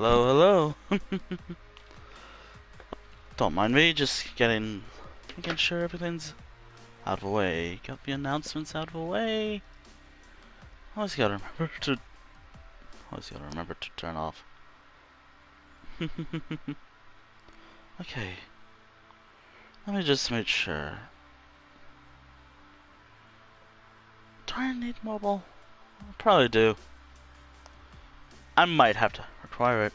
Hello, hello. Don't mind me, just making sure everything's out of the way. Got the announcements out of the way. Always gotta remember to turn off. Okay, let me just make sure. Do I need mobile? I probably do. I might have to require it.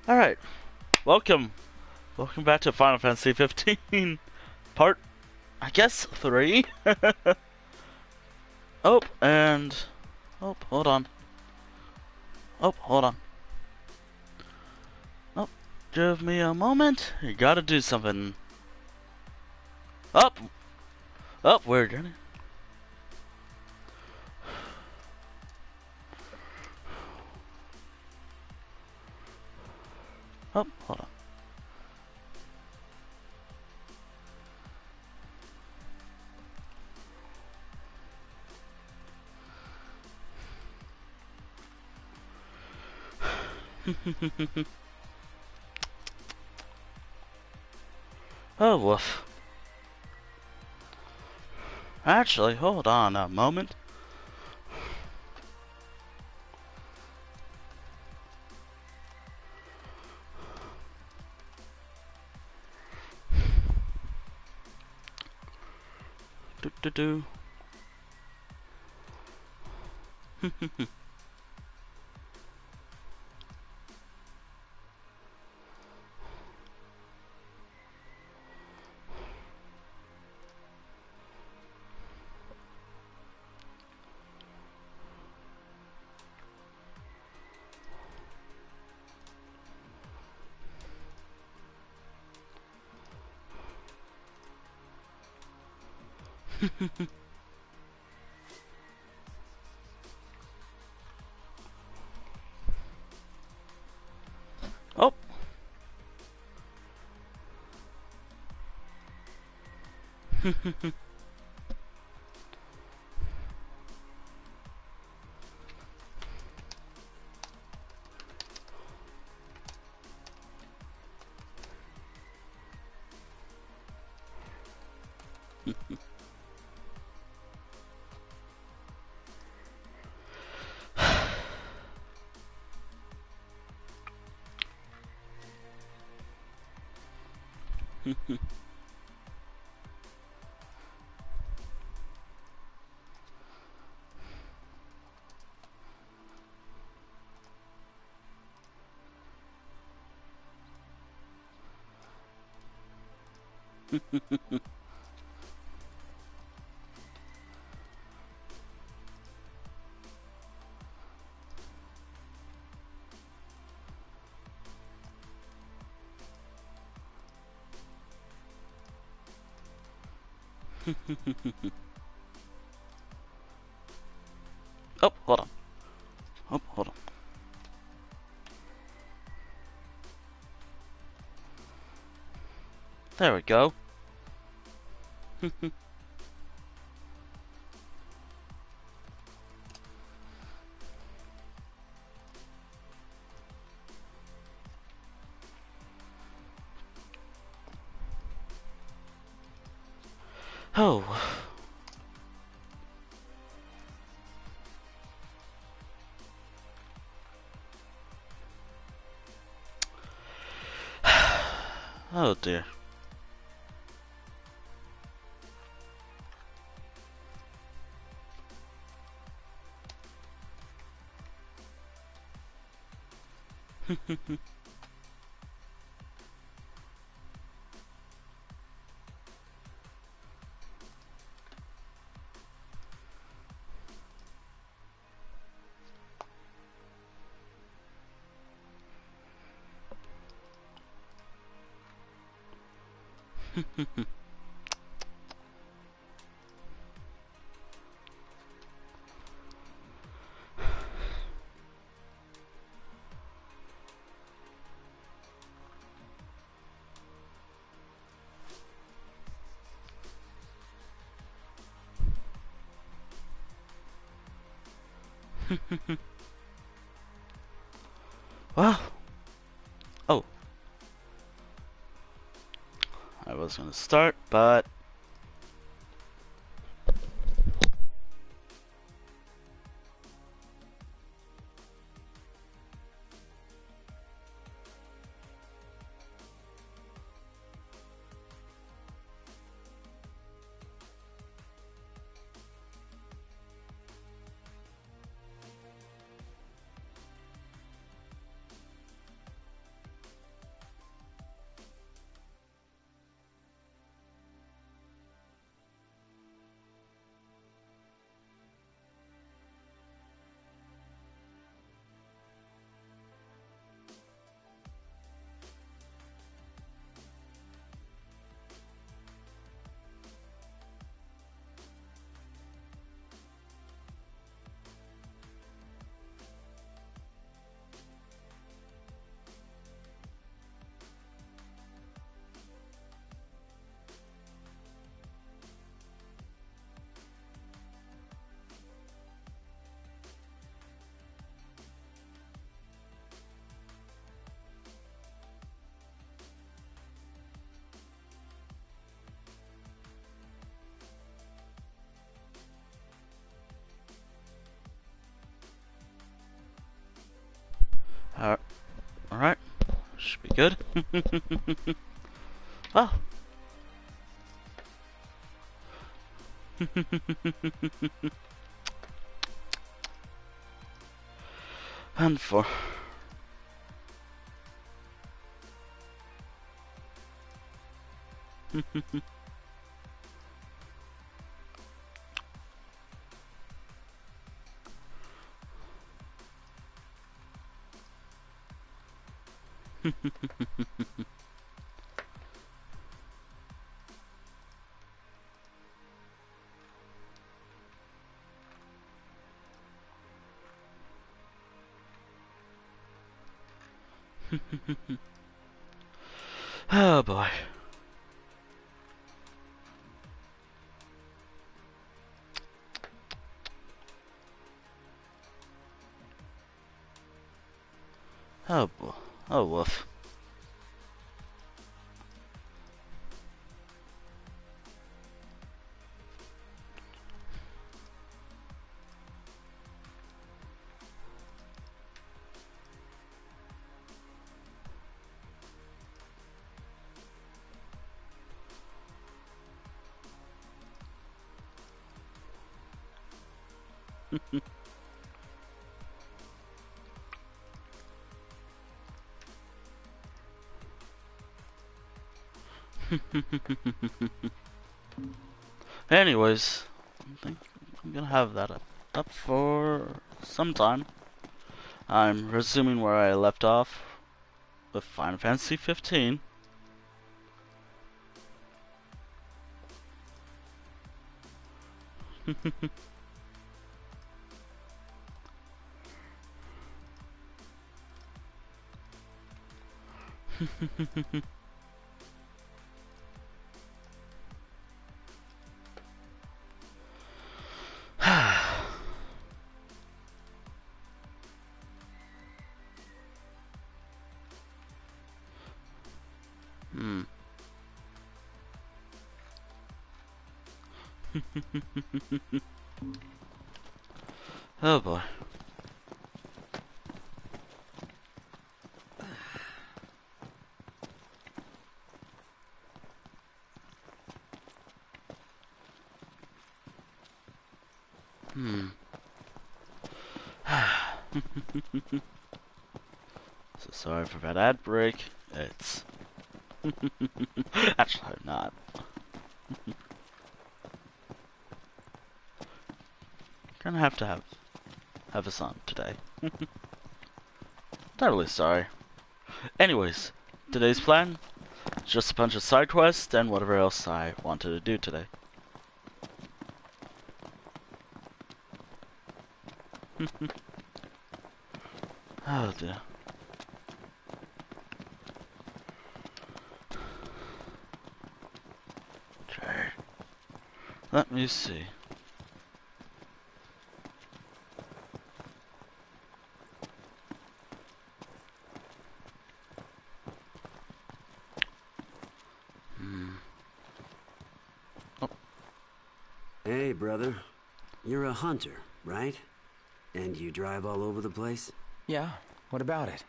Alright, welcome. Welcome back to Final Fantasy 15. Part, I guess, 3? Oh, and... Oh, hold on. Oh, hold on. Oh, give me a moment. You gotta do something. Up! Up, we're gonna... Oh, hold on. Oh, woof. Actually, hold on a moment. Do do do. Oh. Oh, hold on. Oh, hold on. There we go. Oh. Oh dear. Oh, I was gonna start, but uh, alright, should be good. Oh. And for oh boy. Oh boy. Oh woof. Anyways, I think I'm gonna have that up for some time. I'm resuming where I left off with Final Fantasy 15. Hmm. Oh boy. Hmm. So sorry for that ad break. It's actually I'm not. Gonna have to have a son today. Totally sorry. Anyways, today's plan, just a bunch of side quests and whatever else I wanted to do today. Oh dear. Okay. Let me see. Hey, brother. You're a hunter, right? And you drive all over the place? Yeah, what about it?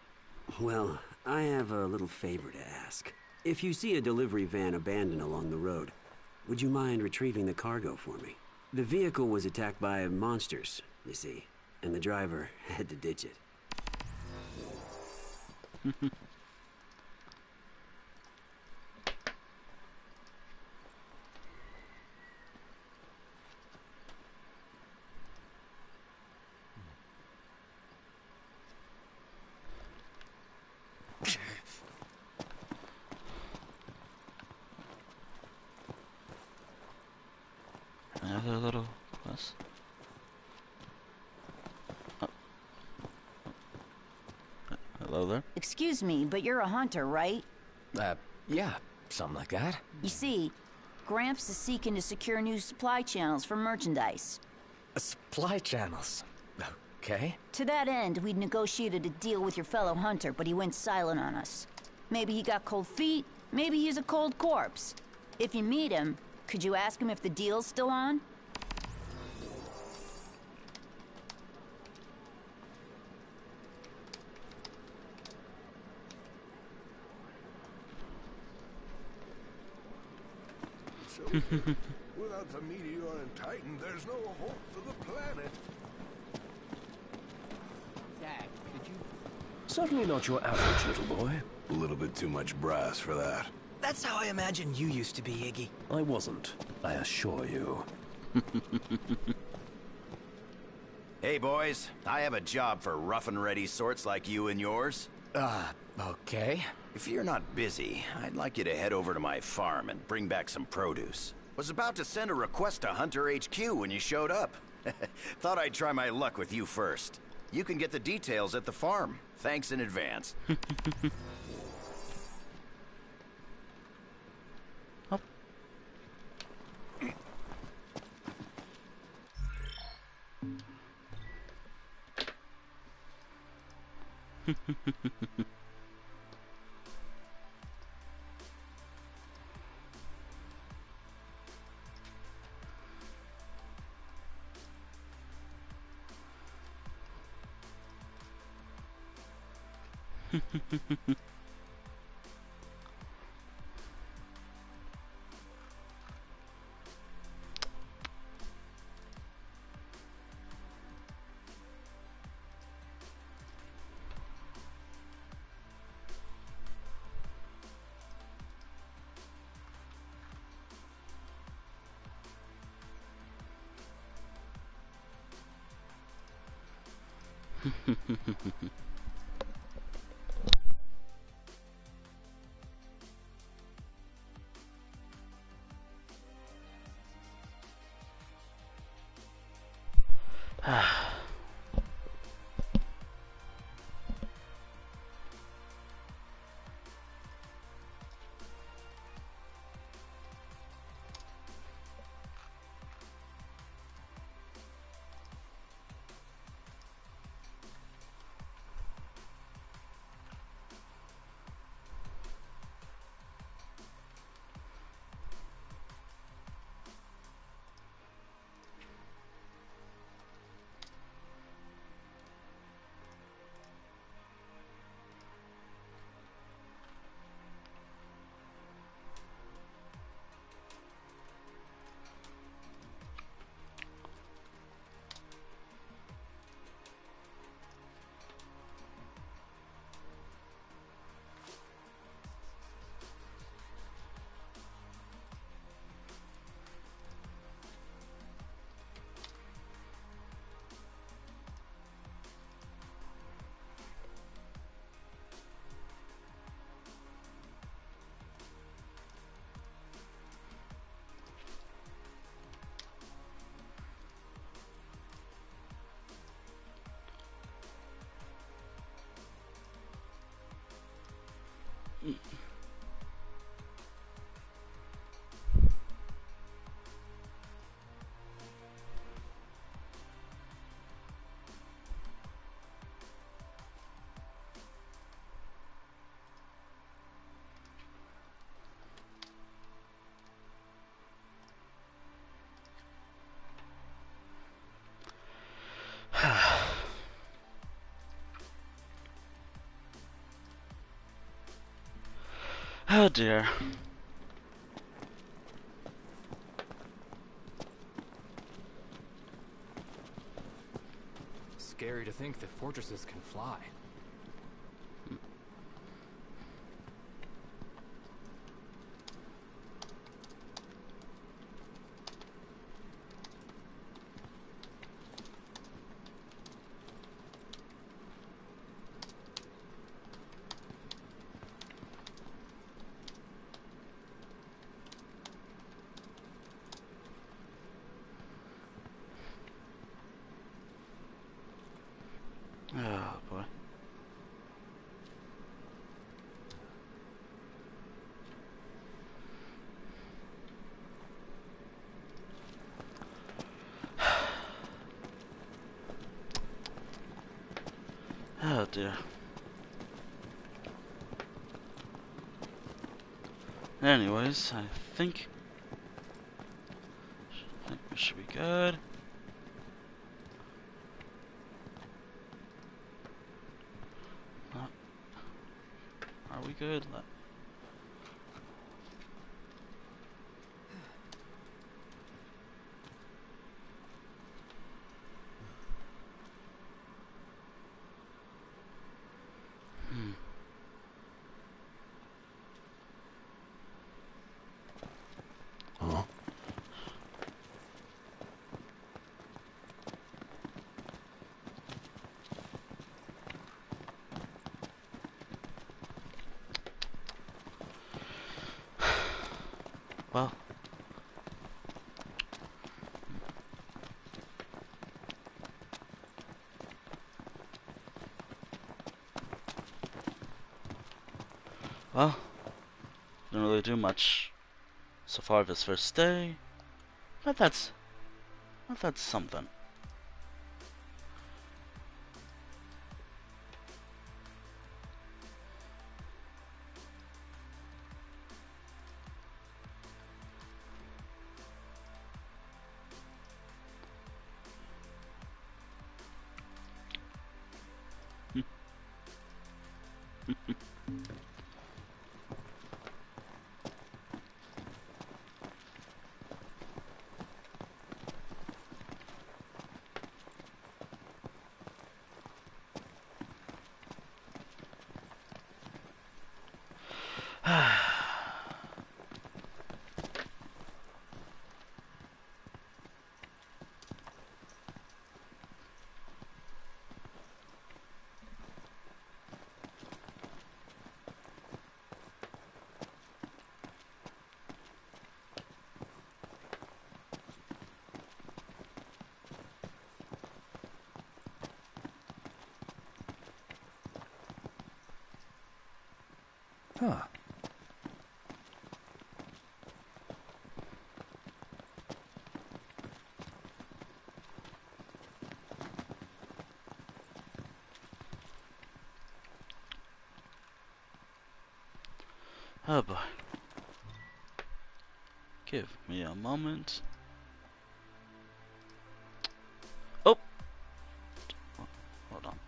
Well, I have a little favor to ask. If you see a delivery van abandoned along the road, would you mind retrieving the cargo for me? The vehicle was attacked by monsters, you see, and the driver had to ditch it. Another little quest. Oh. Hello there. Excuse me, but you're a hunter, right? Yeah, something like that. You see, Gramps is seeking to secure new supply channels for merchandise. Supply channels. Okay. To that end, we'd negotiated a deal with your fellow hunter, but he went silent on us. Maybe he got cold feet, maybe he's a cold corpse. If you meet him, could you ask him if the deal's still on? So, without the meteor and Titan, there's no hope for the planet. Zach, could you... Certainly not your average little boy. A little bit too much brass for that. That's how I imagine you used to be, Iggy. I wasn't, I assure you. Hey boys, I have a job for rough and ready sorts like you and yours. Okay. If you're not busy, I'd like you to head over to my farm and bring back some produce. Was about to send a request to Hunter HQ when you showed up. Thought I'd try my luck with you first. You can get the details at the farm. Thanks in advance. Oh. Oh dear. Scary to think that fortresses can fly. Oh boy. Oh dear. Anyways, I think we should be good. Are we good? Huh? Well. Well, didn't really do much so far this first day, but that's something. Huh. Oh boy. Give me a moment. Oh! Hold on.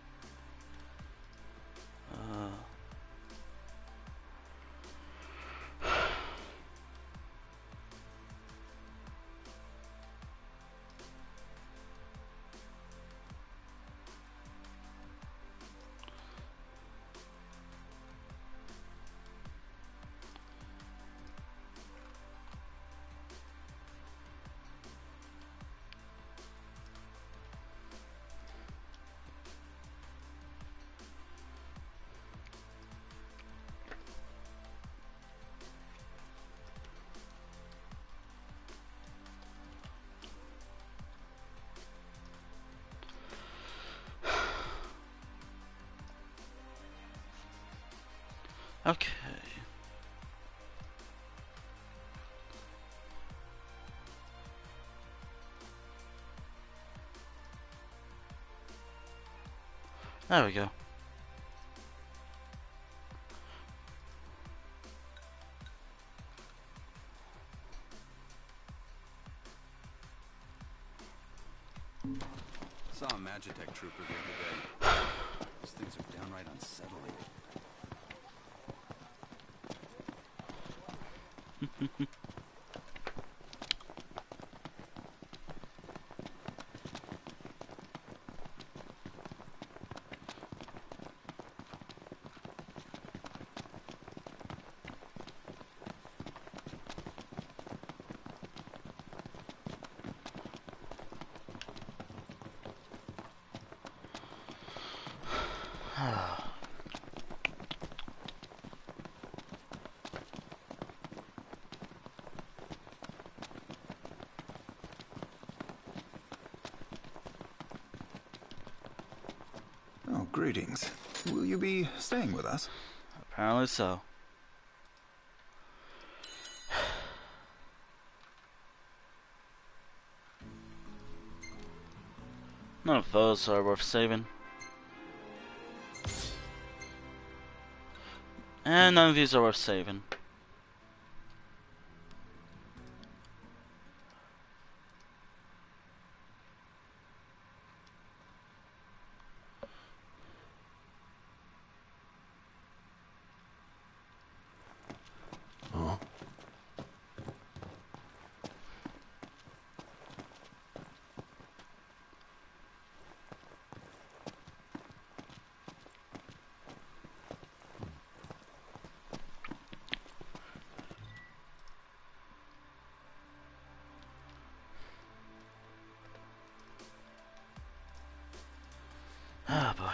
Okay. There we go. Saw a Magitech trooper the other day. These things are downright unsettling. Oh, greetings. Will you be staying with us? Apparently so. None of those are worth saving. And none of these are worth saving. Oh. Ah, boy.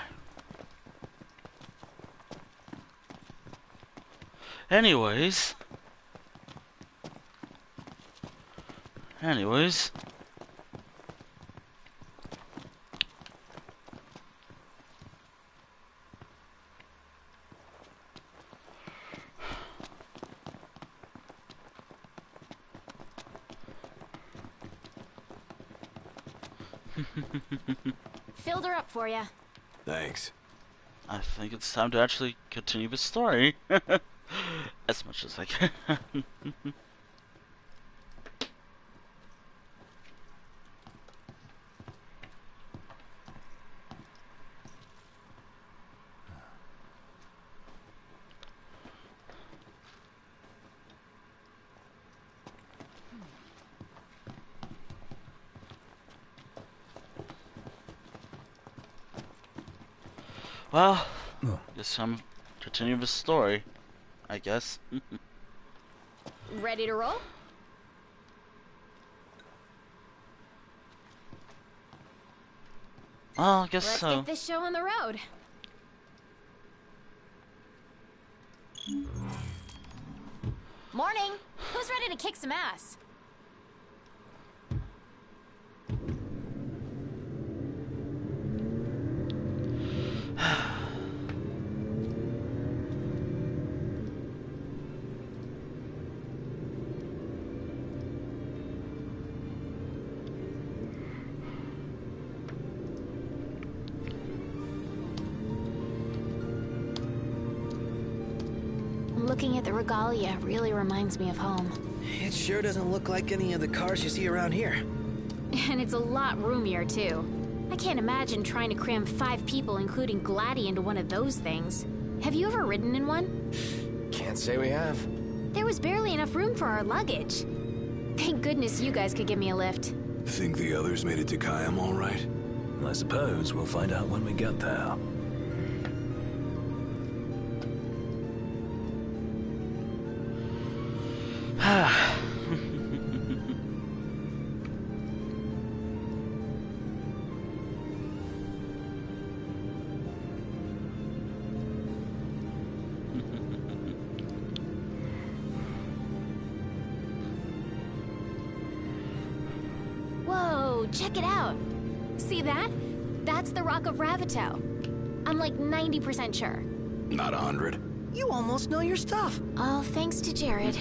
Anyways. Filled her up for you. Thanks. I think it's time to actually continue the story. As much as I can. Well, guess I'm continuing the story, I guess. Ready to roll? Well, I guess Let's so. get this show on the road. Morning. Who's ready to kick some ass? Looking at the regalia really reminds me of home. It sure doesn't look like any of the cars you see around here. And it's a lot roomier, too. I can't imagine trying to cram 5 people, including Gladdy, into one of those things. Have you ever ridden in one? Can't say we have. There was barely enough room for our luggage. Thank goodness you guys could give me a lift. Think the others made it to Kayam all right? I suppose we'll find out when we get there. Whoa, check it out. See that? That's the Rock of Ravito. I'm like 90% sure. Not 100. You almost know your stuff. All thanks to Jared.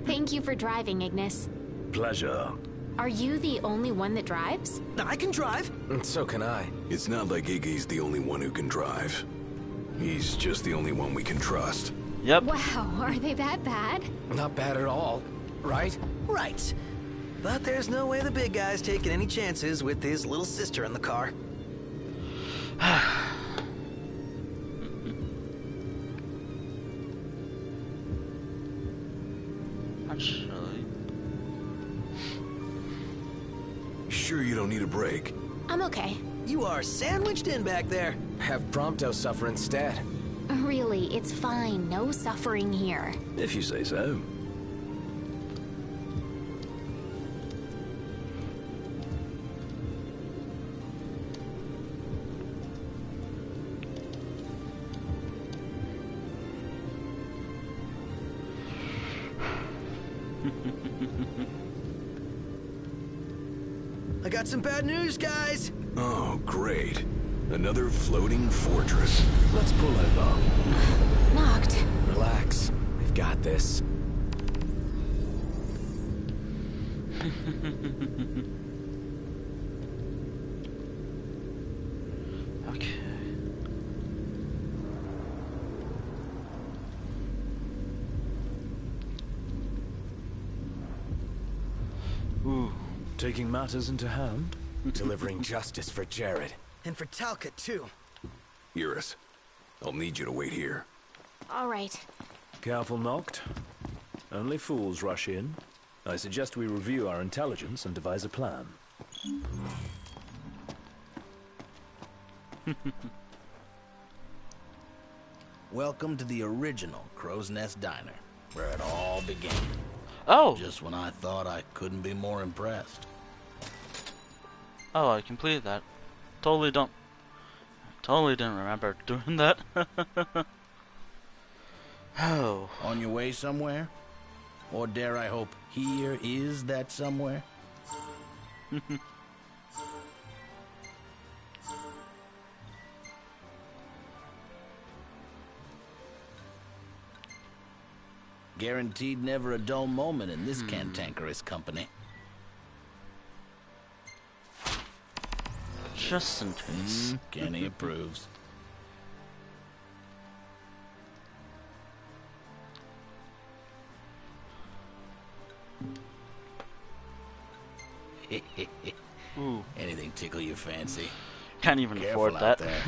Thank you for driving, Ignis. Pleasure. Are you the only one that drives? I can drive. So can I. It's not like Iggy's the only one who can drive. He's just the only one we can trust. Yep. Wow, are they that bad? Not bad at all, right? Right. But there's no way the big guy's taking any chances with his little sister in the car. Actually. Sure you don't need a break? I'm okay. You are sandwiched in back there. Have Prompto suffer instead. Really, it's fine. No suffering here. If you say so. I got some bad news, guys. Oh, great. Another floating fortress. Let's pull over. Knocked. Relax. We've got this. Okay. Ooh. Taking matters into hand? Delivering justice for Jared. And for Talcott, too. Iris, I'll need you to wait here. All right. Careful, Noct. Only fools rush in. I suggest we review our intelligence and devise a plan. Welcome to the original Crow's Nest Diner, where it all began. Oh! Just when I thought I couldn't be more impressed. Oh, I completed that. Totally didn't remember doing that. Oh. On your way somewhere? Or dare I hope, here is that somewhere? Guaranteed never a dull moment in this cantankerous company. Just in case. Kenny approves. Ooh. Anything tickle your fancy? Can't even Careful afford out that. there.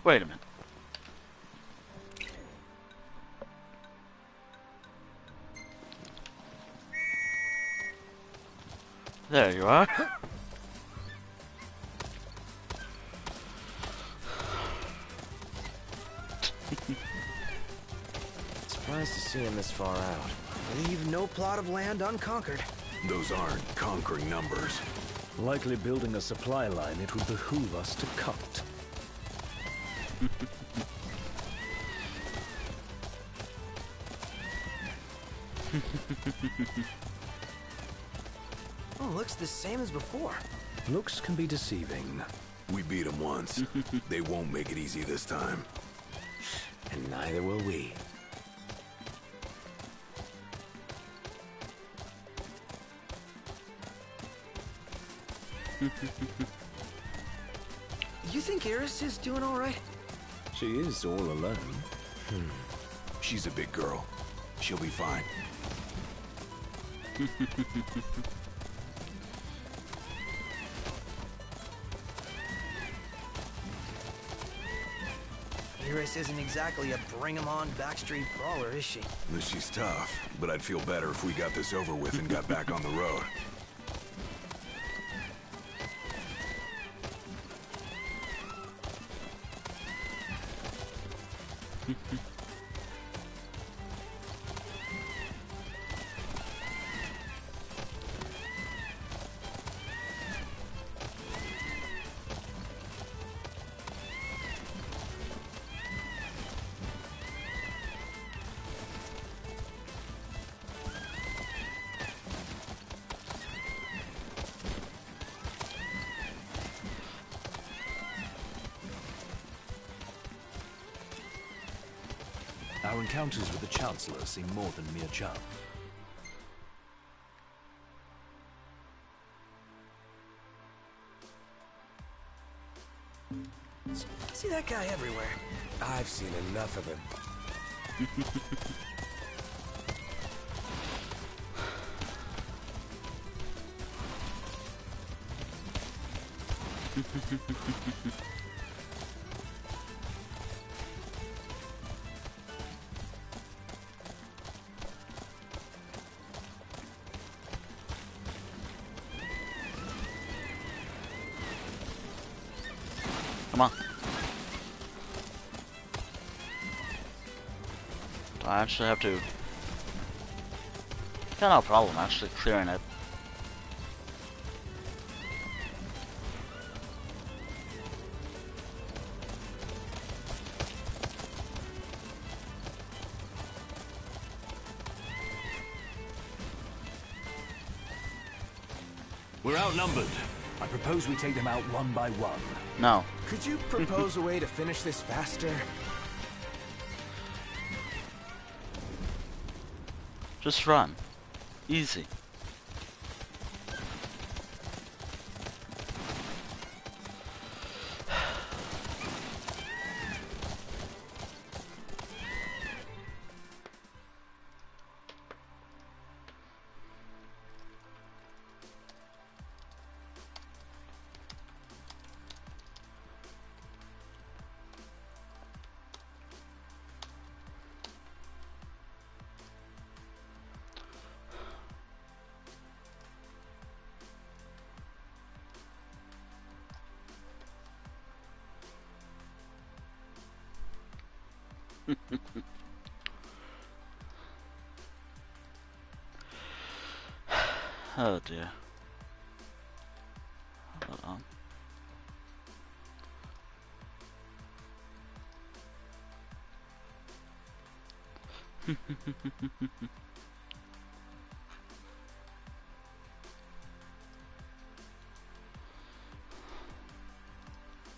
Wait a minute. There you are. Surprised to see him this far out. Leave no plot of land unconquered. Those aren't conquering numbers. Likely building a supply line it would behoove us to cut. Oh, looks the same as before. Looks can be deceiving. We beat them once. They won't make it easy this time. And neither will we. You think Iris is doing all right? She is all alone. She's a big girl. She'll be fine. Iris isn't exactly a bring-em-on backstreet brawler, is she? She's tough, but I'd feel better if we got this over with and got back on the road. Our encounters with the Chancellor seem more than mere charm. See that guy everywhere. I've seen enough of him. Come on. I actually have to. Got no problem actually clearing it. We're outnumbered. I propose we take them out one by one. No. Could you propose a way to finish this faster? Just run. Easy. Oh dear. Hold on.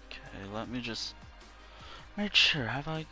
Okay, let me just make sure. Have I?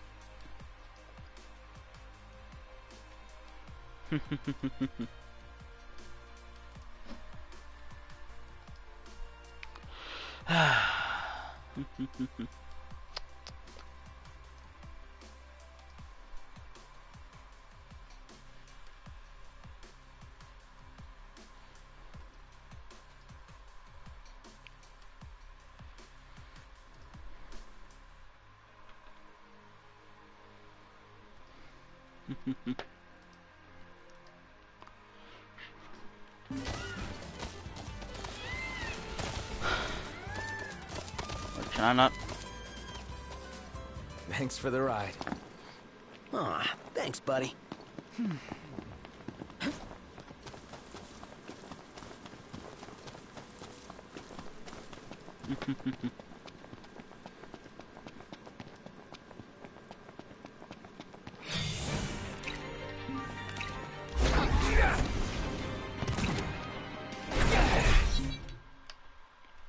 Can I not? Thanks for the ride. Aw, thanks, buddy.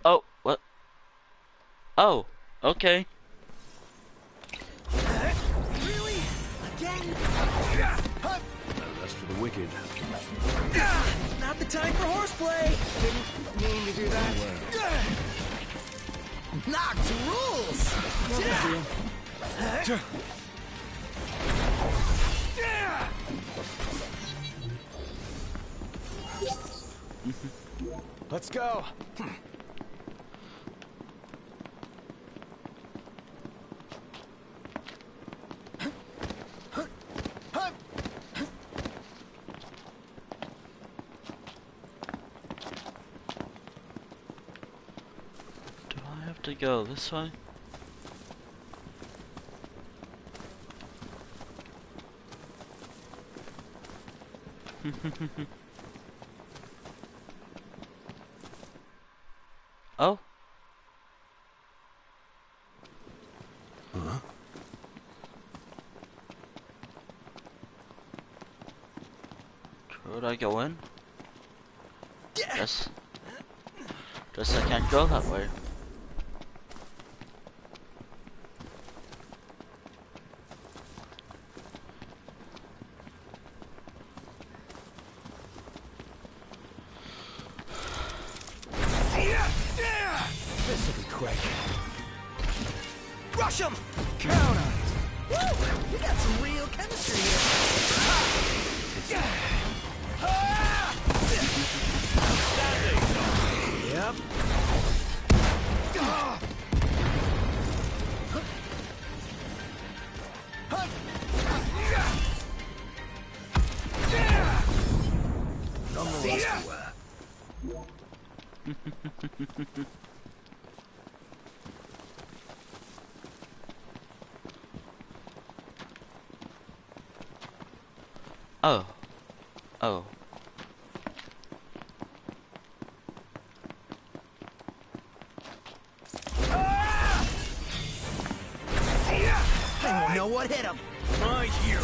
Oh, what? Oh, okay. Really? Again? No rest for the wicked. Not the time for horseplay! Didn't mean to do that. Knocked rules! Let's go. Do I have to go this way? Oh? Huh? Could I go in? Yes. Just I can't go that way. quick. Rush him! Count on it. Woo! We got some real chemistry here. Yep. Nonetheless, Oh. Oh. I don't know what hit him. Right here.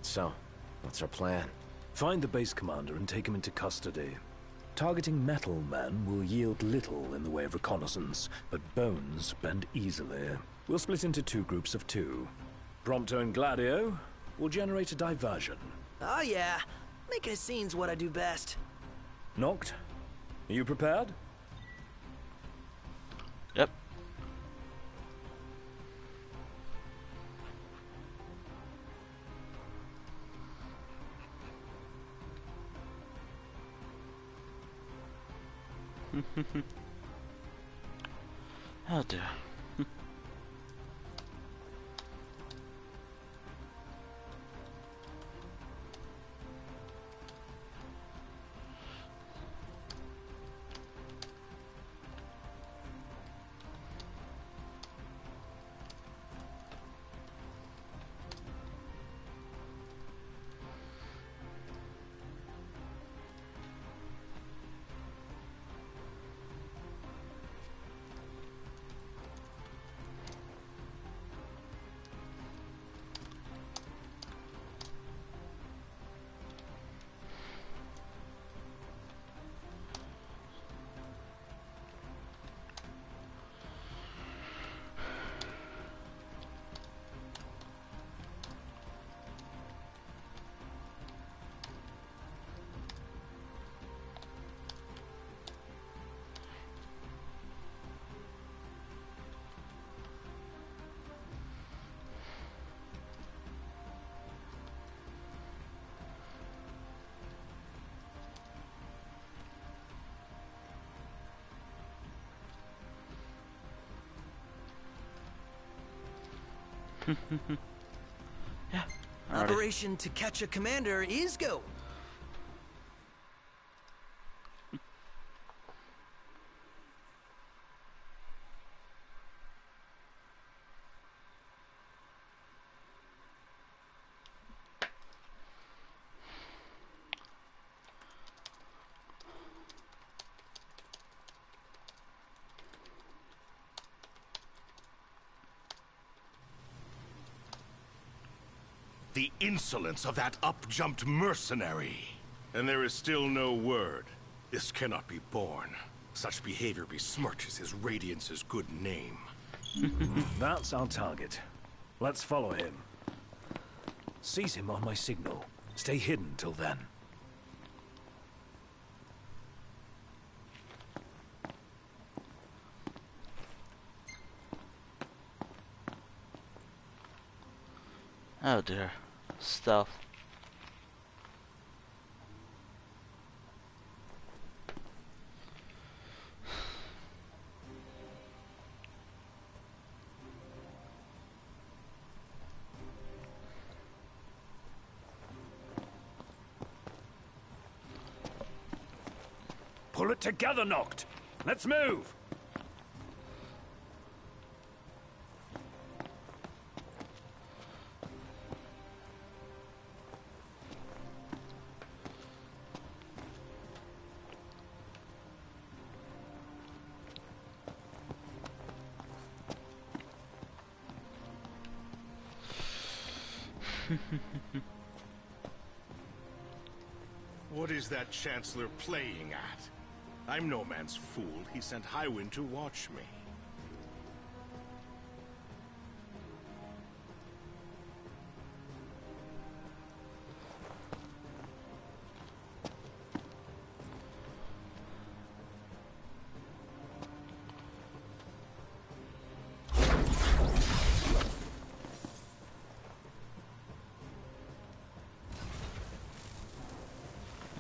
So, what's our plan? Find the base commander and take him into custody. Targeting metal men will yield little in the way of reconnaissance, but bones bend easily. We'll split into 2 groups of 2. Prompto and Gladio will generate a diversion. Oh yeah, making a scene's what I do best. Noct, are you prepared? Yep. Oh dear. Yeah. Alrighty. Operation To Catch a Commander is go. The insolence of that up-jumped mercenary. And there is still no word. This cannot be borne. Such behavior besmirches his Radiance's good name. That's our target. Let's follow him. Seize him on my signal. Stay hidden till then. Oh dear. Stealth. Pull it together, Noct. Let's move. What is that Chancellor playing at? I'm no man's fool. He sent Highwind to watch me.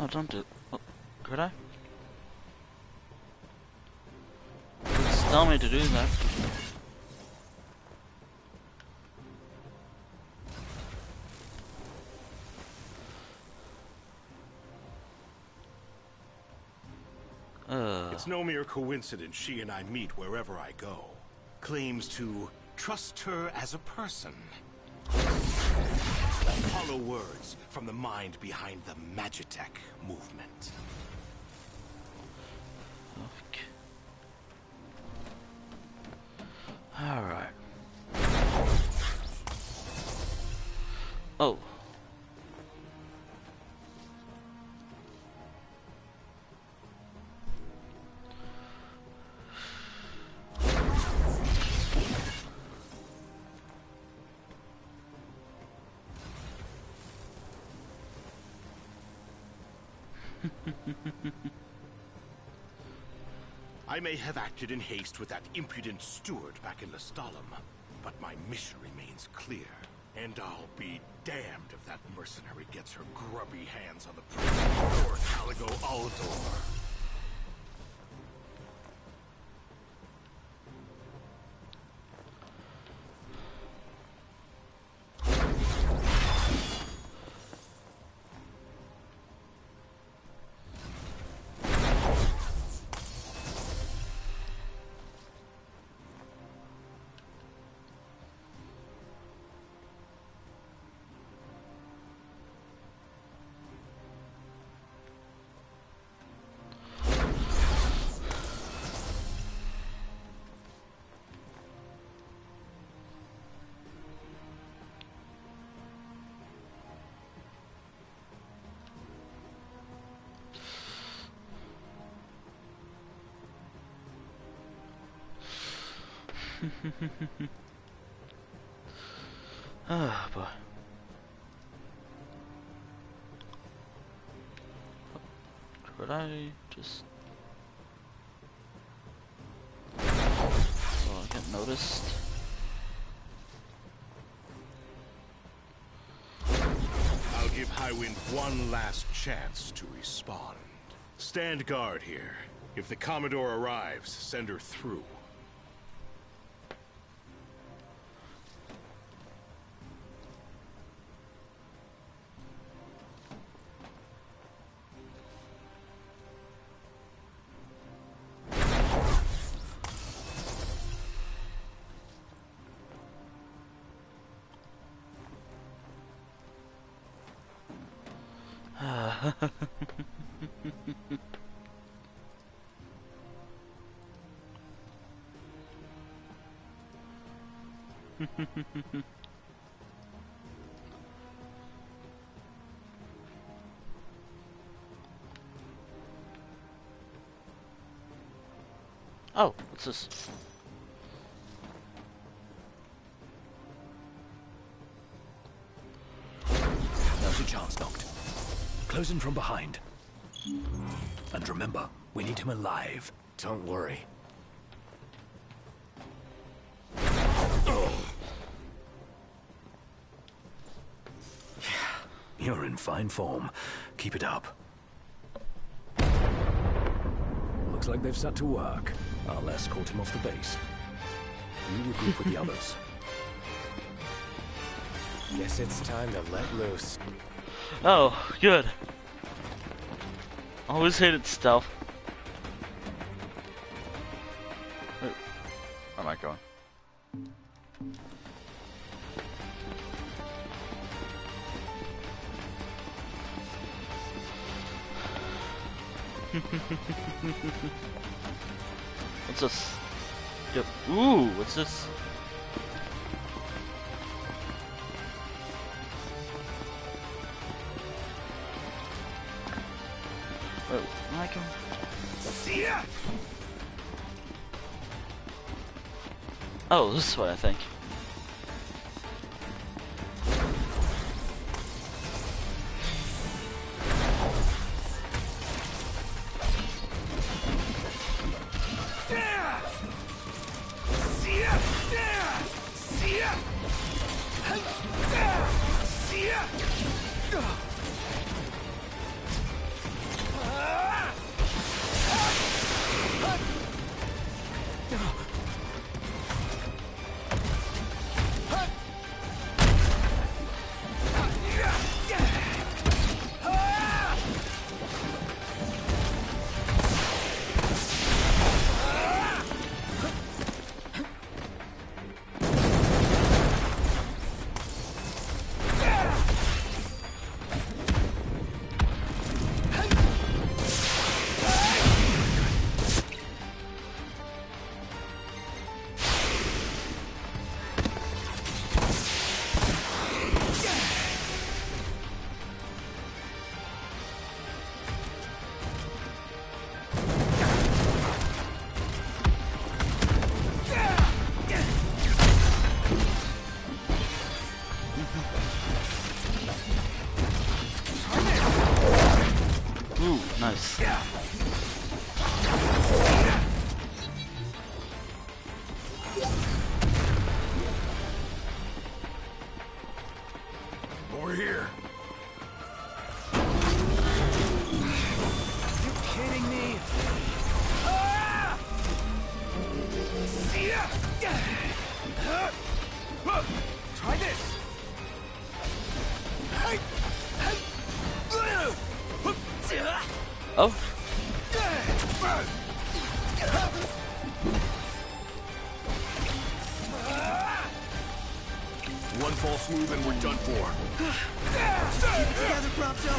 Oh, don't do. Oh, could I? Just tell me to do that. It's no mere coincidence she and I meet wherever I go. Claims to trust her as a person. Hollow words from the mind behind the Magitech movement. Okay. Alright. Oh. I may have acted in haste with that impudent steward back in Lestalem, but my mission remains clear. And I'll be damned if that mercenary gets her grubby hands on the prince before Caligo Aldor. Ah, boy. Could I just... Oh, I get noticed. I'll give Highwind one last chance to respond. Stand guard here. If the Commodore arrives, send her through. Oh, what's this? Now's your chance, Noct. Close in from behind. And remember, we need him alive. Don't worry. You're in fine form. Keep it up. Looks like they've set to work. I'll escort him off the base. You regroup with the others. Guess it's time to let loose. Oh, good. Always hated stealth. Wait, where am I going? What's this? Yep. Ooh, what's this? Oh, I can. Oh, this is what I think. Ooh, nice. Over here. You kidding me? Try this. Oh. One false move and we're done for. Keep it together, Prompto.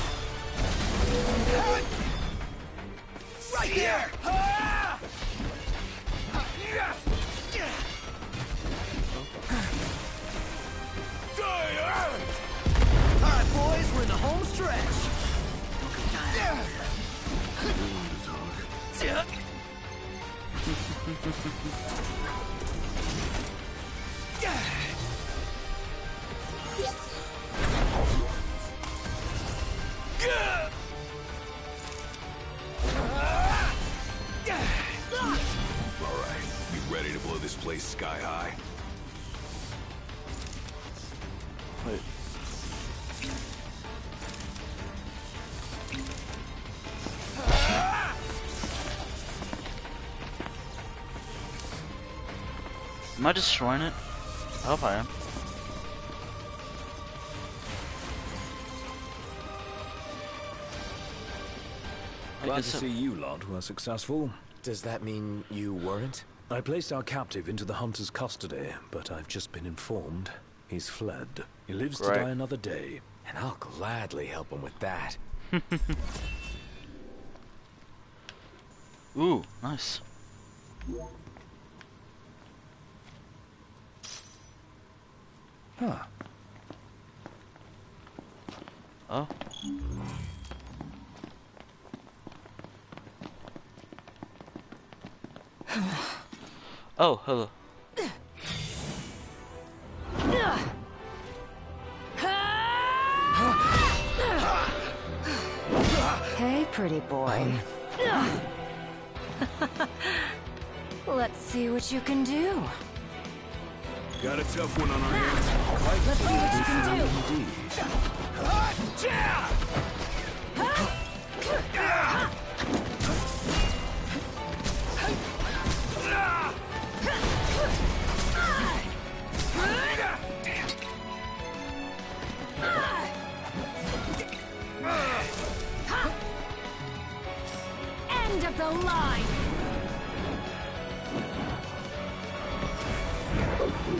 Right there! All right, boys, we're in the home stretch. All right, you ready to blow this place sky high? Wait. Am I destroying it? I hope I am. Glad to see you lot were successful. Does that mean you weren't? I placed our captive into the hunter's custody, but I've just been informed he's fled. He lives to die another day. And I'll gladly help him with that. Ooh, nice. Huh. Oh. Oh, hello. Hey, pretty boy. Let's see what you can do. Got a tough one on our hands. Let's see what you can do. End of the line!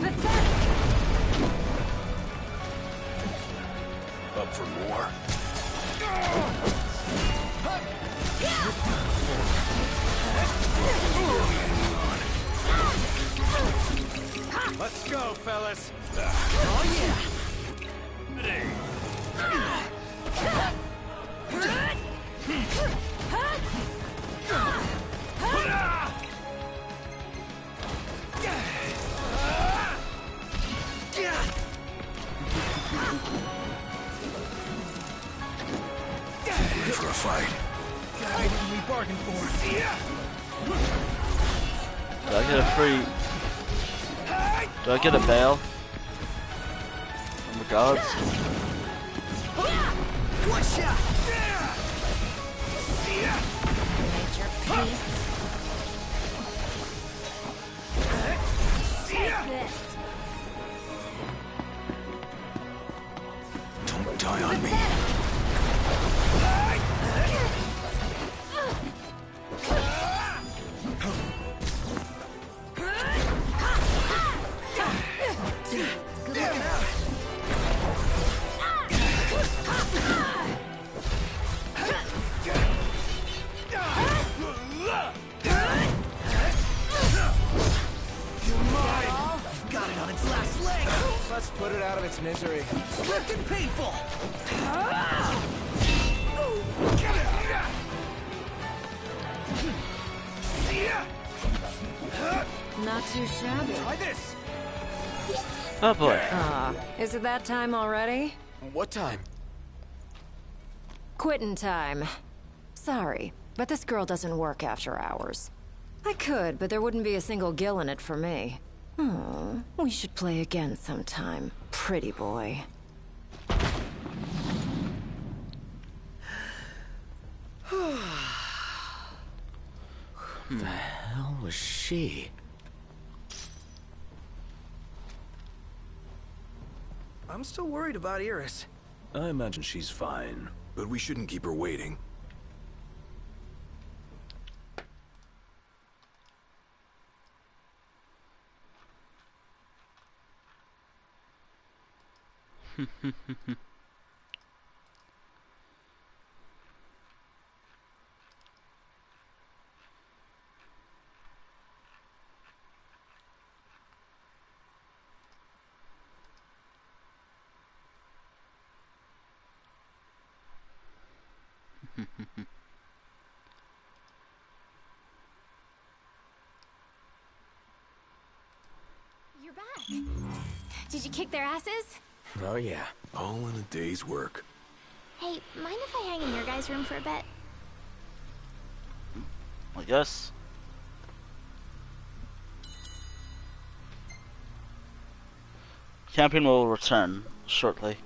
Pathetic! Up for more? Let's go, fellas. Oh, yeah. Guy we bargained for. Do I get a free... Do I get a bail? From the gods? One shot! Major piece. Take this. Don't die on me. Got it on its last leg! Let's put it out of its misery. Swift and painful! Not too shabby. Try this. Oh boy. Is it that time already? What time? Quitting time. Sorry, but this girl doesn't work after hours. I could, but there wouldn't be a single gill in it for me. Oh, we should play again sometime, pretty boy. Who the hell was she? I'm still worried about Iris. I imagine she's fine. But we shouldn't keep her waiting. You're back. Did you kick their asses? Oh yeah. All in a day's work. Hey, mind if I hang in your guys' room for a bit? I guess. Camping will return shortly.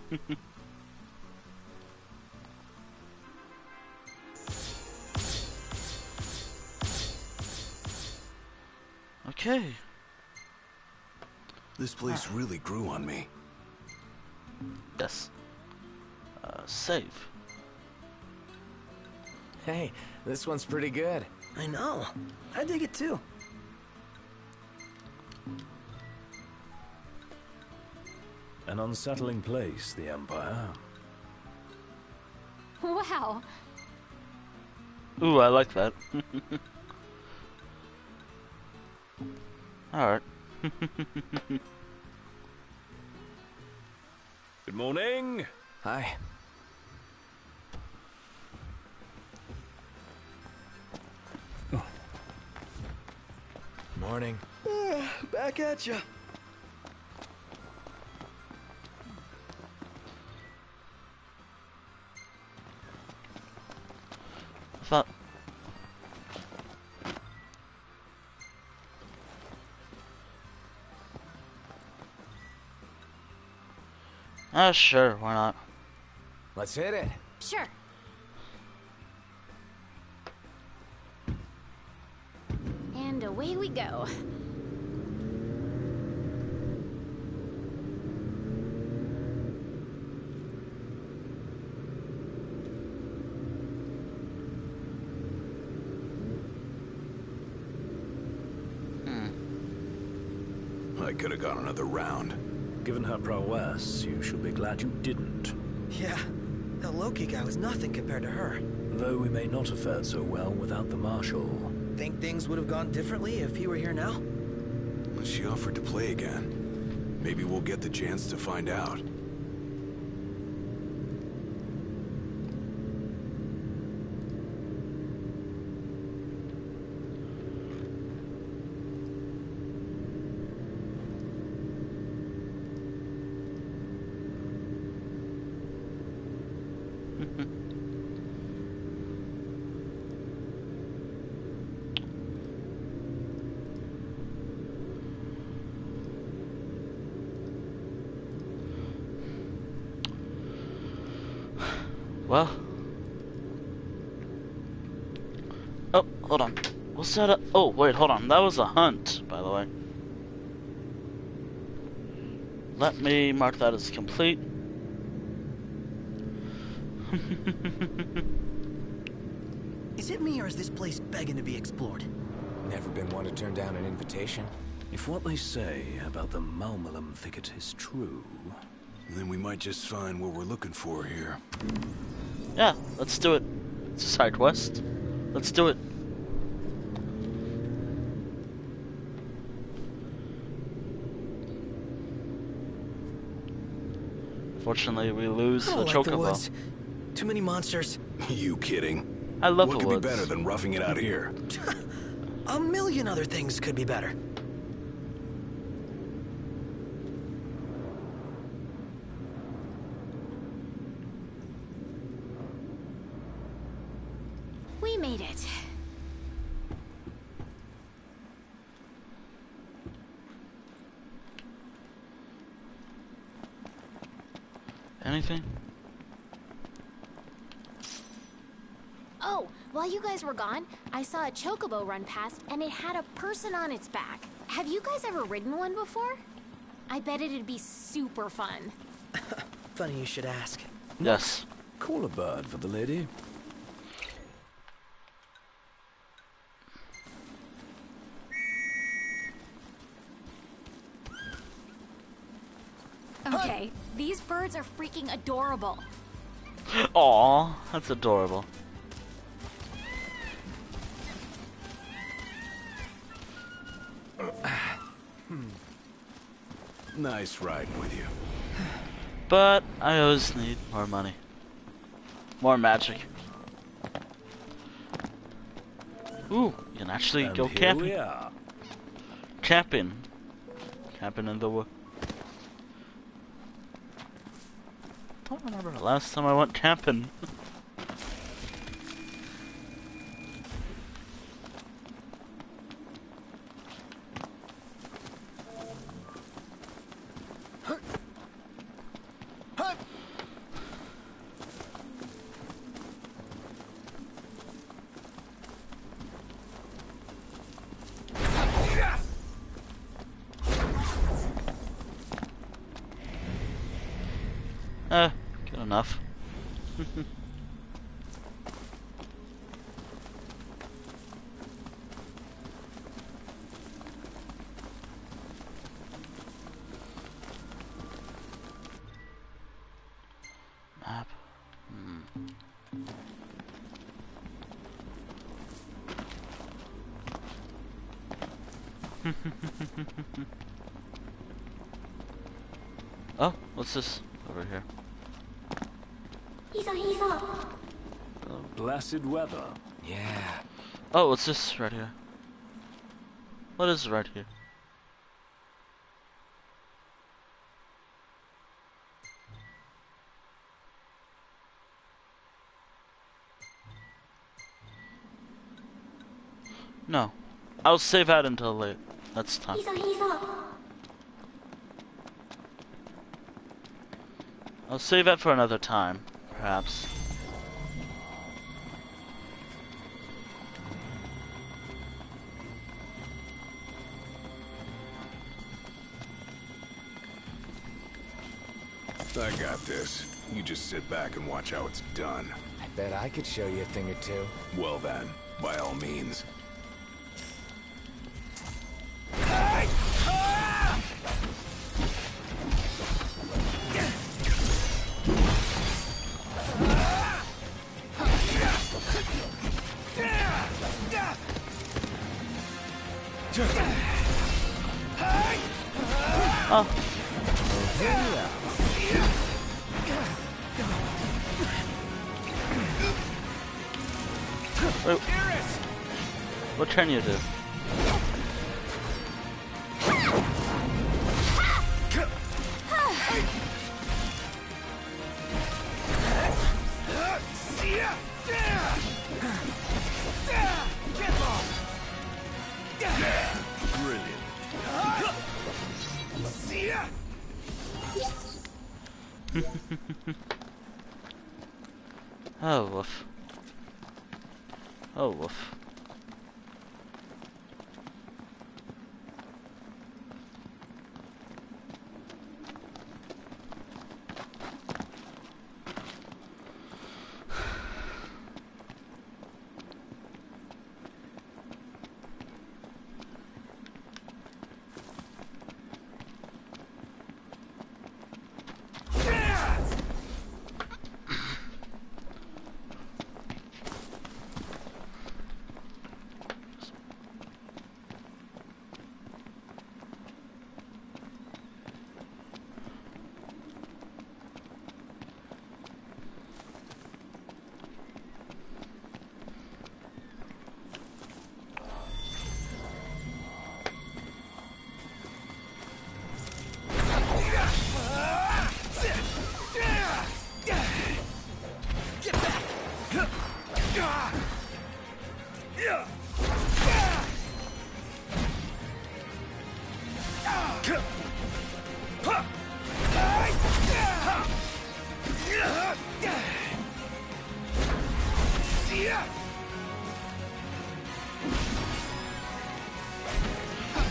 Okay. This place really grew on me. Yes. Save. Hey, this one's pretty good. I know. I dig it too. An unsettling place, the Empire. Wow. Ooh, I like that. Alright. Good morning. Hi. Morning. Back at ya. Thought. Sure, why not? Let's hit it. Sure. And away we go. I could have gone another round. Given her prowess, you should be glad you didn't. Yeah, that Loki guy was nothing compared to her. Though we may not have fared so well without the Marshal. Think things would have gone differently if he were here now? She offered to play again. Maybe we'll get the chance to find out. Well. Oh, hold on. What's that? Oh, wait, hold on. That was a hunt, by the way. Let me mark that as complete. Is it me or is this place begging to be explored? Never been one to turn down an invitation. If what they say about the Malmalum thicket is true... Then we might just find what we're looking for here. Yeah, let's do it. It's a side quest. Let's do it. Fortunately, we lose I the don't like the chocobo. woods. Too many monsters. You kidding? I love what the could woods. be better than roughing it out here? A million other things could be better. We made it. Anything? Oh, while you guys were gone, I saw a chocobo run past and it had a person on its back. Have you guys ever ridden one before? I bet it'd be super fun. Funny you should ask. Yes. Call a bird for the lady. Okay, these birds are freaking adorable. Aw, that's adorable. Nice riding with you. But I always need more money. More magic. Ooh, you can actually And go here camping. we are. Camping. Camping in the wood. Don't remember the last time I went camping. Good enough. Map. Oh, what's this over here? Oh, blessed weather. Yeah. Oh, what's this right here? What is right here? No. I'll save out until late. That's time. I'll save that for another time, perhaps. I got this. You just sit back and watch how it's done. I bet I could show you a thing or two. Well then, by all means. Oh. Wait. What can you do? Oh, woof. Oh, woof.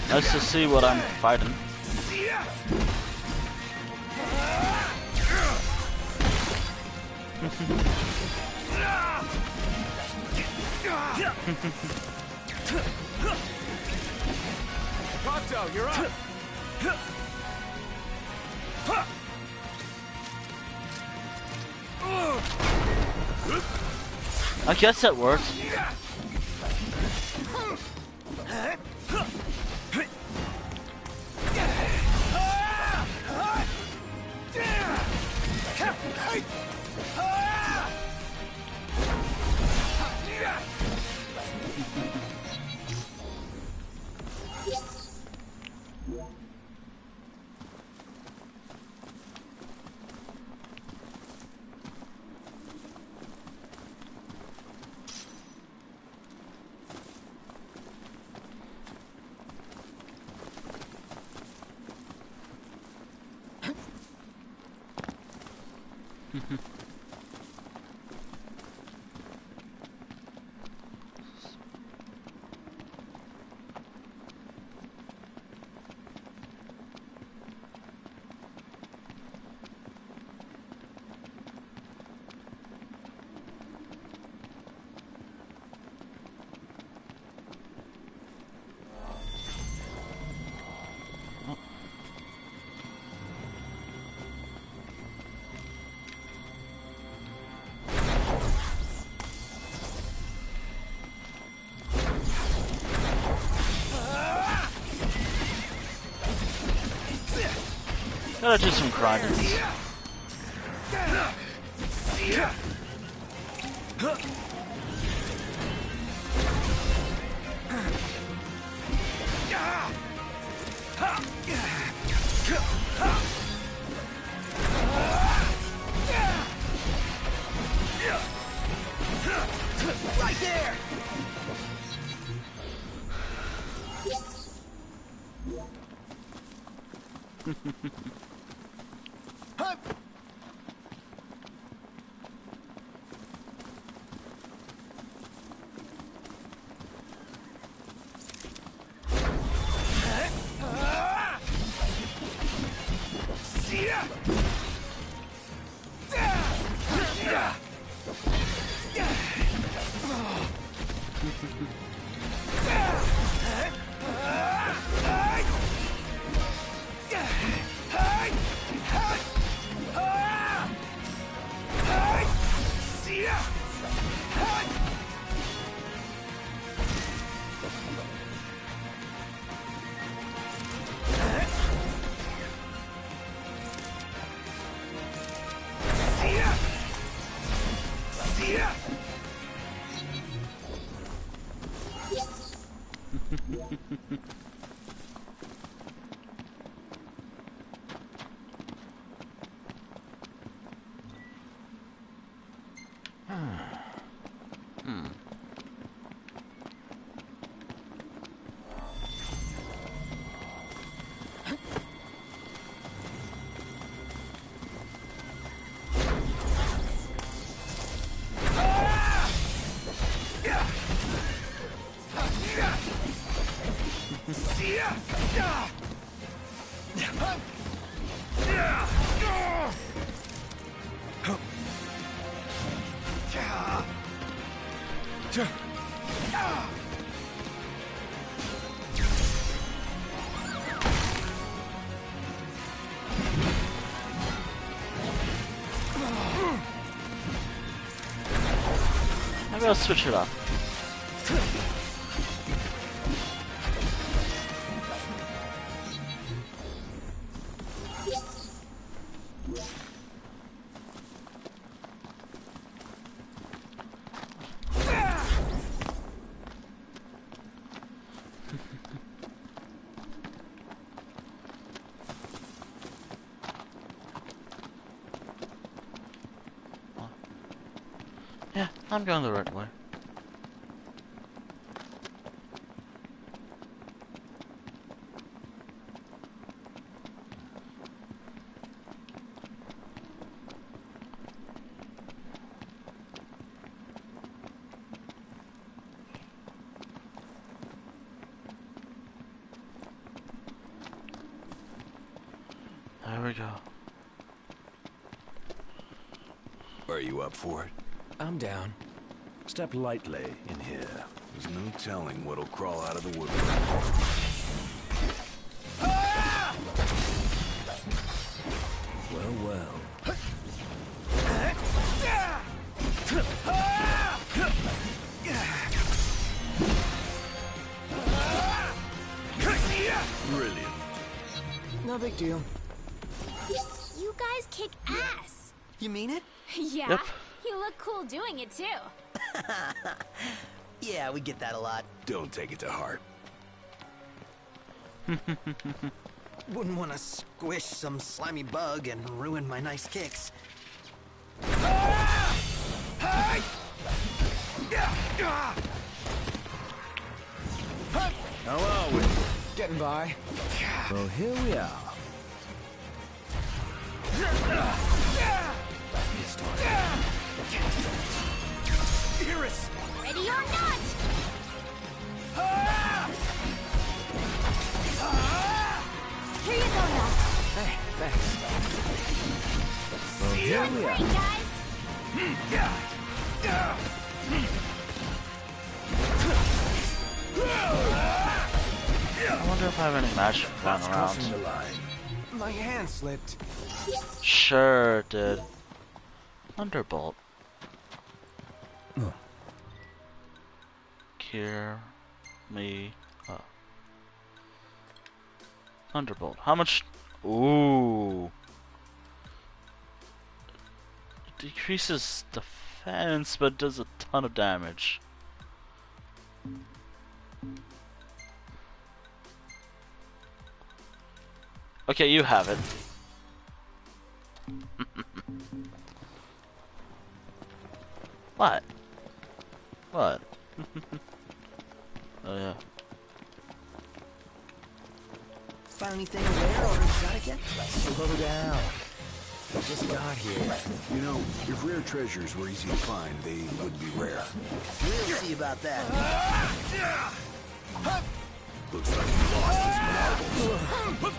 Nice to see what I'm fighting. Proto, you're up. I guess that works. Gotta do some grinding. Right there! Maybe I'll switch it up. Yeah, I'm going the right way. There we go. Are you up for it? I'm down. Step lightly in here. There's no telling what'll crawl out of the woodwork. Well, well. Brilliant. No big deal. You guys kick ass. You mean it? Yeah. Yep. You look cool doing it too. Yeah, we get that a lot. Don't take it to heart. Wouldn't want to squish some slimy bug and ruin my nice kicks. How are we? Getting by. Well, here we are. It's time. Iris! Ready or not? Here you go now. Hey, thanks. Well, here we Great, are. guys. I wonder if I have any magic flying That's around. crossing the line. My hand slipped. Sure it did. Thunderbolt. Oh. Cure me up. Thunderbolt. How much? Ooh. It decreases defense, but does a ton of damage. Okay, you have it. What? What? Oh yeah. Found anything rare or exotic yet? Slow down. We just got here. You know, if rare treasures were easy to find, they wouldn't be rare. We'll see about that. Looks like he lost his marbles.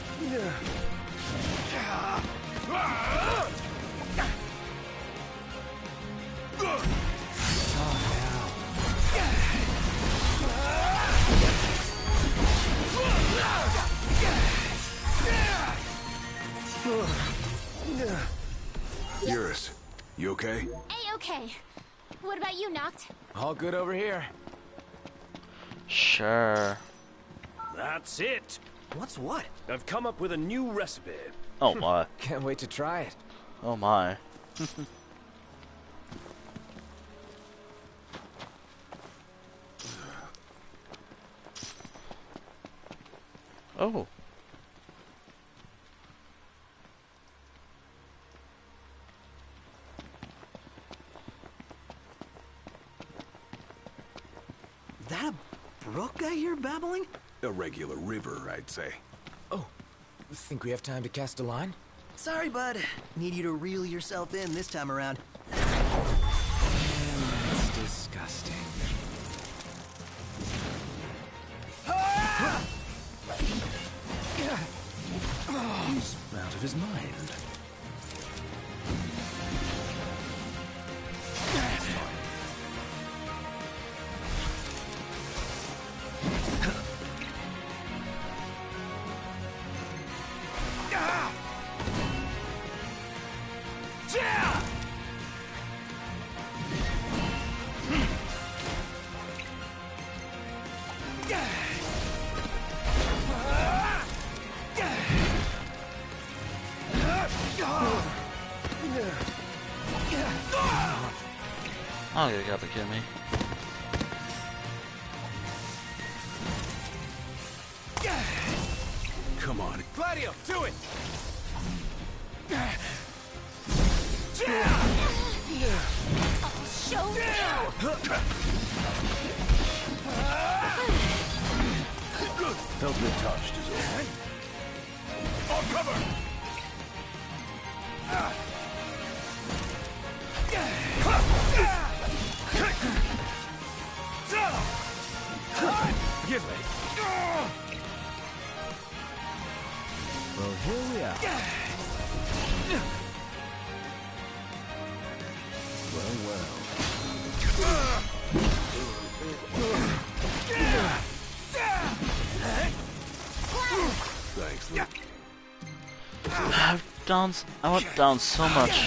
Iris, you okay? A-okay. What about you, Noct? All good over here. Sure. That's it. What's what? I've come up with a new recipe. Oh my. Can't wait to try it. Oh my. Oh. That a brook I hear babbling? A regular river, I'd say. Oh, think we have time to cast a line? Sorry, bud. Need you to reel yourself in this time around. That's disgusting. of his mind. Oh, you gotta be kidding me. Come on. Gladio, do it! I'll show you! Felt a bit touched, is all. On cover! Give me. Well, here we are. Thanks, Luke. I went down so much.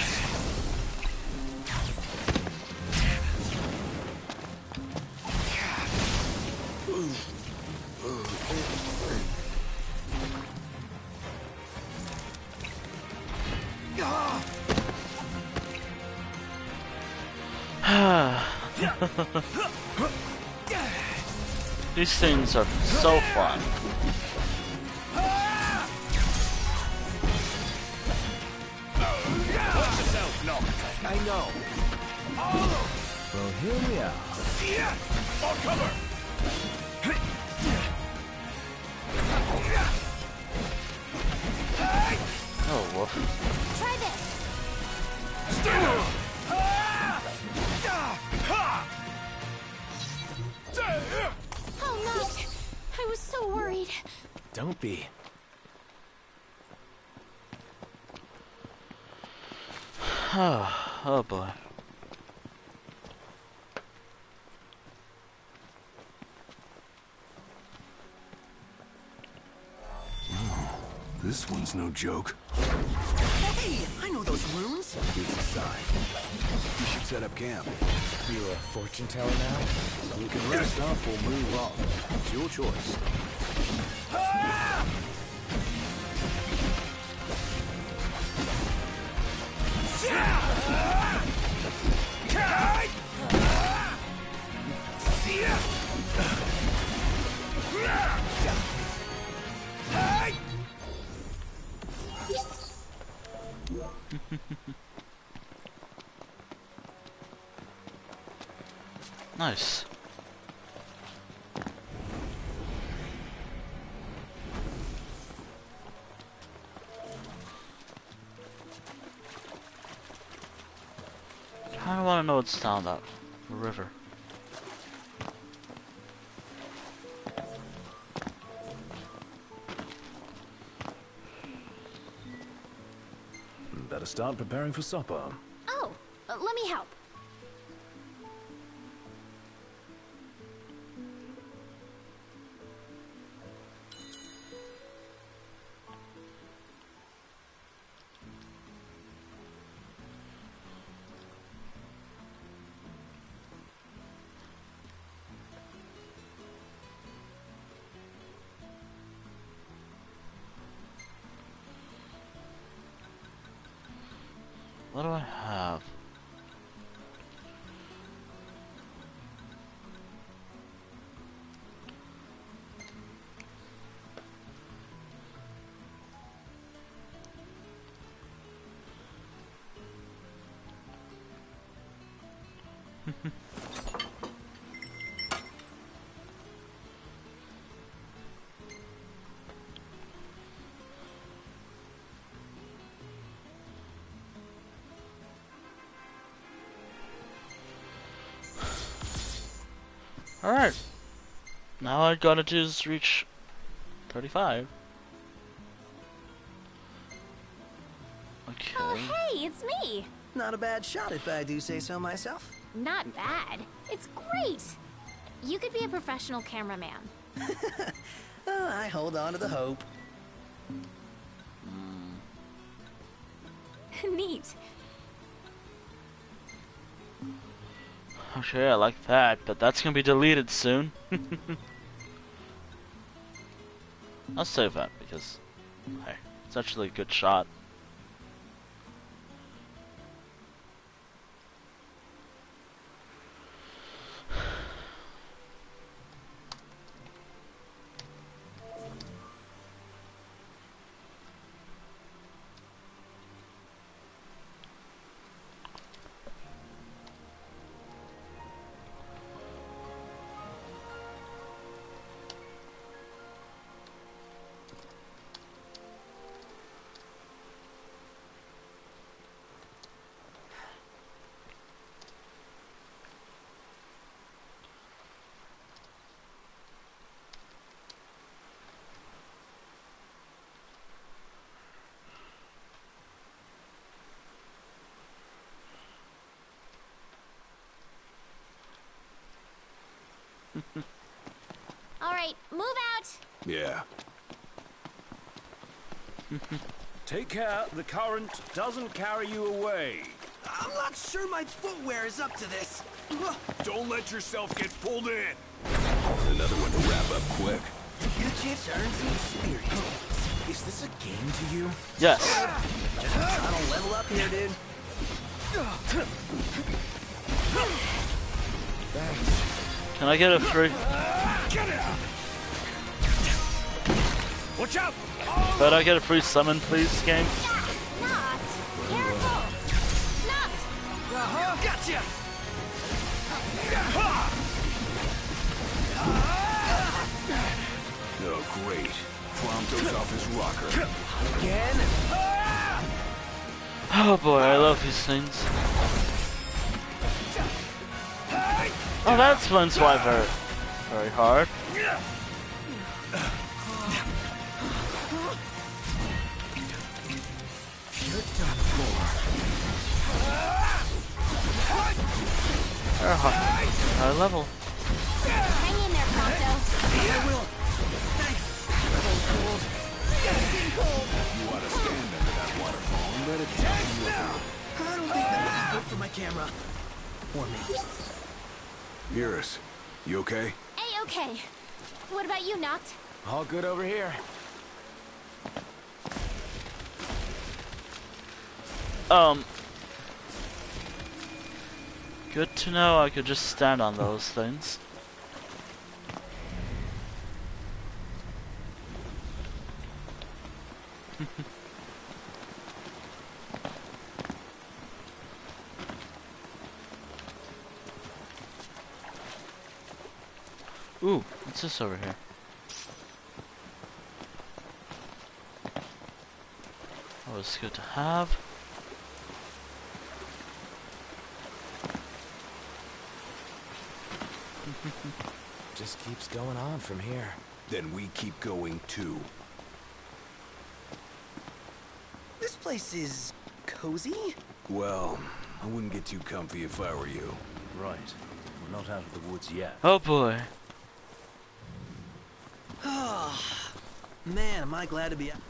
These things are so fun. I know. Well, here we are. On cover! Oh, woof. Try this. Oh no! I was so worried. Don't be. Oh boy. This one's no joke. Hey, I know those runes. It's a sign. We should set up camp. You're a fortune teller now? You can rest up or move on. It's your choice. Nice. I want to know what's down that river. Better start preparing for supper. Oh, let me help. What do I have? Alright. Now all I gotta do is reach 35. Hey, it's me. Not a bad shot if I do say so myself. Not bad. It's great. You could be a professional cameraman. Oh, I hold on to the hope. Neat. Okay, I like that, but that's gonna be deleted soon. I'll save that because, hey, it's actually a good shot. All right, move out. Yeah. Take care the current doesn't carry you away. I'm not sure my footwear is up to this. Don't let yourself get pulled in. Another one to wrap up quick. Get a chance to earn some experience. Is this a game to you? Yes. Just trying to level up here, dude. Thanks. Can I get a free? Watch out! Could I get a free summon, please, game? Not. Careful. Not. Gotcha! Oh, great. Prompto's off his rocker. Again? Oh boy, I love these things. Oh, that explains why very, very hard. You're done They're high level. Hang in there, Prompto. Yeah, I will. Thanks. Cold. Getting cold. You ought to stand under that waterfall and let it toughen you up. I don't think that would be good for my camera. Or me. Eurus, you okay? Hey, okay. What about you, Noct? All good over here. Good to know I could just stand on those things. Ooh, what's this over here? That was good to have. Just keeps going on from here. Then we keep going too. This place is cozy? Well, I wouldn't get too comfy if I were you. Right. We're not out of the woods yet. Oh boy. Man, am I glad to be out.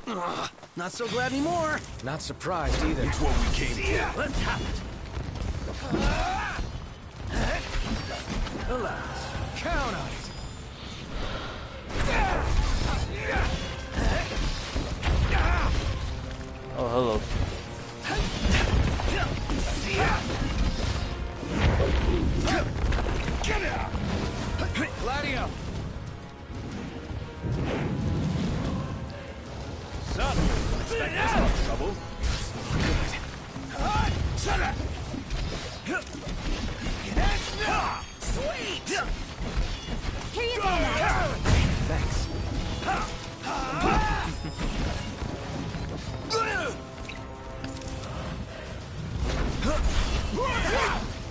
Not so glad anymore. Not surprised either. It's what we came for. Let's have it. Alas, count on it. Oh, hello. Gladio! Son, expect there's no trouble. Sweet! Here you go, Noct. Thanks.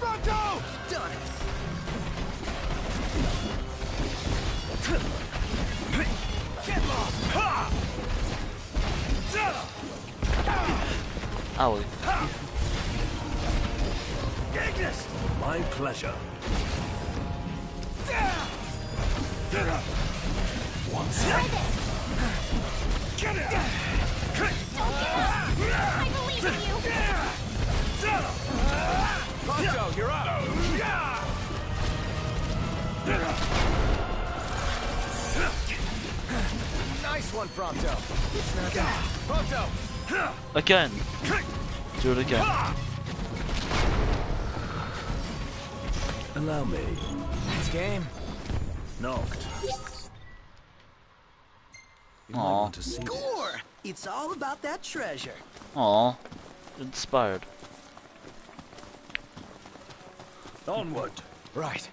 Pronto! Done. Get lost! Owie. My pleasure. Try this! Get it! Don't give up! I believe in you! Ponto, you're up! Nice one, Prompto. Prompto! Again. Do it again. Allow me. That's game. Knocked. You might Aw. want to see this. Score! It's all about that treasure. Aw. Inspired. Onward. Right.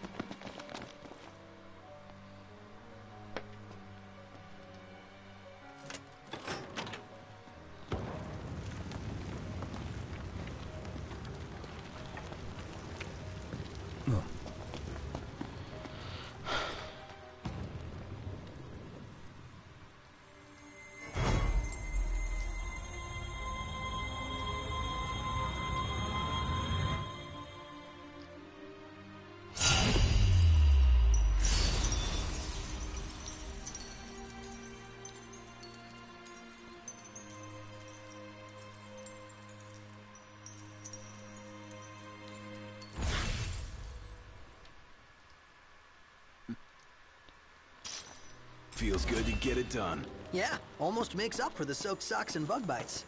Feels good to get it done. Yeah, almost makes up for the soaked socks and bug bites.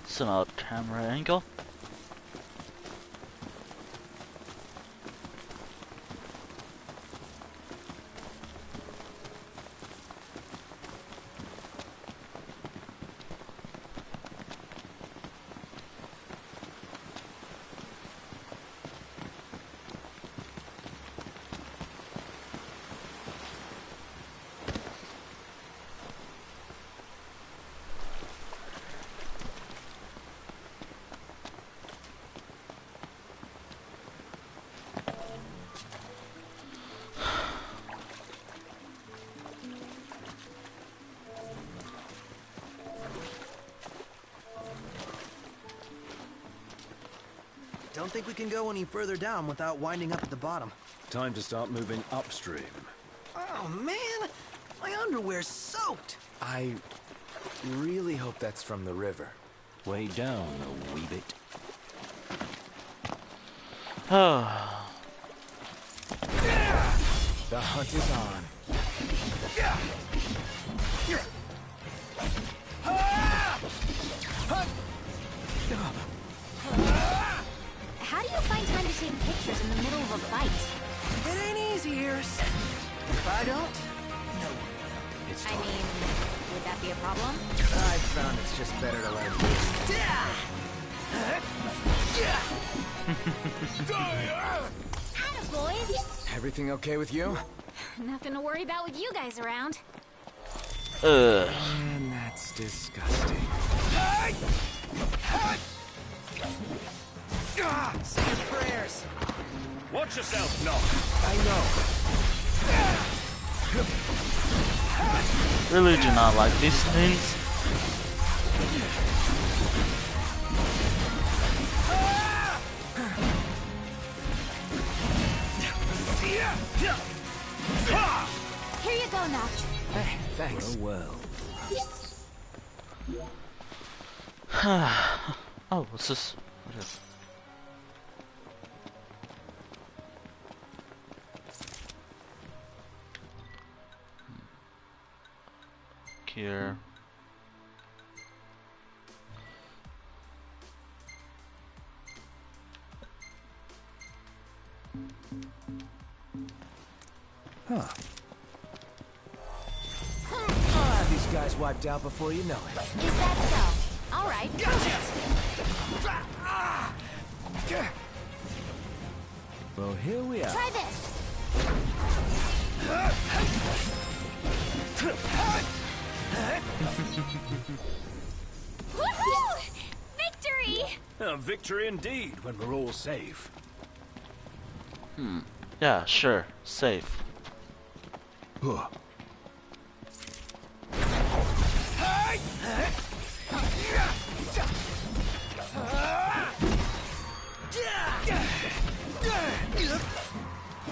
It's an odd camera angle. Don't think we can go any further down without winding up at the bottom. Time to start moving upstream. Oh, man! My underwear's soaked! I really hope that's from the river. Way down a wee bit. Oh. The hunt is on. How do you find time to take pictures in the middle of a fight? It ain't easy, Ears. If I don't, no one will. It's I time. mean, would that be a problem? I've found it's just better to learn. Attaboys! Everything okay with you? Nothing to worry about with you guys around. Ugh. And that's disgusting. Say your prayers. Watch yourself, Knock. I know. Really do not like these things. Here you go, Knock. Hey, thanks. Oh well. Oh, what's this? What is? Here. Huh. I'll have these guys wiped out before you know it. Is that so? All right. Well, here we are. Try this. Woohoo! Victory! A victory indeed when we're all safe. Yeah, sure. Safe. Huh.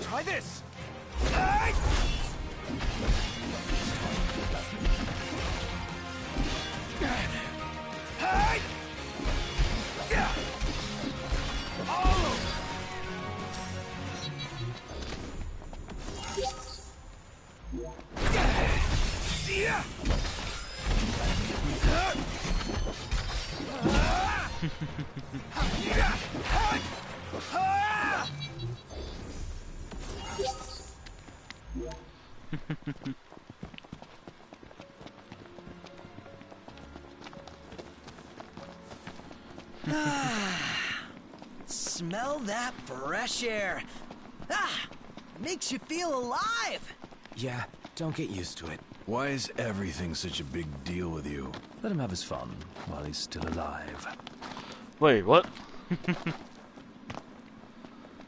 Try this. Smell that fresh air. Ah, makes you feel alive. Yeah, don't get used to it. Why is everything such a big deal with you? Let him have his fun while he's still alive. Wait, what?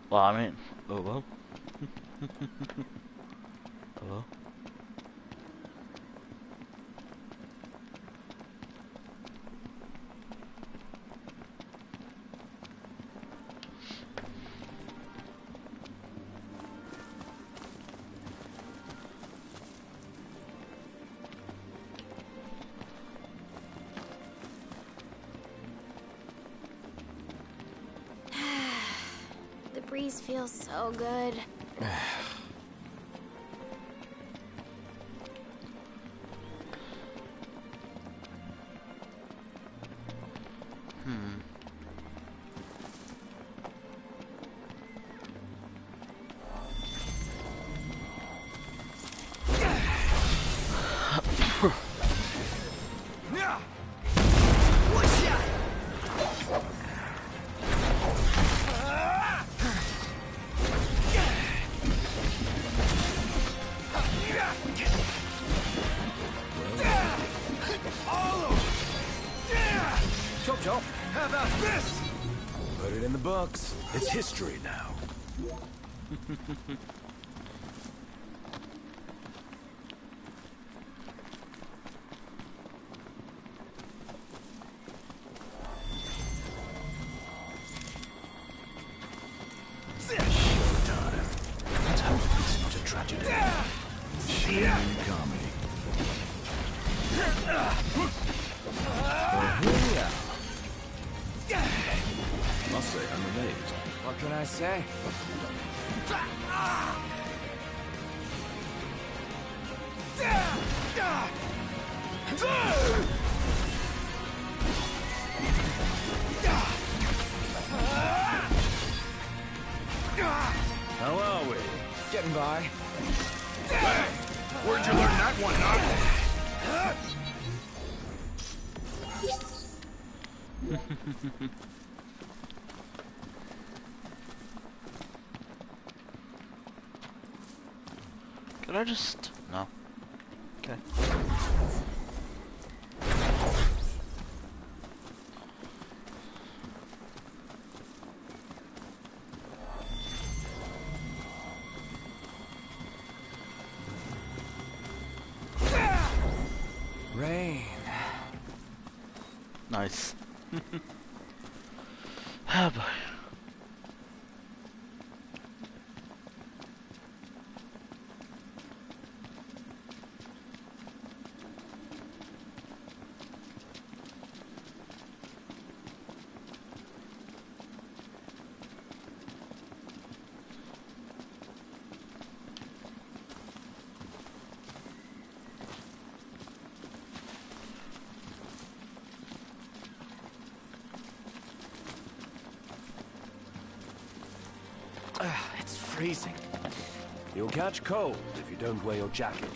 Well, I mean, oh well. Hello? The breeze feels so good. Chop, how about this? Put it in the books. It's history now. Showtime. Let's hope it's not a tragedy. Shame comedy. Must say, I'm amazed. What can I say? How are we? Getting by. Hey, where'd you learn that one, huh? Could I just... No. Okay. Rain. Nice. Ah, boy. It's freezing. You'll catch cold if you don't wear your jacket.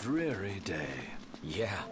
dreary day. Yeah.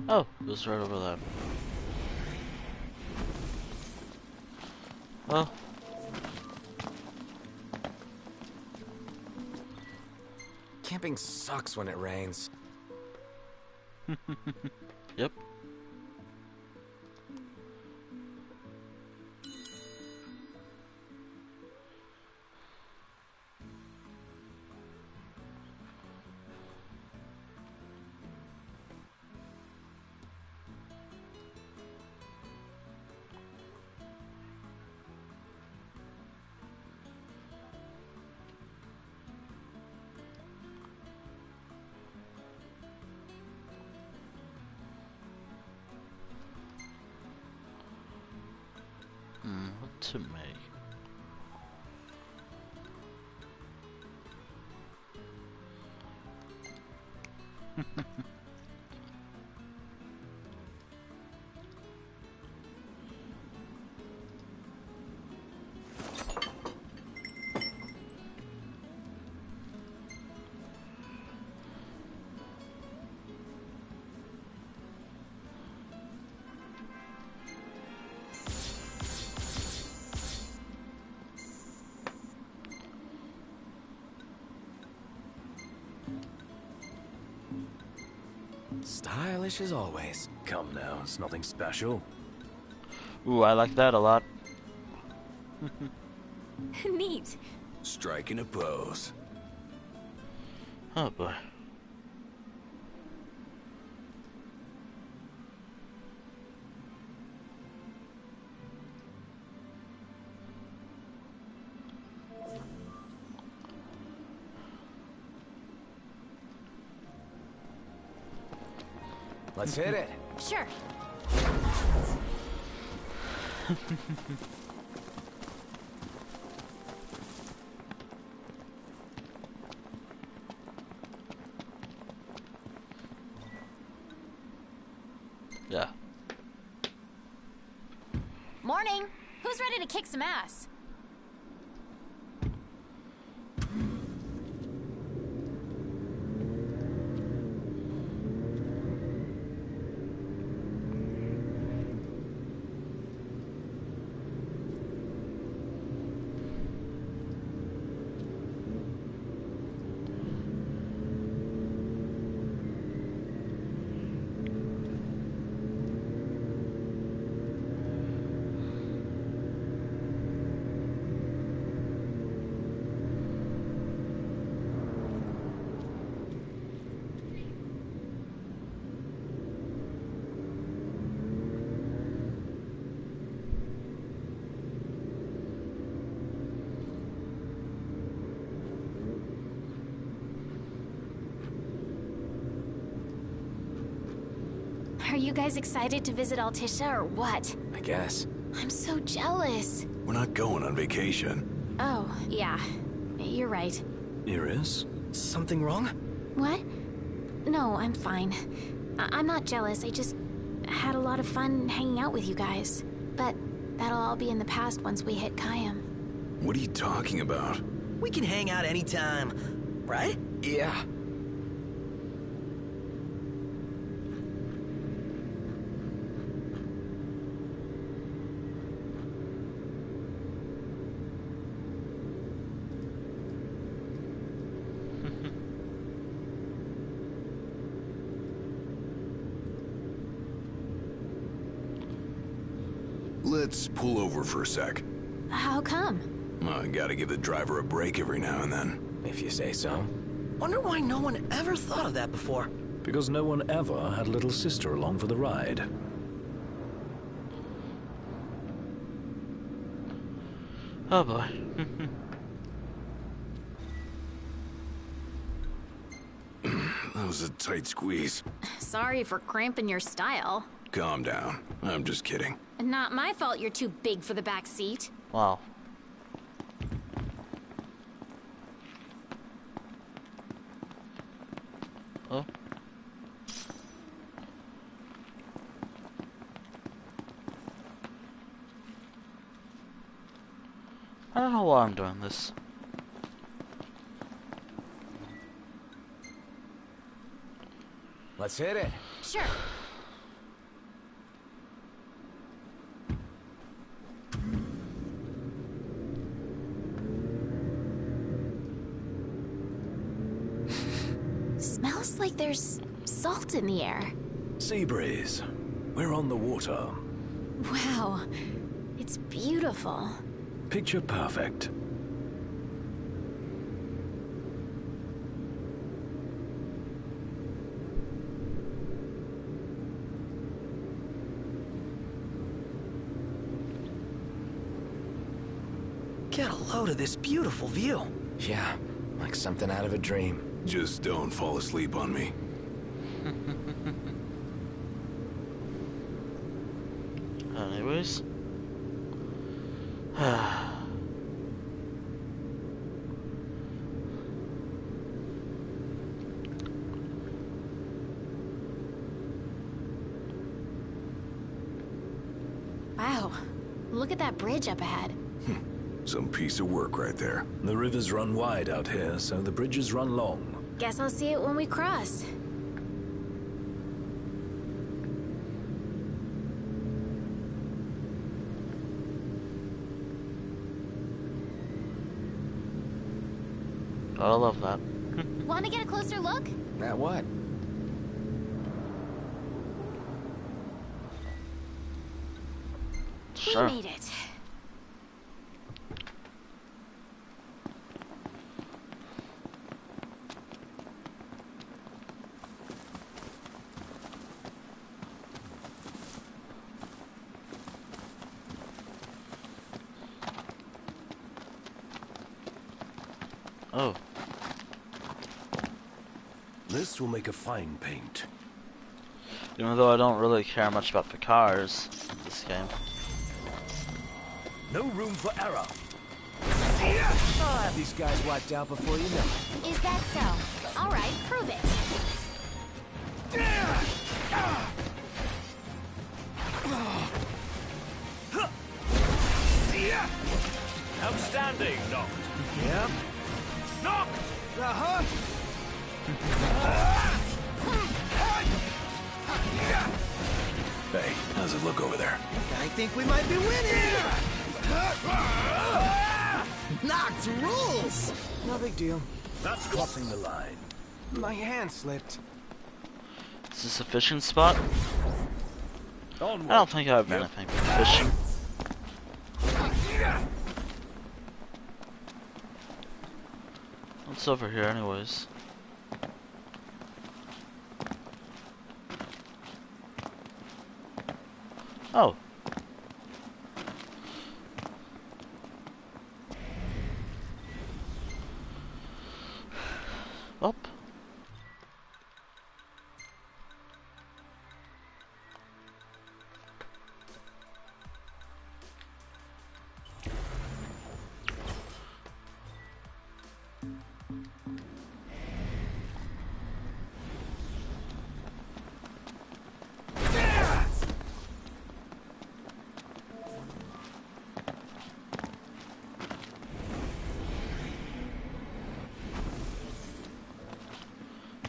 Oh, it was right over there. Well. Camping sucks when it rains. Yep. What to make? Stylish as always. Come now, it's nothing special. Ooh, I like that a lot. Neat. Striking a pose. Oh boy. Let's hit it. Sure. Yeah. Morning. Who's ready to kick some ass? Are you guys excited to visit Altisha or what? I guess. I'm so jealous. We're not going on vacation. Oh, yeah. You're right. Iris? Something wrong? What? No, I'm fine. I'm not jealous. I just had a lot of fun hanging out with you guys. But that'll all be in the past once we hit Kayam. What are you talking about? We can hang out anytime, right? Yeah. Let's pull over for a sec. How come? I gotta give the driver a break every now and then. If you say so. Wonder why no one ever thought of that before. Because no one ever had little sister along for the ride. Oh boy. That was a tight squeeze. Sorry for cramping your style. Calm down. I'm just kidding. Not my fault you're too big for the back seat. Wow. Oh. I don't know why I'm doing this. Let's hit it. Sure. Smells like there's salt in the air. Sea breeze. We're on the water. Wow. It's beautiful. Picture perfect. Get a load of this beautiful view. Yeah, like something out of a dream. Just don't fall asleep on me. Anyways. Wow. Look at that bridge up ahead. Some piece of work right there. The rivers run wide out here, so the bridges run long. Guess I'll see it when we cross. I love that. Want to get a closer look? At what? Sure. We made it. Oh. This will make a fine paint. Even though I don't really care much about the cars in this game. No room for error. I'll have these guys wiped out before you know it. Is that so? All right, prove it. Outstanding, Doc. Yep. Doc! Uh-huh. Hey, how's it look over there? I think we might be winning. Knocked rules. No big deal. That's crossing the line. My hand slipped. Is this a fishing spot? Onward. I don't think I have anything for fishing. What's over here anyways? Oh. Up.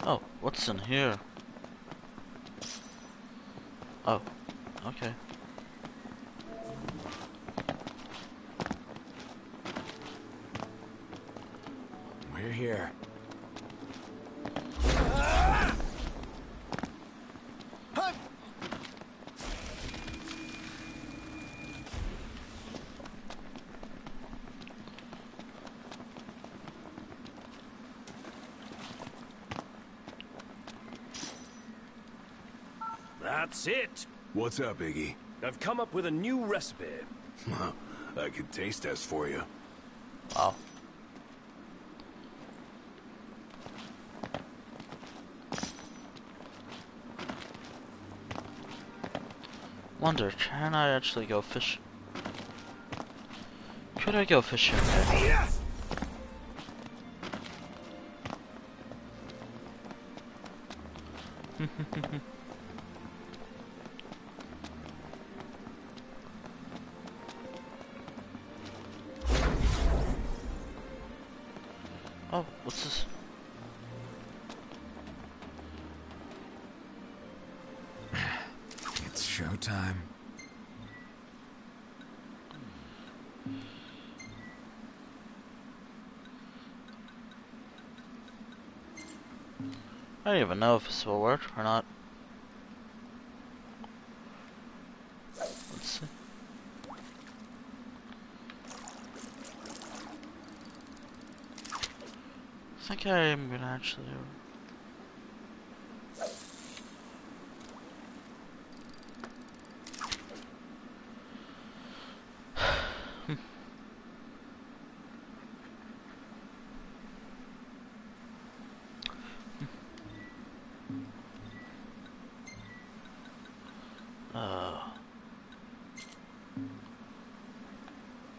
Oh, what's in here? Oh, okay. We're here. That's it! What's up, Iggy? I've come up with a new recipe. I could taste test for you. Wow. Wonder, can I actually go fish? Could I go fishing? Yes! Oh, what's this? It's showtime. I don't even know if this will work or not. Let's see. I think I am gonna actually.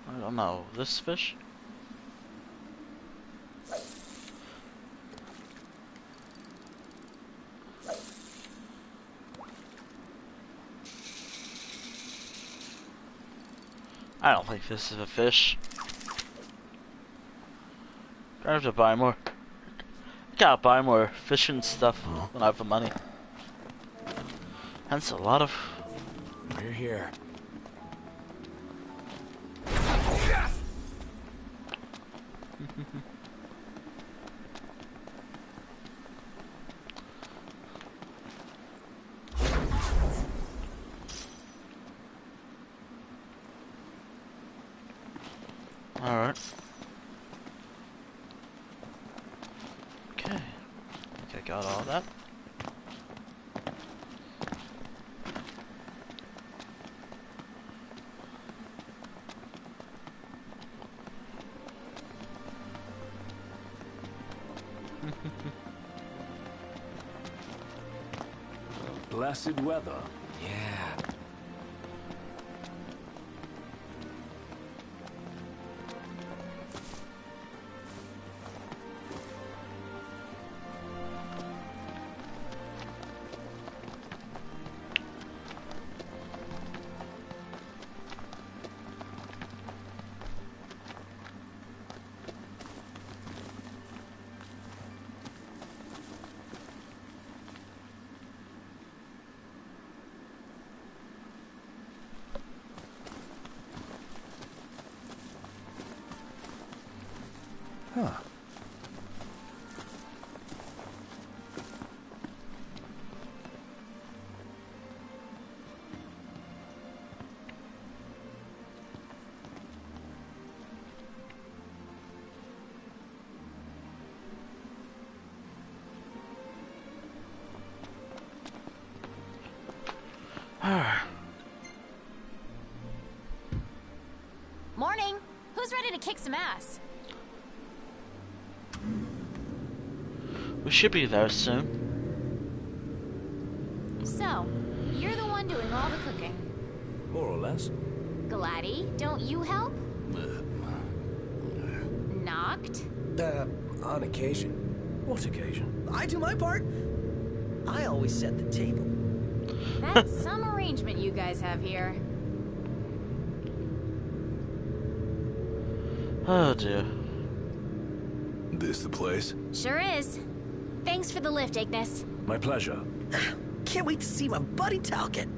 I don't know. This fish? I don't think this is a fish. I have to buy more. I gotta buy more fishing stuff when I have the money. Hence a lot of. We're here. Alright. Okay. I think I got all that. Blessed weather. Yeah. Huh. Morning. Who's ready to kick some ass? We should be there soon. So, you're the one doing all the cooking. More or less. Gladdy, don't you help? Knocked? On occasion. What occasion? I do my part. I always set the table. That's some arrangement you guys have here. Oh dear. This the place? Sure is. Thanks for the lift, Ignis. My pleasure. Can't wait to see my buddy Talcott.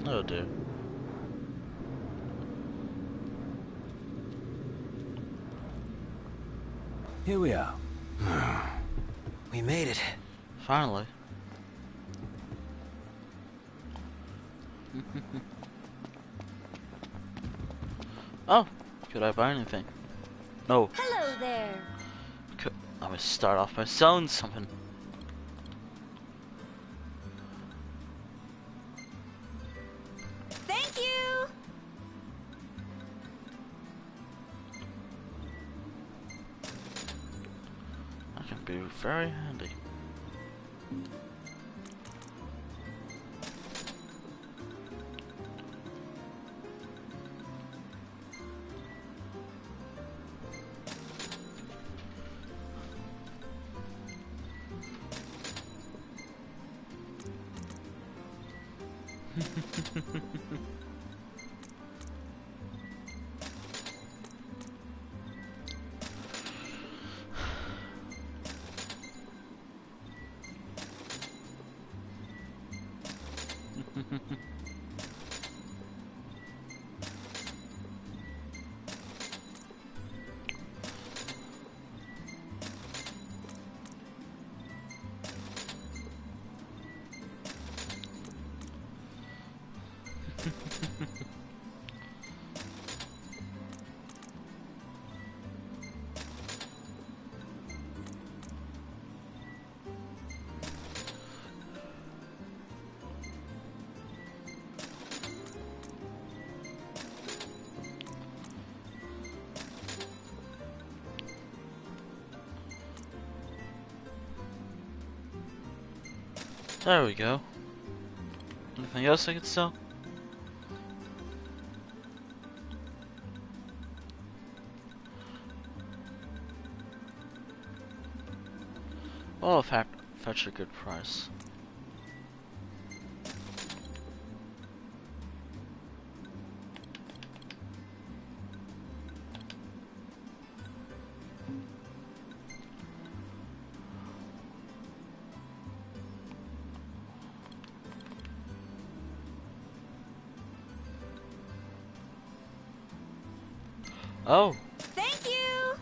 Oh dear. Here we are. We made it. Finally. Oh, could I buy anything? No. Hello there. I'm gonna start off by selling something. Thank you! That can be very handy. There we go. Anything else I could sell? Well, in fact, fetch a good price. Oh. Thank you!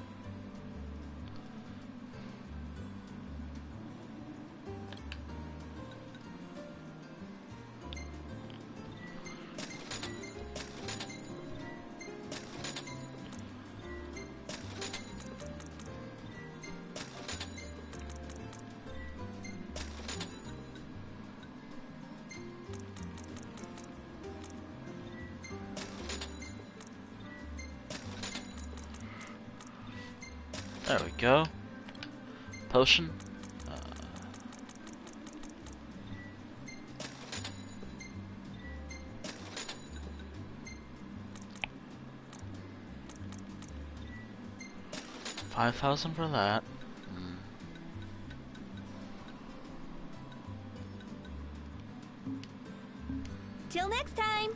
There we go. Potion. 5,000 for that. Till next time!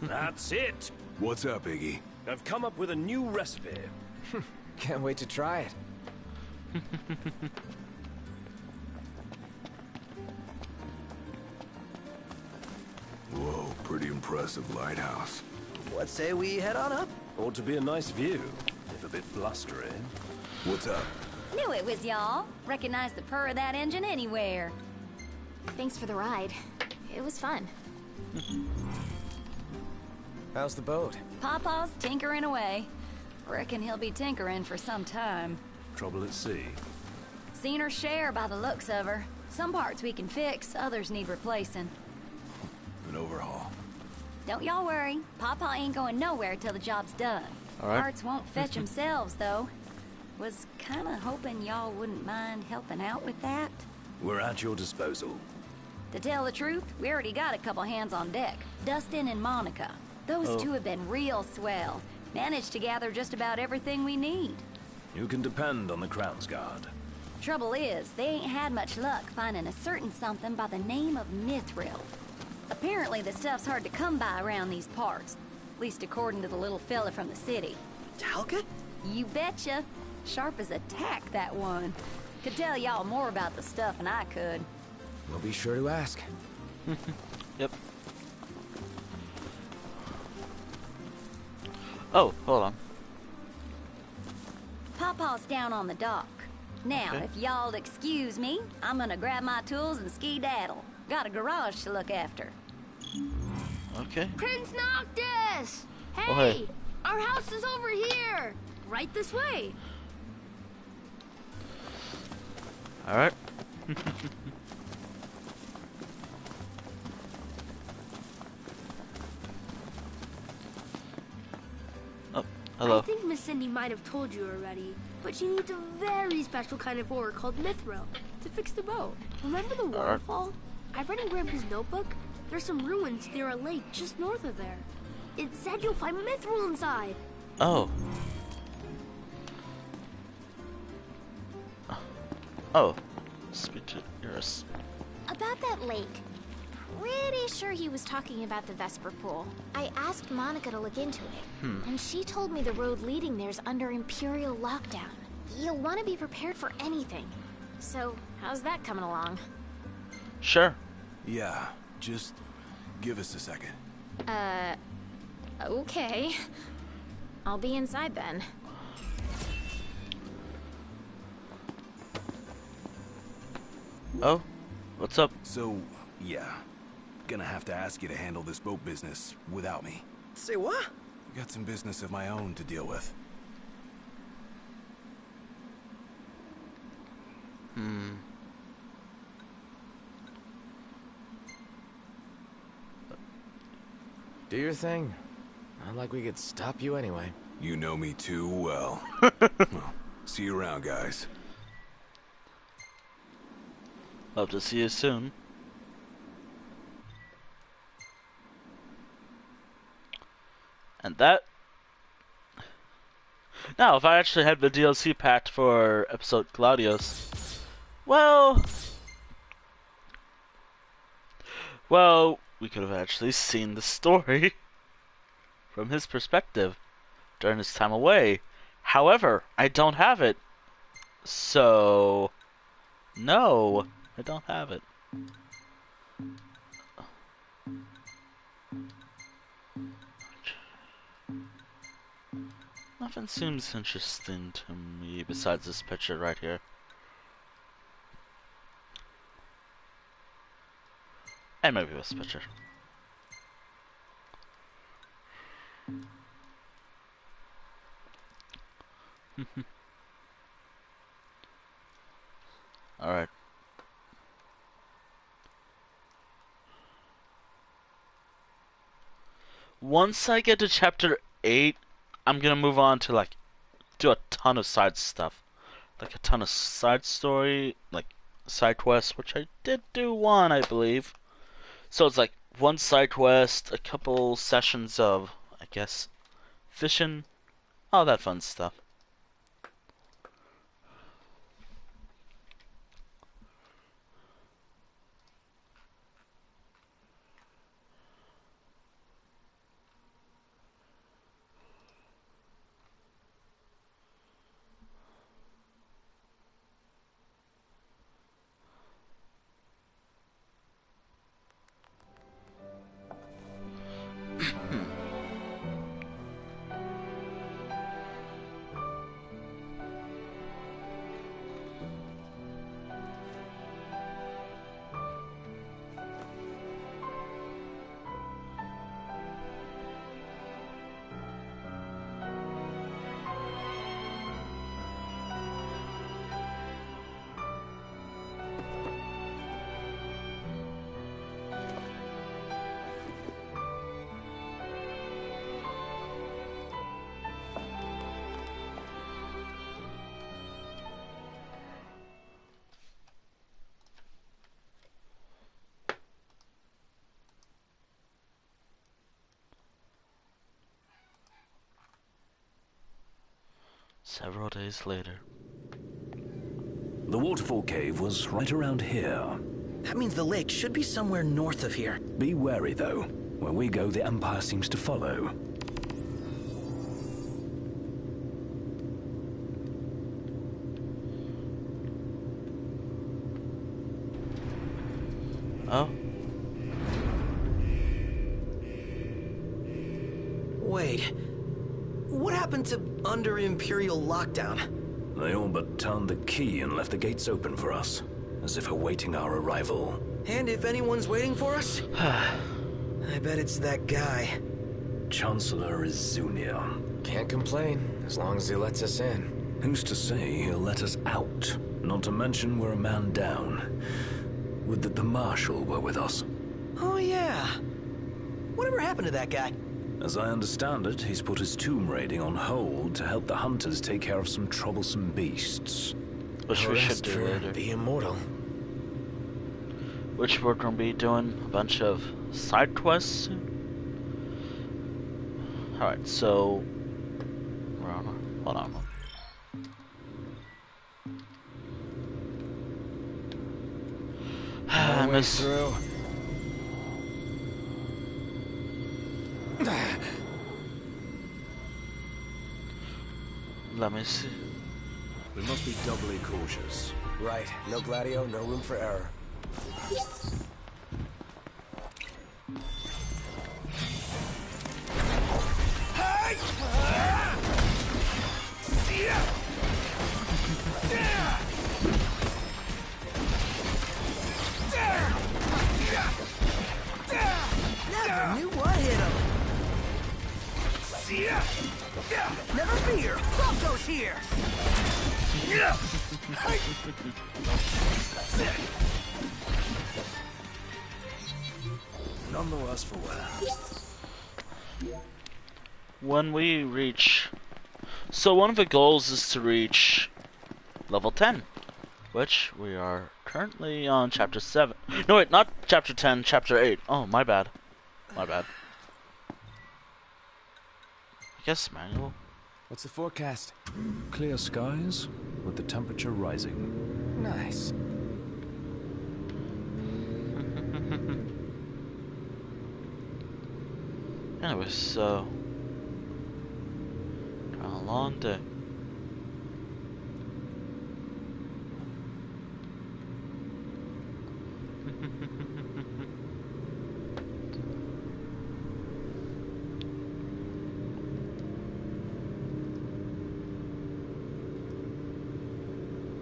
That's it! What's up, Iggy? I've come up with a new recipe. Can't wait to try it. Whoa, pretty impressive lighthouse. What say we head on up? Ought to be a nice view, if a bit blustery. What's up? Knew it was y'all. Recognize the purr of that engine anywhere. Thanks for the ride. It was fun. How's the boat? Papa's tinkering away. Reckon he'll be tinkering for some time. Trouble at sea. Seen her share by the looks of her. Some parts we can fix, others need replacing. An overhaul. Don't y'all worry. Papa ain't going nowhere till the job's done. All right. Parts won't fetch themselves, though. Was kinda hoping y'all wouldn't mind helping out with that. We're at your disposal. To tell the truth, we already got a couple hands on deck. Dustin and Monica. Those two have been real swell. Managed to gather just about everything we need. You can depend on the Crown's Guard. Trouble is, they ain't had much luck finding a certain something by the name of mithril. Apparently the stuff's hard to come by around these parts. At least according to the little fella from the city. Talcott? You betcha. Sharp as a tack, that one. Could tell y'all more about the stuff than I could. We'll be sure to ask. Yep. Oh, hold on. Papa's down on the dock. Now, Okay. if y'all'll excuse me, I'm gonna grab my tools and ski-daddle. Got a garage to look after. Okay. Prince Noctis! Hey, Oh, hey. our house is over here. Right this way. Alright. Oh, hello. I think Miss Cindy might have told you already, but she needs a very special kind of ore called mithril to fix the boat. Remember the waterfall? I read in Grandpa's notebook. There's some ruins near a lake just north of there. It said you'll find mithril inside. Oh. Oh. Speak to Iris. About that lake. Pretty sure he was talking about the Vesper Pool. I asked Monica to look into it, and she told me the road leading there's under Imperial lockdown. You'll want to be prepared for anything. So, how's that coming along? Sure. Yeah, just give us a second. Okay. I'll be inside then. Oh, what's up? So, yeah. Gonna have to ask you to handle this boat business without me. Say what? Got some business of my own to deal with. Do your thing. Not like we could stop you anyway. You know me too well. Well, see you around, guys. Hope to see you soon. And that... Now, if I actually had the DLC packed for episode Gladios... Well, we could have actually seen the story from his perspective during his time away. However, I don't have it. So, no, I don't have it. Nothing seems interesting to me besides this picture right here. And maybe this picture. Alright. Once I get to chapter 8, I'm gonna move on to like do a ton of side stuff. Like a ton of side story, like side quests, which I did do one, I believe. So it's like one side quest, a couple sessions of, I guess, fishing, all that fun stuff. Several days later. The waterfall cave was right around here. That means the lake should be somewhere north of here. Be wary, though. Where we go, the Empire seems to follow. Oh? Wait. What happened to under Imperial lockdown? They all but turned the key and left the gates open for us, as if awaiting our arrival. And if anyone's waiting for us? I bet it's that guy. Chancellor Izunia. Can't complain, as long as he lets us in. Who's to say he'll let us out? Not to mention we're a man down. Would that the Marshal were with us. Oh, yeah. Whatever happened to that guy? As I understand it, he's put his tomb raiding on hold to help the hunters take care of some troublesome beasts. Which we should do later. The immortal. Which we're gonna be doing a bunch of side quests soon. Alright, so... Hold on. I miss... through. Let me see. We must be doubly cautious. Right. No Gladio, no room for error. Never knew what hit him. Never fear, Bronco's here. None the worse for wear. When we reach... So one of the goals is to reach level 10. Which we are currently on chapter 7. No wait, not chapter 10, chapter 8. Oh, my bad. My bad. I guess manual. What's the forecast? Clear skies, with the temperature rising. Nice. Anyway, so... a long day.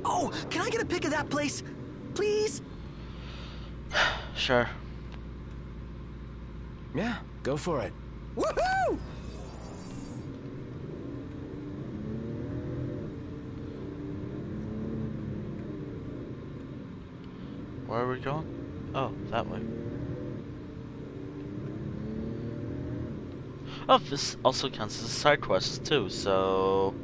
Oh, can I get a pic of that place? Please? Sure. Yeah, go for it. Woohoo! Where are we going? Oh, that way. Oh, this also counts as a side quest too, so...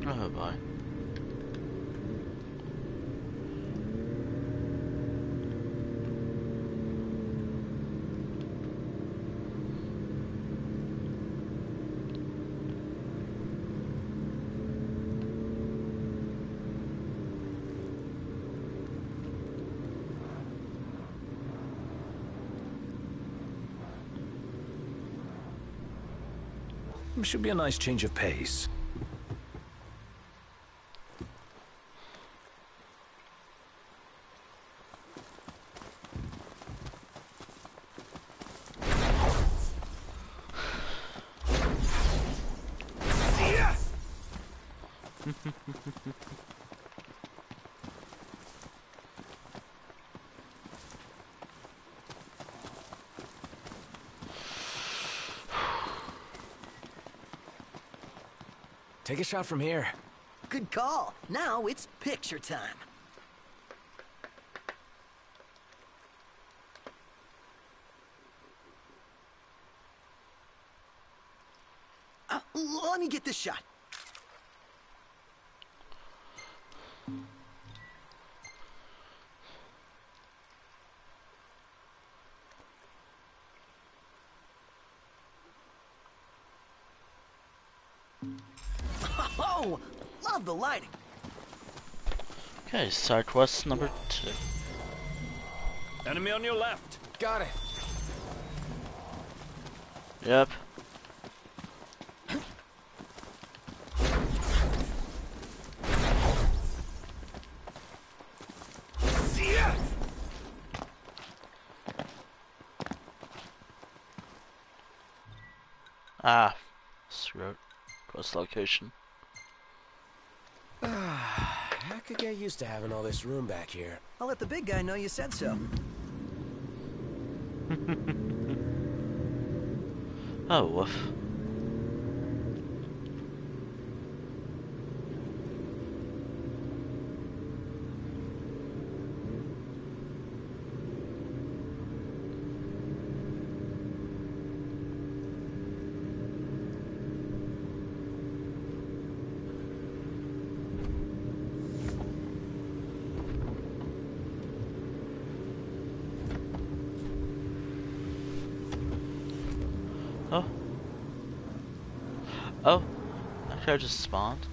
Oh, bye. Should be a nice change of pace. Take a shot from here. Good call. Now it's picture time. Let me get this shot. Oh, love the lighting. Okay, side quest number 2. Enemy on your left. Got it. Yep. Ah, screw it. Post location. I could get used to having all this room back here. I'll let the big guy know you said so. Oh, woof. Oh. Oh. Actually, I just spawned.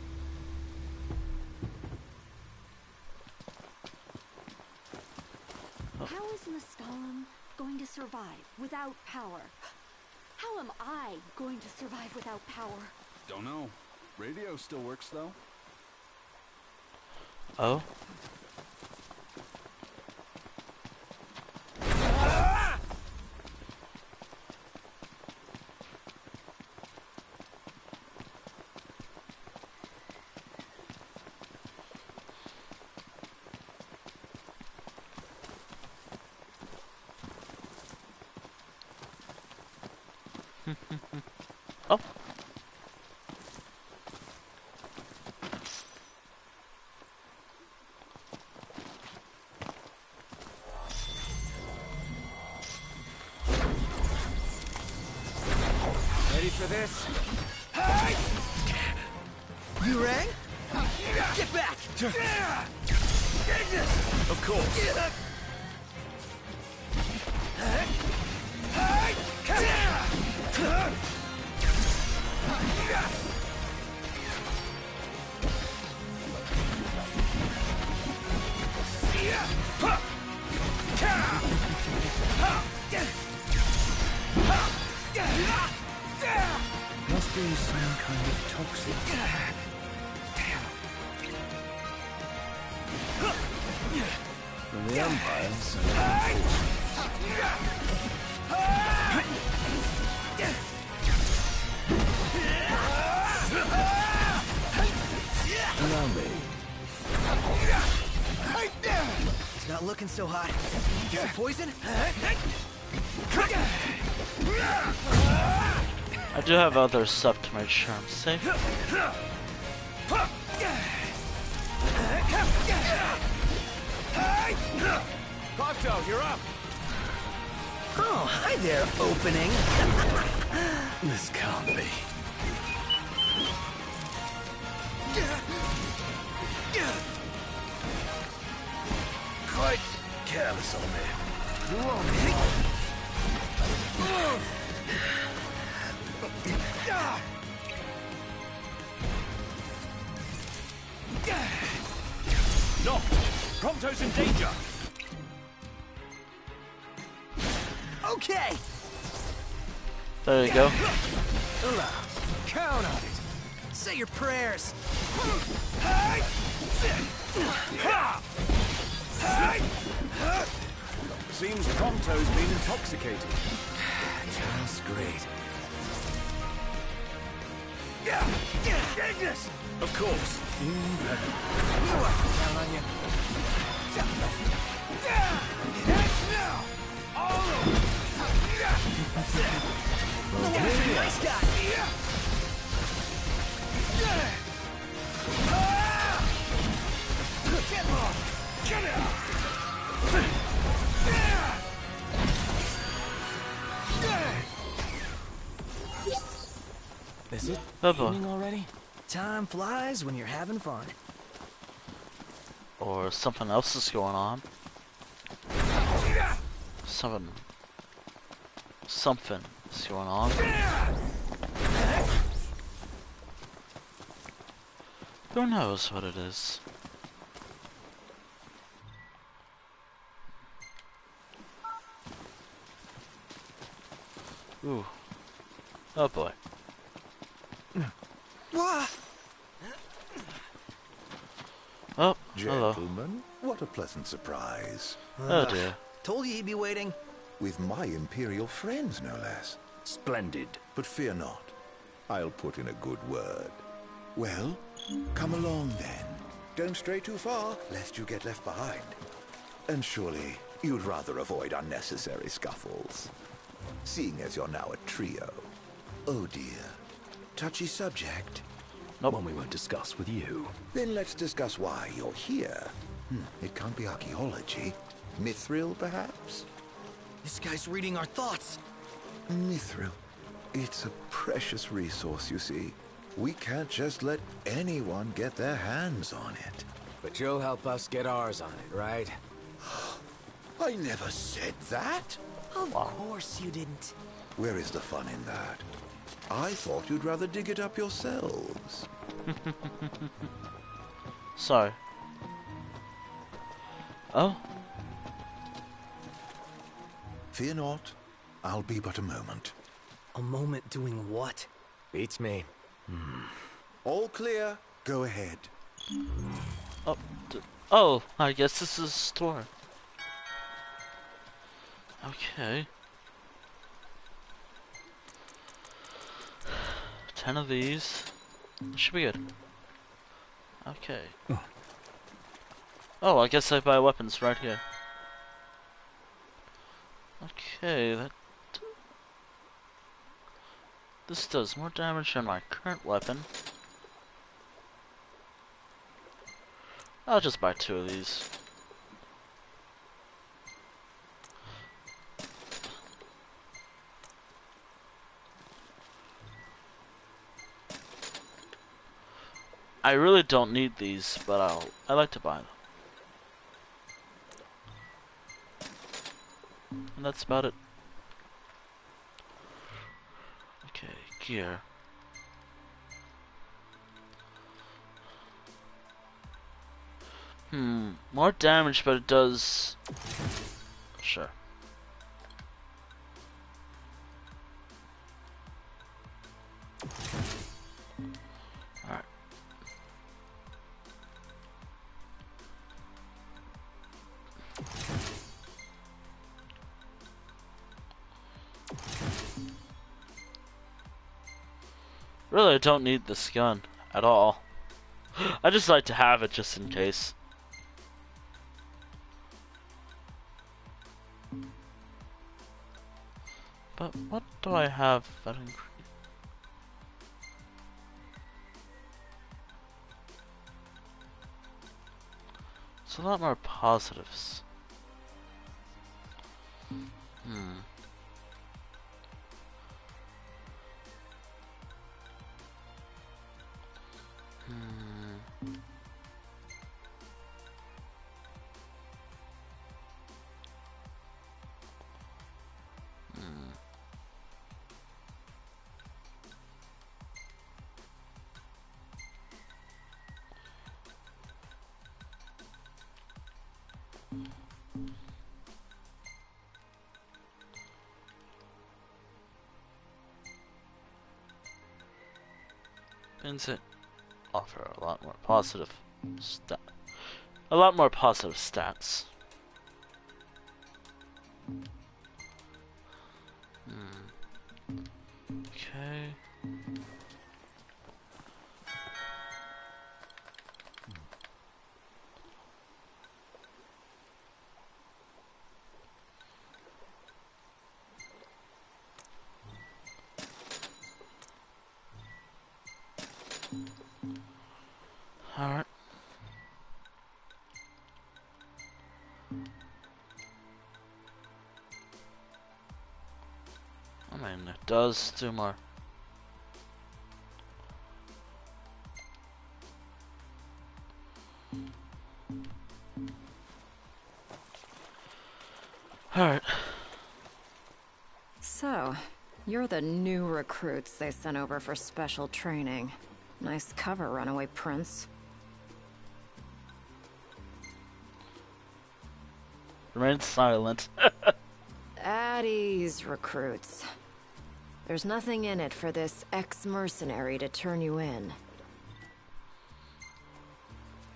Oh. How is Muscallum going to survive without power? How am I going to survive without power? Don't know. Radio still works though. Oh. Oh. Ready for this? You rang? Get back! Of course. Must be some kind of toxic. From the Empires. Allow me. It's not looking so hot. Is it poison? I do have other stuff to make sure I'm safe. Ponto, you're up. Oh, hi there, opening. This can't be. Quite careless on me. You won't be. No! Prompto's in danger! Okay! There you go. Count on it. Say your prayers. Seems Prompto's been intoxicated. Just great. Ignis! Of course. Count on you. Now! All over! Nice guy! Get off! Get out! Is it Oh, evening already? Time flies when you're having fun. Or something else is going on. Something is going on. Who knows what it is? Ooh. Oh boy. Oh, hello. Gentlemen, what a pleasant surprise. Oh dear. Told you he'd be waiting. With my Imperial friends, no less. Splendid. But fear not. I'll put in a good word. Well, come along then. Don't stray too far, lest you get left behind. And surely, you'd rather avoid unnecessary scuffles. Seeing as you're now a trio. Oh dear. Touchy subject. Not one we won't discuss with you. Then let's discuss why you're here. It can't be archaeology. Mithril, perhaps? This guy's reading our thoughts. Mithril. It's a precious resource, you see. We can't just let anyone get their hands on it. But you'll help us get ours on it, right? I never said that. Of course you didn't. Where is the fun in that? I thought you'd rather dig it up yourselves. Sorry. Oh? Fear not. I'll be but a moment. A moment doing what? Beats me. All clear. Go ahead. Oh, oh, I guess this is a store. Okay. 10 of these. Should be good. Okay. Oh, I guess I buy weapons right here. Okay, that... This does more damage than my current weapon. I'll just buy 2 of these. I really don't need these, but I like to buy them. And that's about it. Okay, gear. More damage, but it does... Sure. Alright. Really, I don't need this gun at all. I just like to have it just in case. But what do I have that increase? It's a lot more positives. Pins it offer a lot more positive stats. Okay. Alright. I mean, it does do more. Alright. So, you're the new recruits they sent over for special training. Nice cover, runaway prince. Remain silent. At ease, recruits. There's nothing in it for this ex-mercenary to turn you in.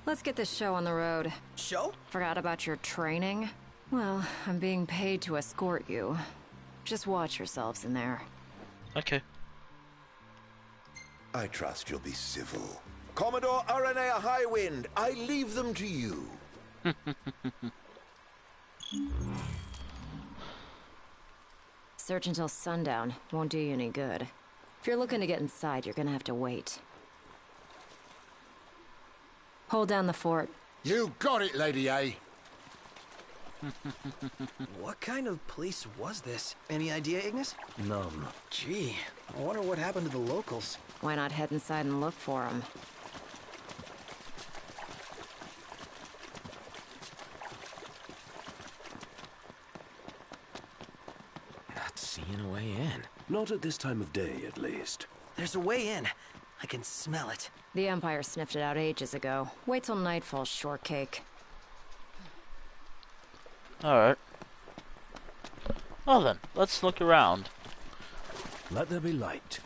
Let's get this show on the road. Show? Forgot about your training? Well, I'm being paid to escort you. Just watch yourselves in there. Okay. I trust you'll be civil. Commodore Aranea Highwind, I leave them to you. Search until sundown. Won't do you any good. If you're looking to get inside, you're gonna have to wait. Hold down the fort. You got it, Lady A. What kind of place was this? Any idea, Ignis? None. Gee, I wonder what happened to the locals. Why not head inside and look for them? Not seeing a way in. Not at this time of day, at least. There's a way in. I can smell it. The Empire sniffed it out ages ago. Wait till nightfall, shortcake. Alright. Well then, let's look around. Let there be light.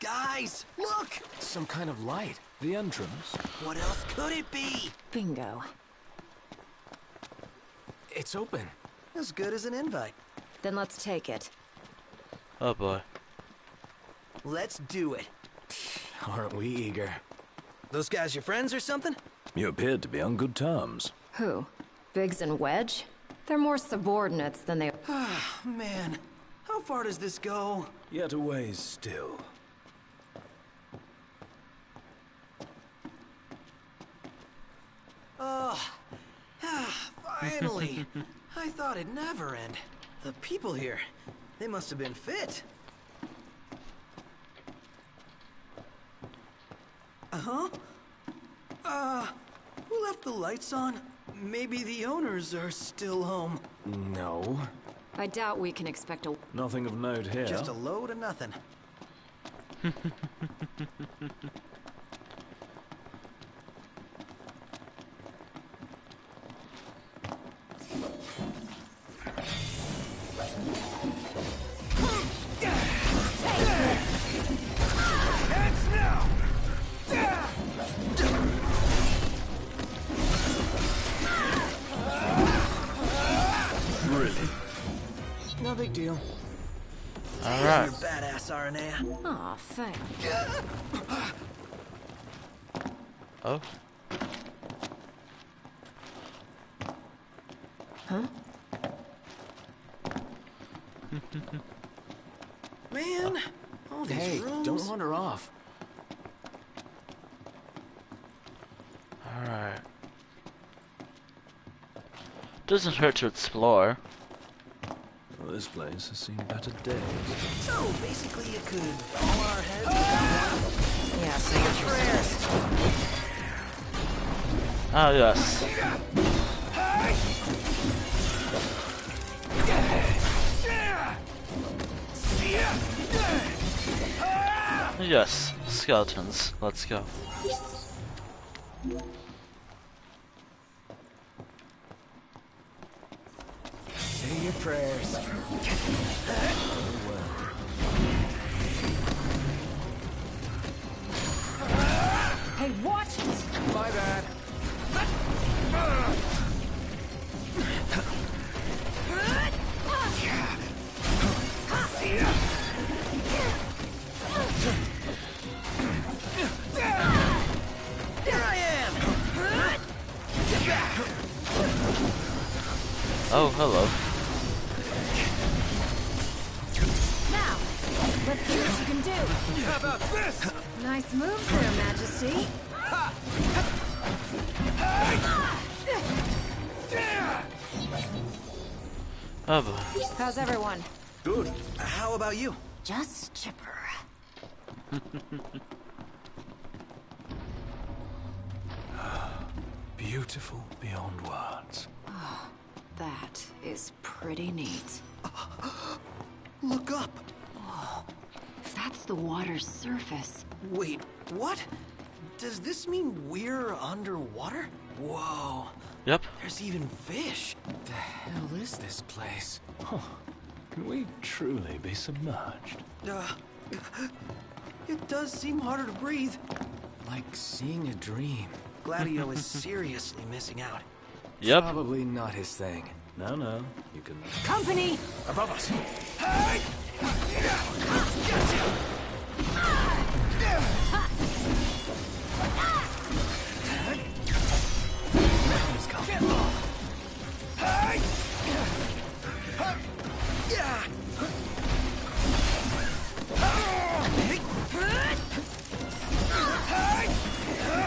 Guys, look! Some kind of light. The entrance? What else could it be? Bingo. It's open. As good as an invite. Then let's take it. Oh boy. Let's do it. Aren't we eager? Those guys your friends or something? You appeared to be on good terms. Who? Biggs and Wedge? They're more subordinates than they... Ah, man. How far does this go? Yet a ways still. Finally! I thought it'd never end. The people here, they must have been fit. Uh-huh. Who left the lights on? Maybe the owners are still home. No. I doubt we can expect a... Nothing of note here. Just a load of nothing. No big deal. Alright. You're badass, Aranea. Aw, thanks. Oh. Huh? Man, all these rooms. Don't wander off. Alright. Doesn't hurt to explore. Well, this place has seen better days. So basically, you could fall our heads without Yeah, say your prayers. Ah, yes. Yes, skeletons. Let's go. Say your prayers. Hey, watch it! My bad. Here I am. Get back. Oh, hello. Now, let's see what you can do. How about this? Nice moves there, Majesty. Oh boy. How's everyone? Good. How about you? Just chipper. Beautiful beyond words. Oh, that is pretty neat. Look up. Oh, that's the water's surface. Wait, what? Does this mean we're underwater? Whoa. Yep. There's even fish. The hell is this place? Huh. Can we truly be submerged? It does seem harder to breathe. Like seeing a dream. Gladio is seriously missing out. Yep. Probably not his thing. No, you can... Company! Above us! Hey!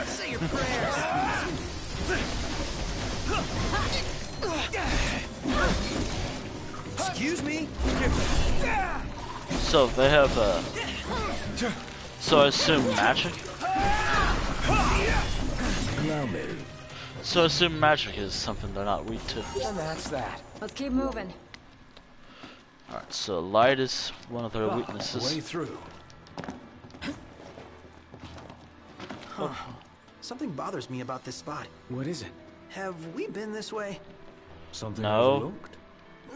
Say your prayers. Excuse me. So they have so I assume magic? Allow me. So I assume magic is something they're not weak to. And that's that. Let's keep moving. Alright, so light is one of their weaknesses. Way through. Huh. Something bothers me about this spot. What is it? Have we been this way? Something No. overlooked?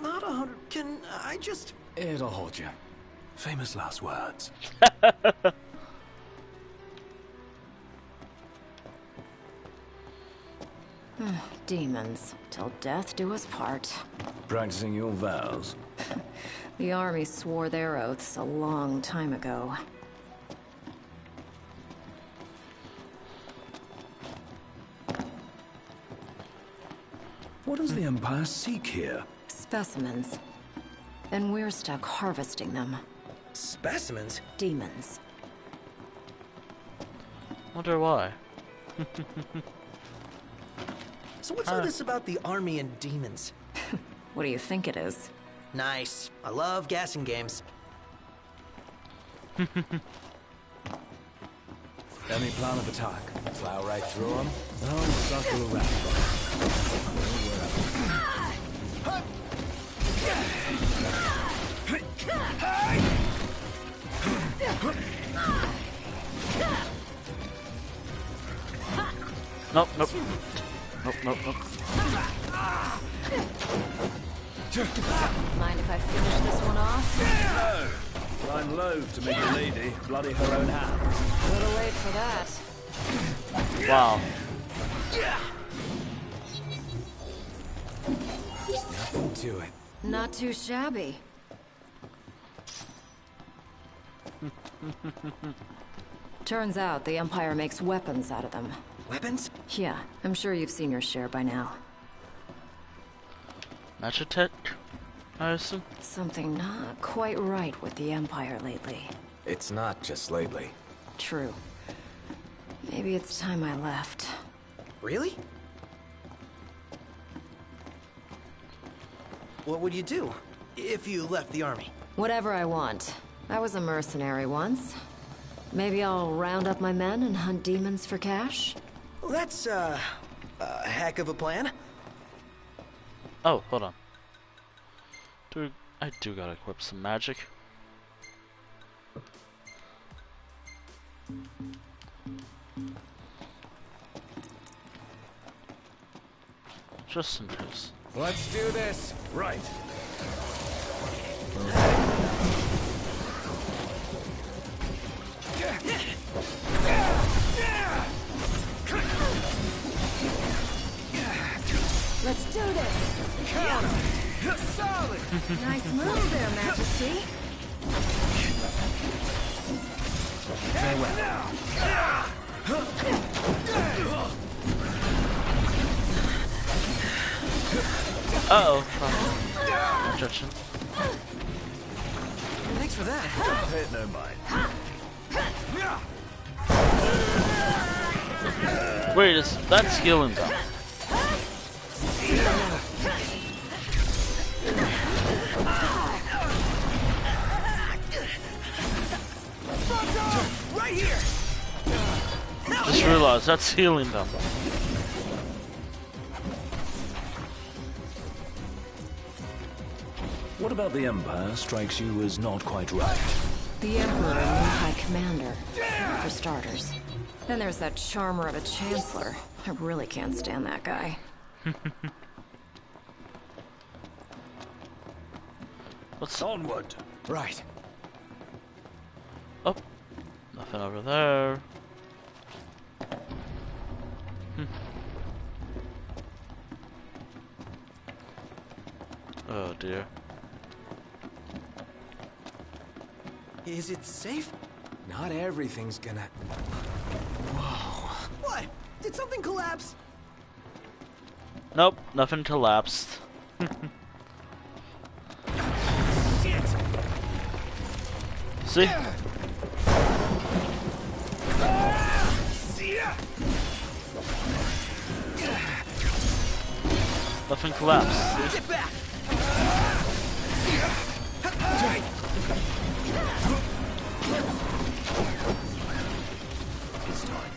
Not 100. Can I just... It'll hold you. Famous last words. Demons. Till death do us part. Practicing your vows. The army swore their oaths a long time ago. What does the Empire seek here? Specimens. And we're stuck harvesting them. Specimens? Demons. Wonder why. So what's all this about the army and demons? What do you think it is? Nice. I love guessing games. Any plan of attack? Plow right through them? No, circle around. Nope. Nope. Mind if I finish this one off? No! I'm loath to make a lady bloody her own hands. A little late for that. Wow. Nothing to it. Not too shabby. Turns out the Empire makes weapons out of them. Weapons? Yeah, I'm sure you've seen your share by now. Magic tech, I assume? Something not quite right with the Empire lately. It's not just lately. True. Maybe it's time I left. Really? What would you do if you left the army? Whatever I want. I was a mercenary once. Maybe I'll round up my men and hunt demons for cash? Well, that's, a heck of a plan. Oh, hold on. I do gotta equip some magic. Just in case. Let's do this. Right. Let's do this! Solid! Nice move there, Majesty. Uh-oh. Objection. Thanks for that. Hit no mind. Wait, is that skilling them? Right here. Just realized that's healing them. What about the Empire strikes you as not quite right? The Emperor and new High Commander, for starters. Then there's that charmer of a Chancellor. I really can't stand that guy. What's onward? Right. Oh, nothing over there. Oh dear. Is it safe? Not everything's gonna... Whoa. What? Did something collapse? Nope, nothing collapsed. Shit! See? Nothing collapsed. Get back! It's time.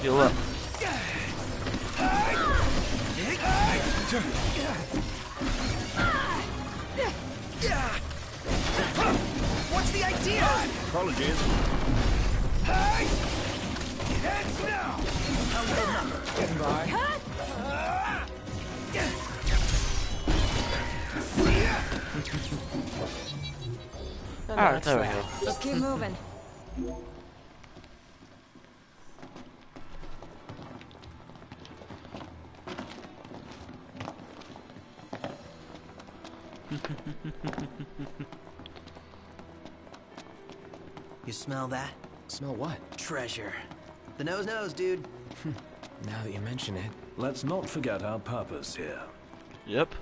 Heal up. What's the idea? Apologies. Heads now! How's the number? Getting by. Alright, there we go. Let's keep moving. You smell that? Smell what? Treasure. The nose knows, dude. Now that you mention it. Let's not forget our purpose here. Yep.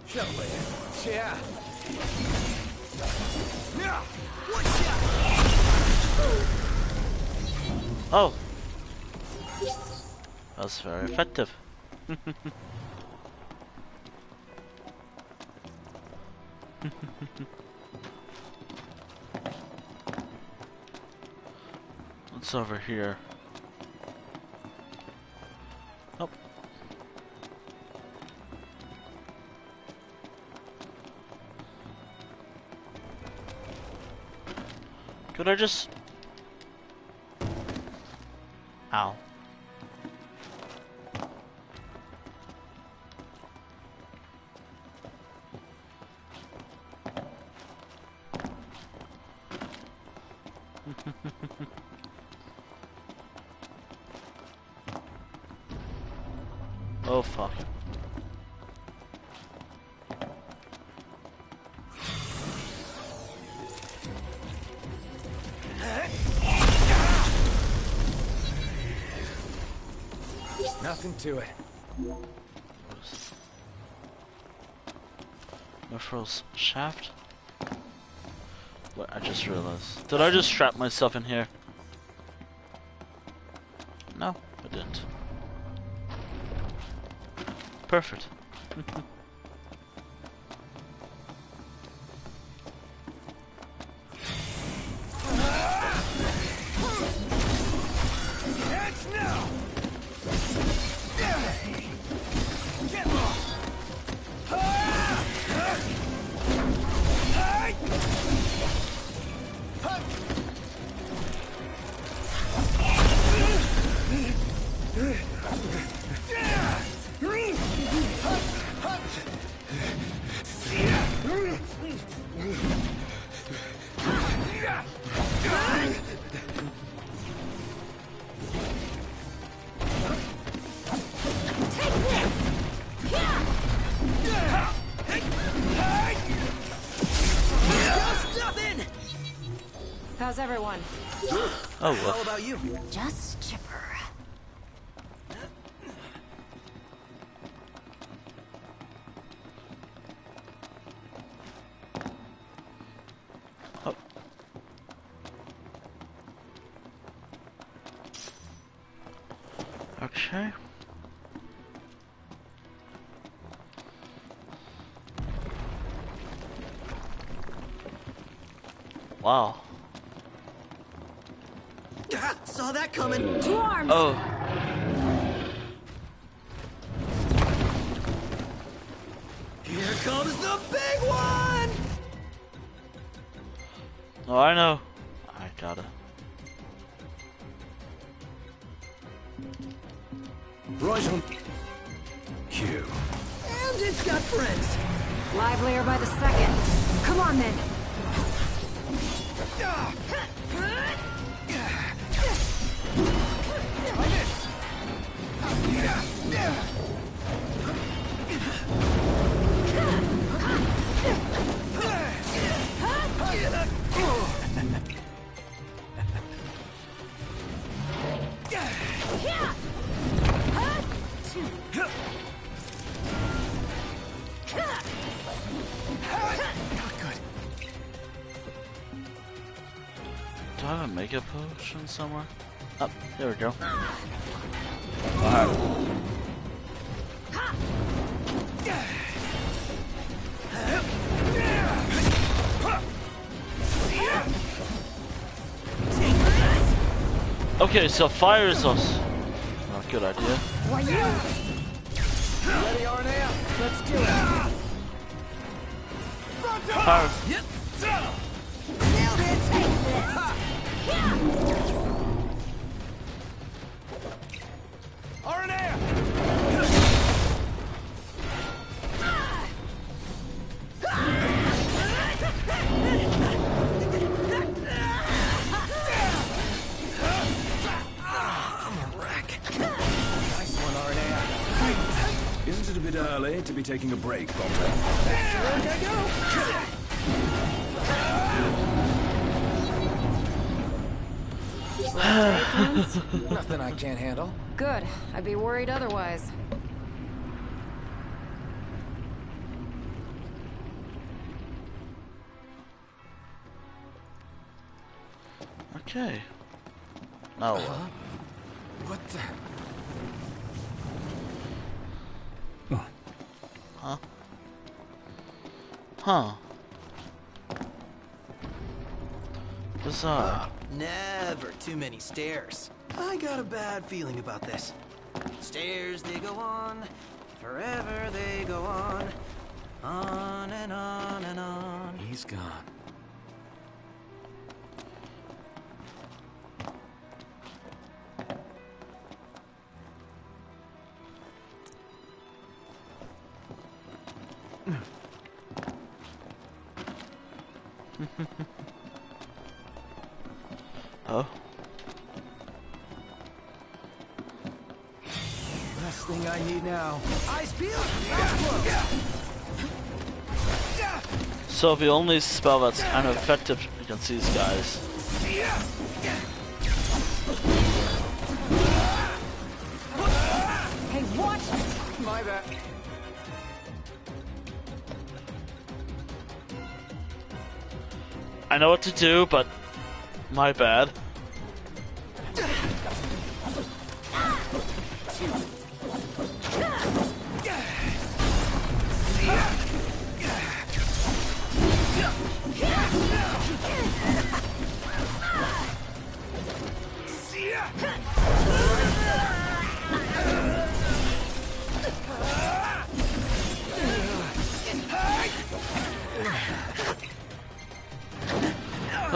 Shall we? Yeah. Oh. That was very effective. What's over here? Oh. Could I just... Ow. Oh fuck. Nothing to it. Mithril's shaft? What, I just realized. Did I just trap myself in here? No, I didn't. Perfect. Heads now! Get lost! How's everyone? Oh, well. How about you? Just chipper. Oh. Okay. Wow. that coming. To arms! Oh. Here comes the big one! Oh, I know. I gotta. Right on. Q. And it's got friends. Livelier by the second. Come on then. Do I have a mega potion somewhere? Oh, there we go. Alright. Okay, so fire is us. Oh, good idea. Why you? Ready, Arnea? Let's do it. Fire. Yep. Nailed it. Take this. Arnea. Isn't it a bit early to be taking a break, Potter? Nothing I can't handle. Good. I'd be worried otherwise. Okay. Now What the? Huh? Huh. Bizarre. Never too many stairs. I got a bad feeling about this. Stairs, they go on. Forever they go on. On and on and on. He's gone. Oh. Last thing I need now. Eyes peeled. Eyes closed. So the only spell that's kind of effective against these guys. Hey, watch it! My bad. I know what to do, but my bad.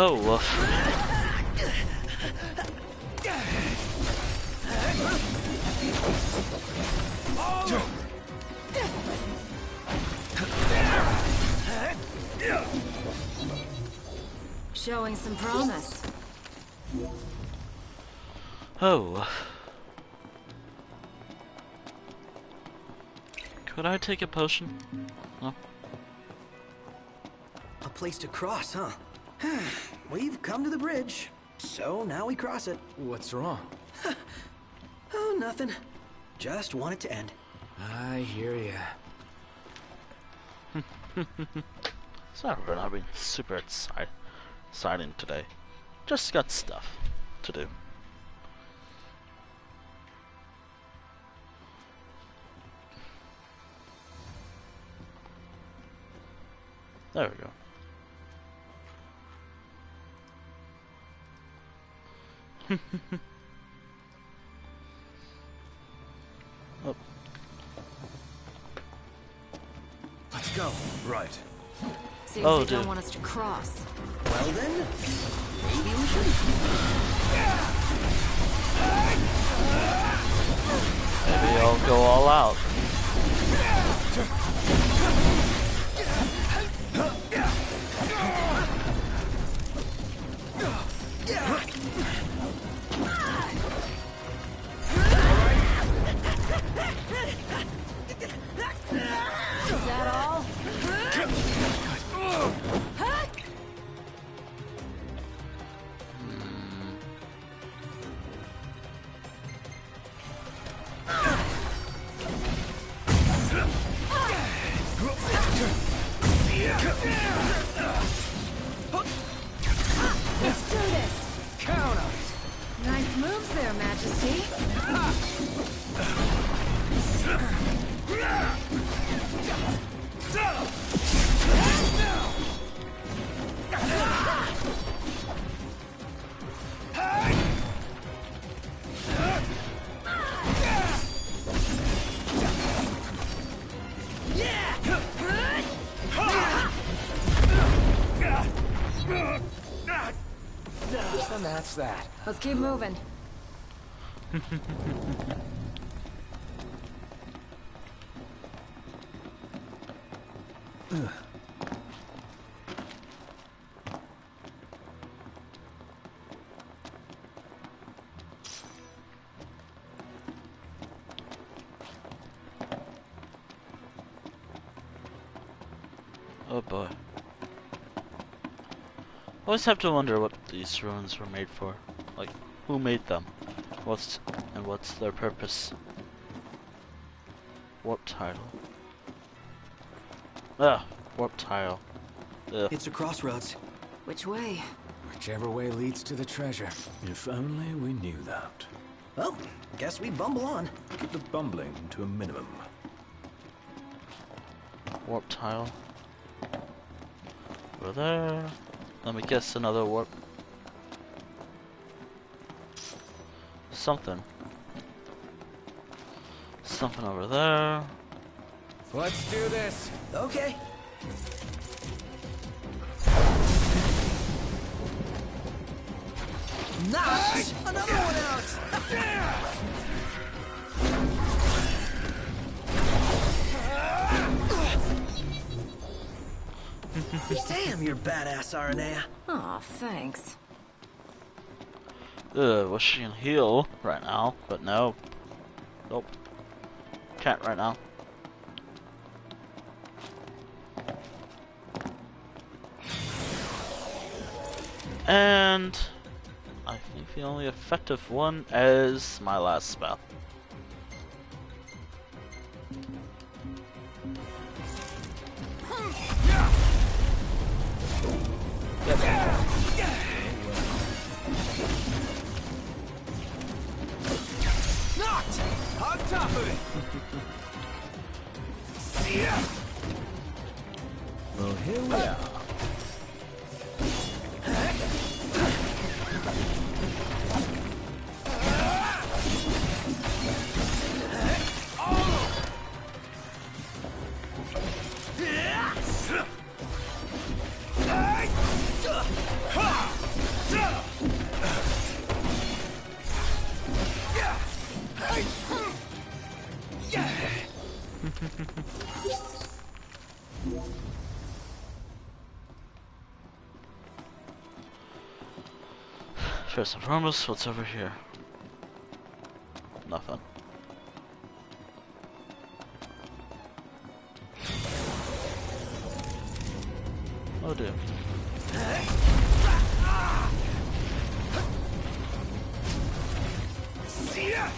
Oh, woof. Showing some promise. Oh. Could I take a potion? No. A place to cross, huh? We've come to the bridge, so now we cross it. What's wrong? Oh, nothing. Just want it to end. I hear ya. Sorry for not being super exciting today. Just got stuff to do. There we go. go. Right. Seems Oh, they dude. don't want us to cross. Well then, maybe we should. Maybe I'll go all out. Is that all? Let's do this. Count Nice moves there, Majesty. And that's that. Let's keep moving. Oh boy. Always have to wonder what these ruins were made for. Like, who made them? What's their purpose? Warp title. Ah, warp tile. Ugh. It's a crossroads. Which way? Whichever way leads to the treasure. If only we knew that. Well, guess we bumble on. Keep the bumbling to a minimum. Warp tile. Over there. Let me guess, another warp. Something. Something over there. Let's do this. Okay. Nice! Another one out! Damn, you're badass, Aranea. Aw, thanks. Wish she can heal right now, but no. Nope. Can't right now. And I think the only effective one is my last spell. Knocked! On top of it! See ya! Well, here we are. First and foremost, what's over here? Nothing. Oh dear. See ya!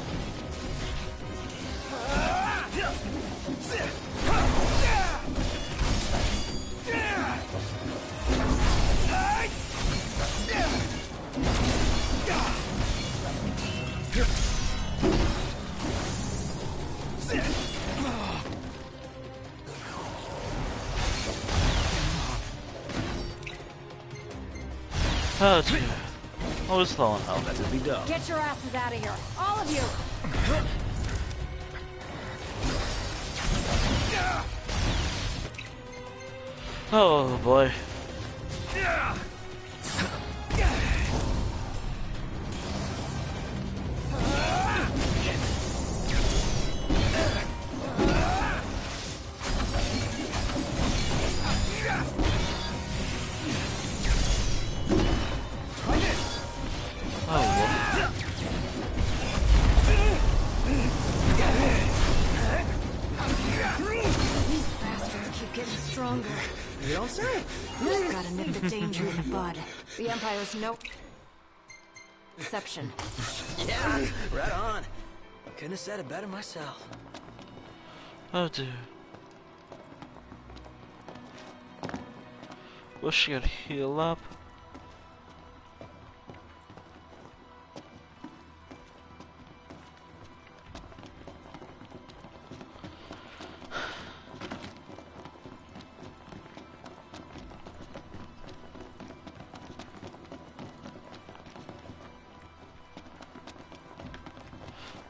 Oh dear. Always low on health. Let it be done. Get your asses out of here. All of you. Oh boy. These bastards keep getting stronger. You don't say. Gotta nip the danger in the bud. The Empire's no deception. Yeah, right on. Couldn't have said it better myself. Oh dear. Wish I could heal up.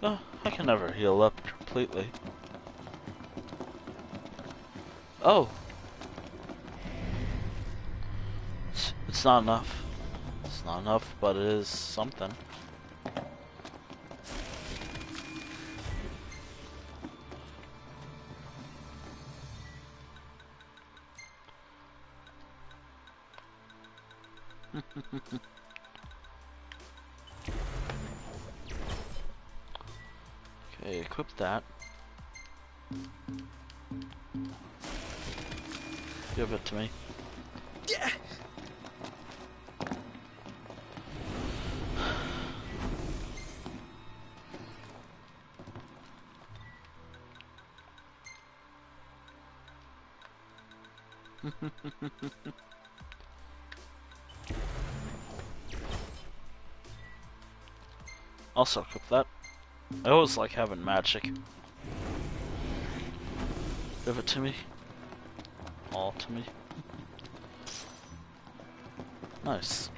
Oh, I can never heal up completely. Oh! It's not enough. It's not enough, but it is something. Okay, equip that. Give it to me. Yeah. Also equip that. I always like having magic. Give it to me. All to me. Nice.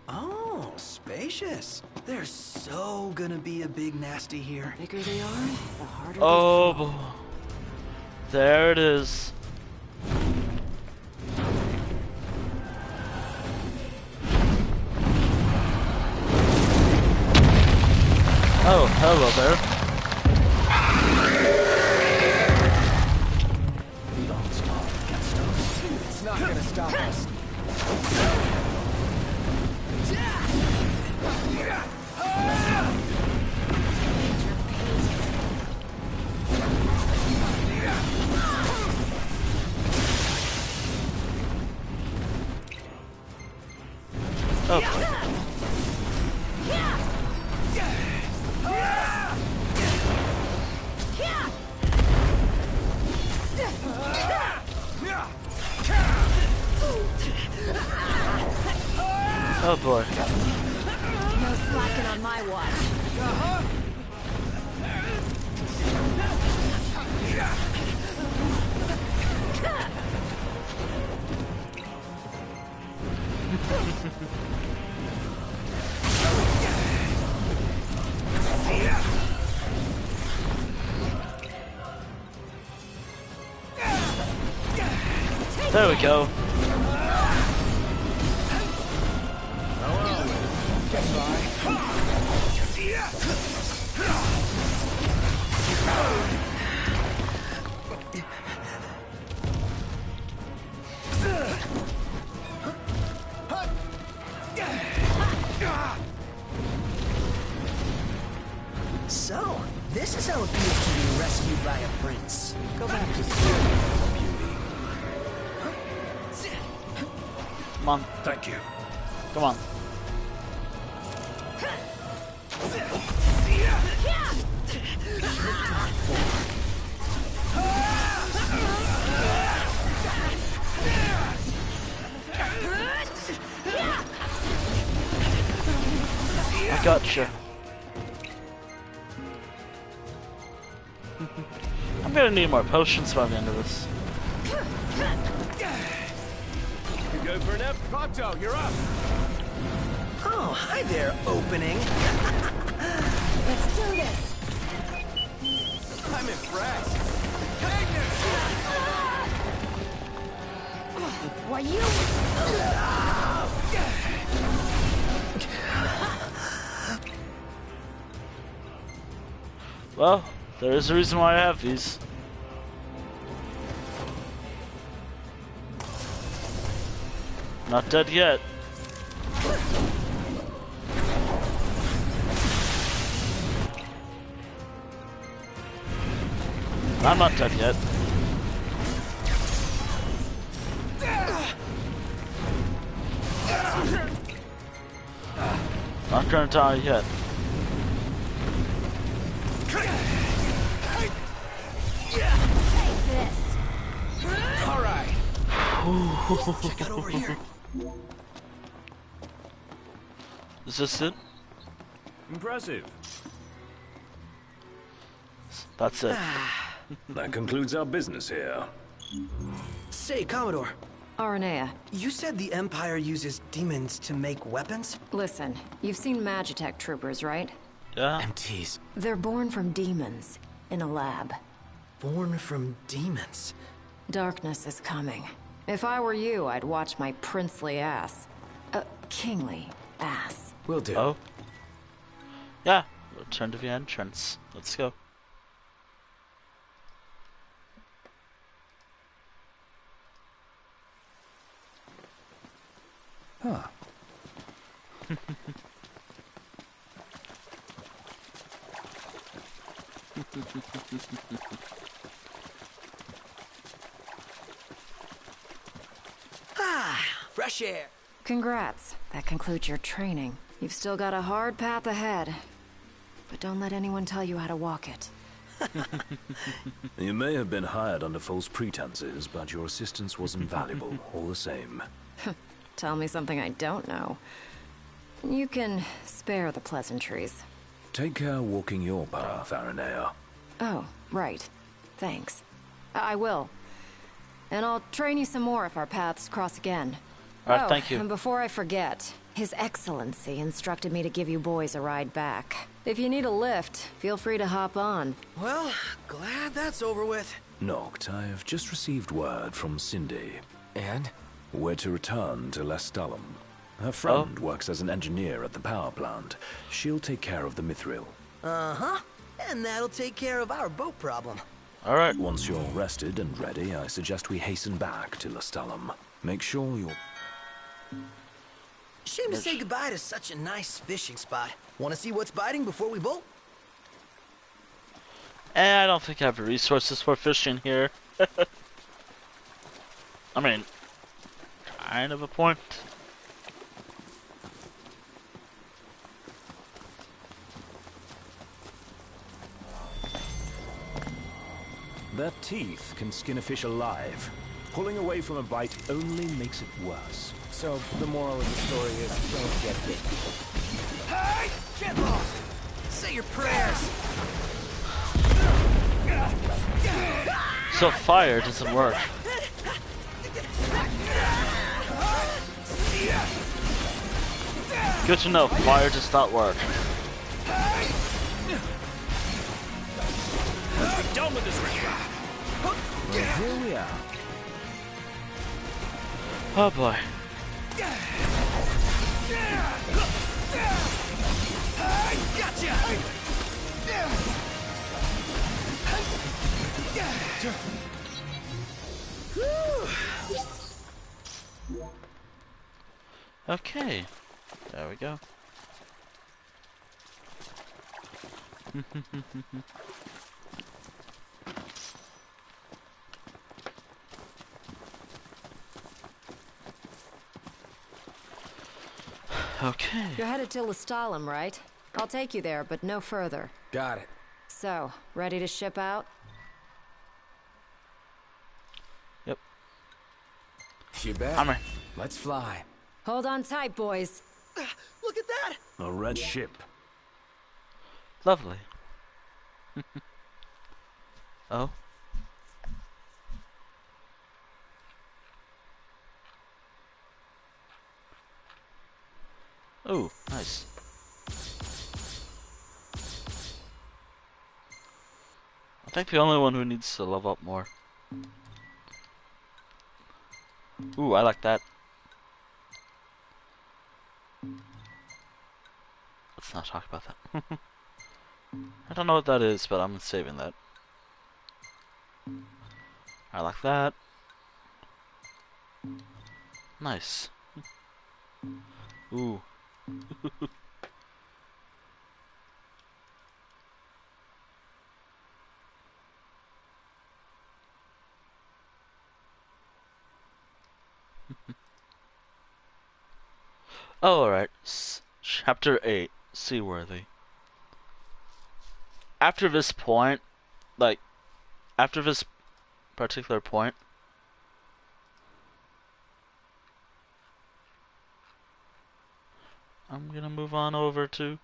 Oh, spacious. There's so gonna be a big nasty here. The bigger they are, the harder Oh they boy. fall. There it is. Oh, hello there. The odds are against us. It's not gonna stop us. Okay. Oh boy. No slacking on my watch. There we go. So, this is how it feels to be rescued by a prince. Go back to sleep, beauty. Come on. Thank you. Come on. I gotcha. I'm gonna need more potions by the end of this. You go for an F. Proto, you're up. Oh, hi there, opening. Let's do this. I'm impressed. Why you? Well, there is a reason why I have these. Not dead yet. I'm not dead yet. Not gonna die yet. Take this. All right. Check out over here. Is this it? Impressive. That's it. That concludes our business here. Say, Commodore. Aranea. You said the Empire uses demons to make weapons? Listen, you've seen Magitech troopers, right? Yeah. MTs. They're born from demons in a lab. Born from demons. Darkness is coming. If I were you, I'd watch my princely ass. Kingly ass. Will do. Oh. Yeah. Return to the entrance. Let's go. Huh. Fresh air. Congrats. That concludes your training. You've still got a hard path ahead. But don't let anyone tell you how to walk it. You may have been hired under false pretenses, but your assistance was invaluable, all the same. Tell me something I don't know. You can spare the pleasantries. Take care walking your path, Aranea. Oh, right. Thanks. I will. And I'll train you some more if our paths cross again. Alright, thank you. And before I forget, His Excellency instructed me to give you boys a ride back. If you need a lift, feel free to hop on. Well, glad that's over with. Noct, I have just received word from Cindy. And? We're to return to Lestalum. Her friend works as an engineer at the power plant. She'll take care of the Mithril. Uh-huh. And that'll take care of our boat problem. Alright. Once you're rested and ready, I suggest we hasten back to Lestalum. Make sure you're... Shame to say goodbye to such a nice fishing spot. Want to see what's biting before we bolt? I don't think I have the resources for fishing here. I mean, kind of a point. Their teeth can skin a fish alive. Pulling away from a bite only makes it worse. So, the moral of the story is don't get bit. Hey! Get lost! Say your prayers! So fire doesn't work. Good to know, fire does not work. Let's be done with this ritual. Well, here we are. Oh boy. Okay, there we go. Okay. You're headed to Lestalum, right? I'll take you there, but no further. Got it. So, ready to ship out? Yep. You bet. Hammer. Let's fly. Hold on tight, boys. Look at that! A red ship. Lovely. Oh. Oh, nice. think the only one who needs to level up more. Ooh, I like that. Let's not talk about that. I don't know what that is, but I'm saving that. I like that. Nice. Ooh. Oh, alright. Chapter 8. Seaworthy. After this point, like, after this particular point, I'm gonna move on over to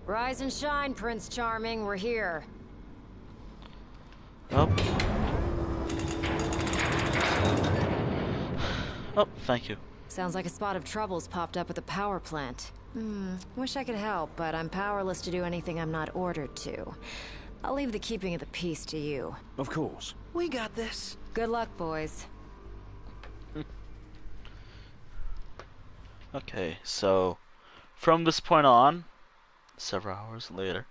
Rise and shine, Prince Charming. We're here. Oh. Oh, thank you. Sounds like a spot of trouble's popped up at the power plant. Wish I could help, but I'm powerless to do anything I'm not ordered to. I'll leave the keeping of the peace to you. Of course. We got this. Good luck, boys. Okay, so from this point on, several hours later.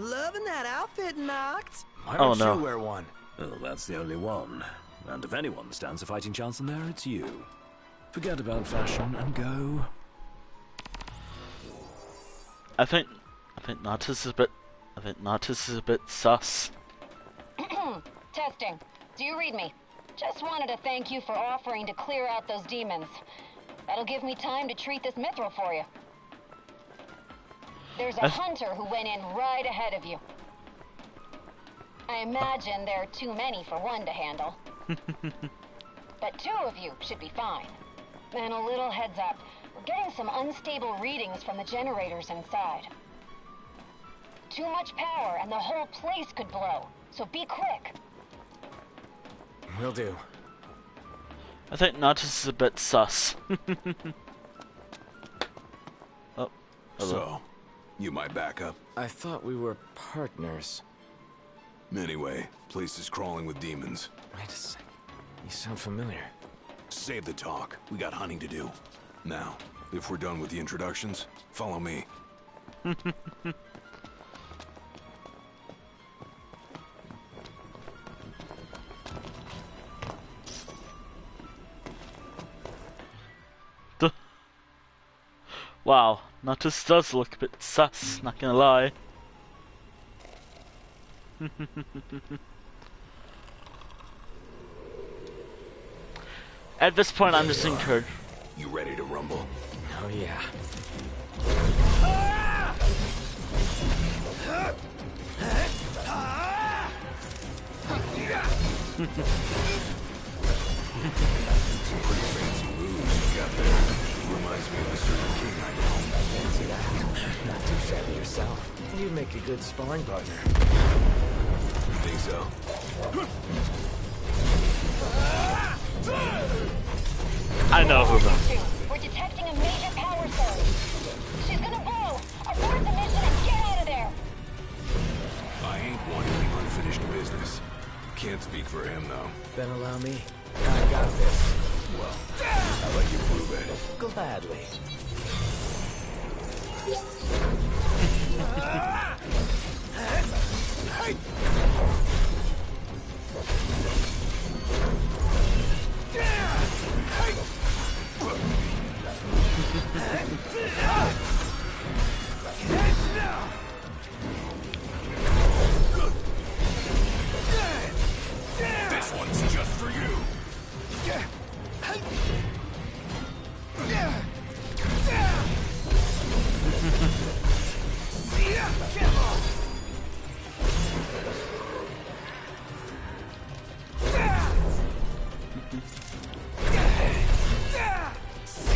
Loving that outfit, Noct. Why Oh, don't no. you wear one? Well, that's the only one. And if anyone stands a fighting chance in there, it's you. Forget about fashion and go. I think Nautis is a bit sus. Testing. Do you read me? Just wanted to thank you for offering to clear out those demons. That'll give me time to treat this mithril for you. There's a hunter who went in right ahead of you. I imagine there are too many for one to handle. But two of you should be fine. And a little heads up, we're getting some unstable readings from the generators inside. Too much power and the whole place could blow, so be quick. Will do. I think Nautis is a bit sus. Oh, hello. So, you my backup? I thought we were partners. Anyway, place is crawling with demons. Wait a sec. You sound familiar. Save the talk. We got hunting to do. Now, if we're done with the introductions, follow me. Wow, Nautis does look a bit sus, not gonna lie. At this point, I'm just encouraged. You ready to rumble? Oh yeah. Some pretty fancy moves you got there. Reminds me of a certain king I know. Fancy that. Not too shabby yourself. You'd make a good sparring partner. Think so? I know who the... We're detecting a major power surge. She's gonna blow. Abort the mission and get out of there. I ain't wanting unfinished business. Can't speak for him, though. Then allow me. I got this. Well, I'll let you prove it. Gladly. This one's just for you.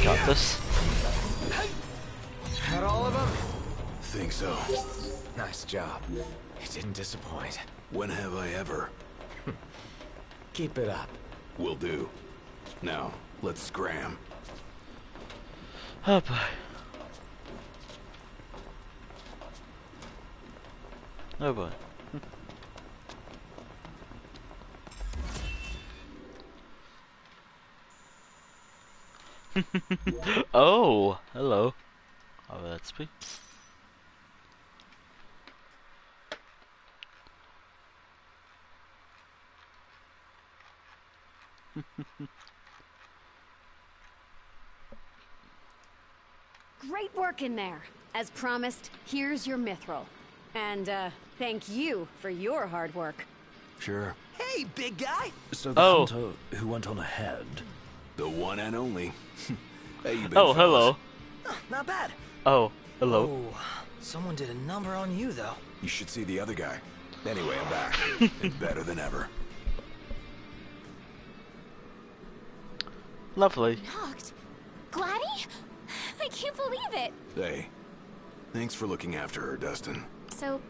Got this. Got all of them? Think so. Nice job. You didn't disappoint. When have I ever? Keep it up. Will do. Now, let's scram. Oh boy. Oh boy. Oh, hello. Oh, that's me. Great work in there. As promised, here's your mithril. And, thank you for your hard work. Sure. Hey, big guy! So the hunter who went on ahead. The one and only. Hey, you big Oh, fellas. hello. Oh, not bad. Oh, hello. Oh, someone did a number on you, though. You should see the other guy. Anyway, I'm back. And better than ever. Lovely. Knocked? Gladdy? I can't believe it. Hey, thanks for looking after her, Dustin. So,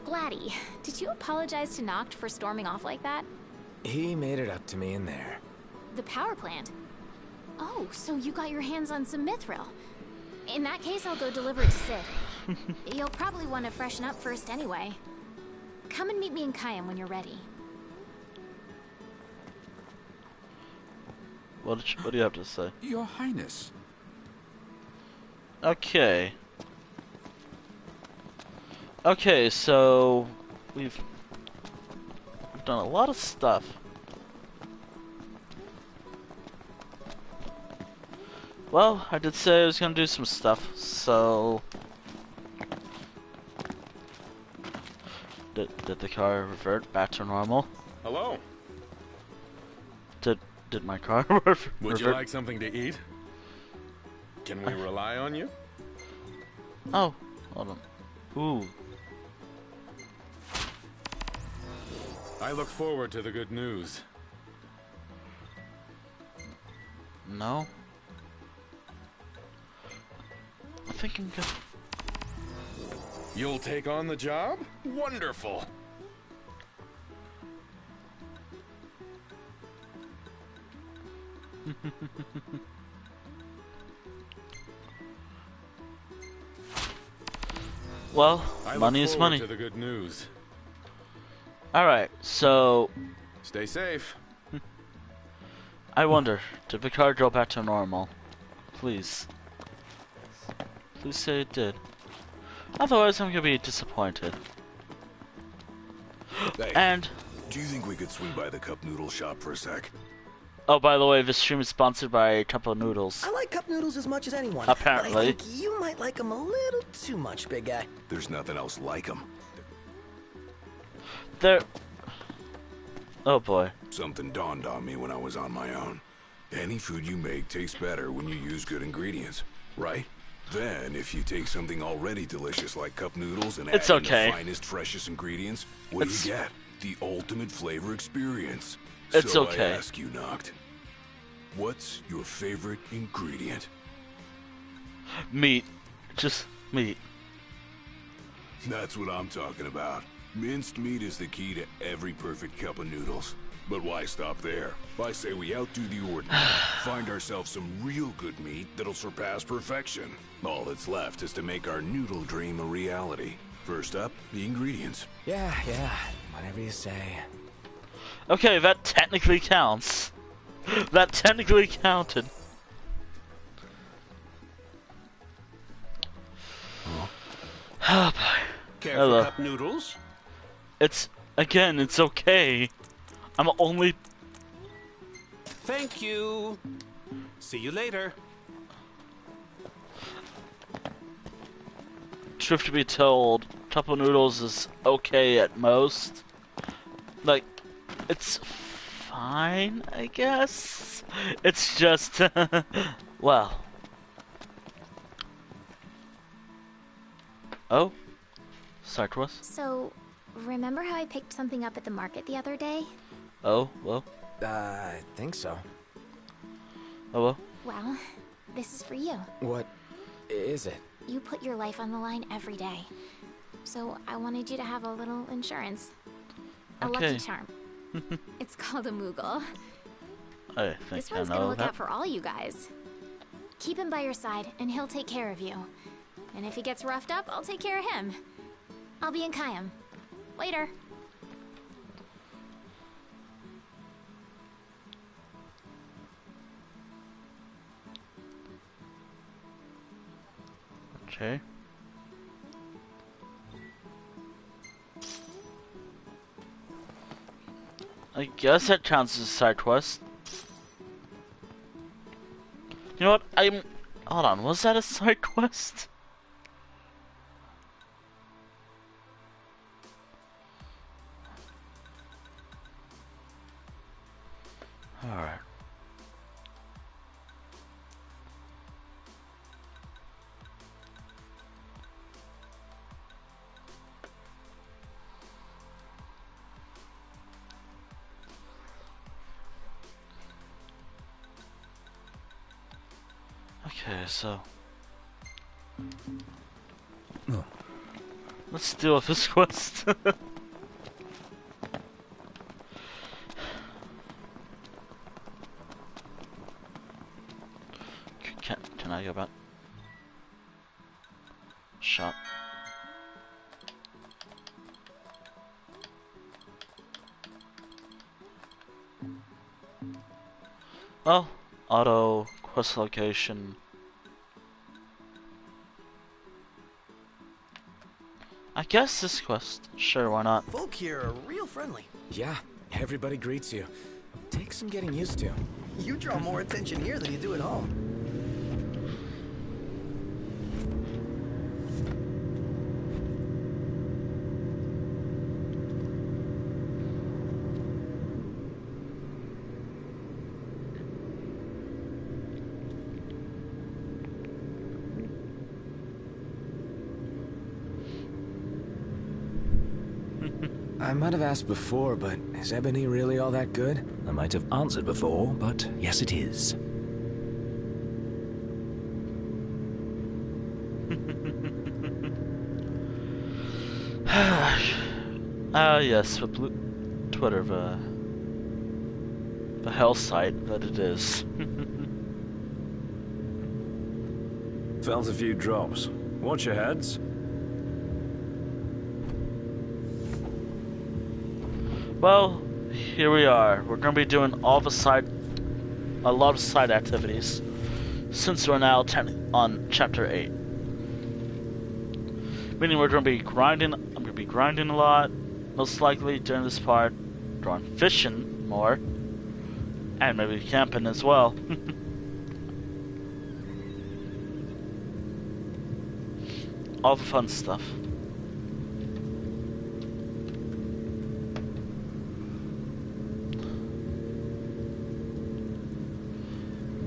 Gladdy, did you apologize to Noct for storming off like that? He made it up to me in there. The power plant? Oh, so you got your hands on some mithril. In that case, I'll go deliver it to Sid. You'll probably want to freshen up first anyway. Come and meet me in Kayam when you're ready. What do you have to say? Your Highness. Okay. Okay, so we've done a lot of stuff. Well, I did say I was gonna do some stuff, so did the car revert back to normal? Hello. Did my car revert? Would you like something to eat? Can we rely on you? Oh, hold on. Ooh. I look forward to the good news. No. I'm thinking. You'll take on the job? Wonderful. Well, money is money. To the good news. All right, so stay safe. I wonder, did Picard go back to normal? Please. Please say it did. Otherwise, I'm gonna be disappointed. Hey, and do you think we could swing by the cup noodle shop for a sec? oh, by the way, this stream is sponsored by Cup of Noodles. I like cup noodles as much as anyone. Apparently. But I think you might like them a little too much, big guy. There's nothing else like them. They're... Oh boy. Something dawned on me when I was on my own. Any food you make tastes better when you use good ingredients, right? Then, if you take something already delicious like cup noodles and add in the finest, freshest ingredients, what do you get? The ultimate flavor experience. It's so okay. I ask you, Noct, what's your favorite ingredient? Meat. Just meat. That's what I'm talking about. Minced meat is the key to every perfect cup of noodles. But why stop there? I say we outdo the ordinary. Find ourselves some real good meat that'll surpass perfection. All that's left is to make our noodle dream a reality. First up, the ingredients. Yeah, whatever you say. Okay, that technically counts. That technically counted. Oh boy. Care Hello. for cup noodles? It's okay. I'm only. Thank you. See you later. Truth to be told, cup of noodles is okay at most. Like, it's fine, I guess. It's just, well. Oh, side quest. So, remember how I picked something up at the market the other day? Oh, well. I think so. Oh, well. Well, this is for you. What is it? You put your life on the line every day. So I wanted you to have a little insurance. A Okay. lucky charm. It's called a Moogle. I think This I one's gonna know look that. out for all you guys. Keep him by your side, and he'll take care of you. And if he gets roughed up, I'll take care of him. I'll be in Kayam. Later. Okay. I guess that counts as a side quest. You know what? Hold on, was that a side quest? Alright. Okay, so let's deal with this quest. Can I go back? Shop. Well, auto quest location. I guess this quest. Sure, why not? Folk here are real friendly. Yeah, everybody greets you. Takes some getting used to. You draw more attention here than you do at home. I might have asked before, but is ebony really all that good? I might have answered before, but yes, it is. Yes, the Twitter, the hell site that it is. Felt a few drops. Watch your heads. Well, here we are. We're gonna be doing a lot of side activities, since we're now on chapter 8. Meaning we're gonna be grinding. I'm gonna be grinding a lot, most likely during this part. Going fishing more, and maybe camping as well. All the fun stuff.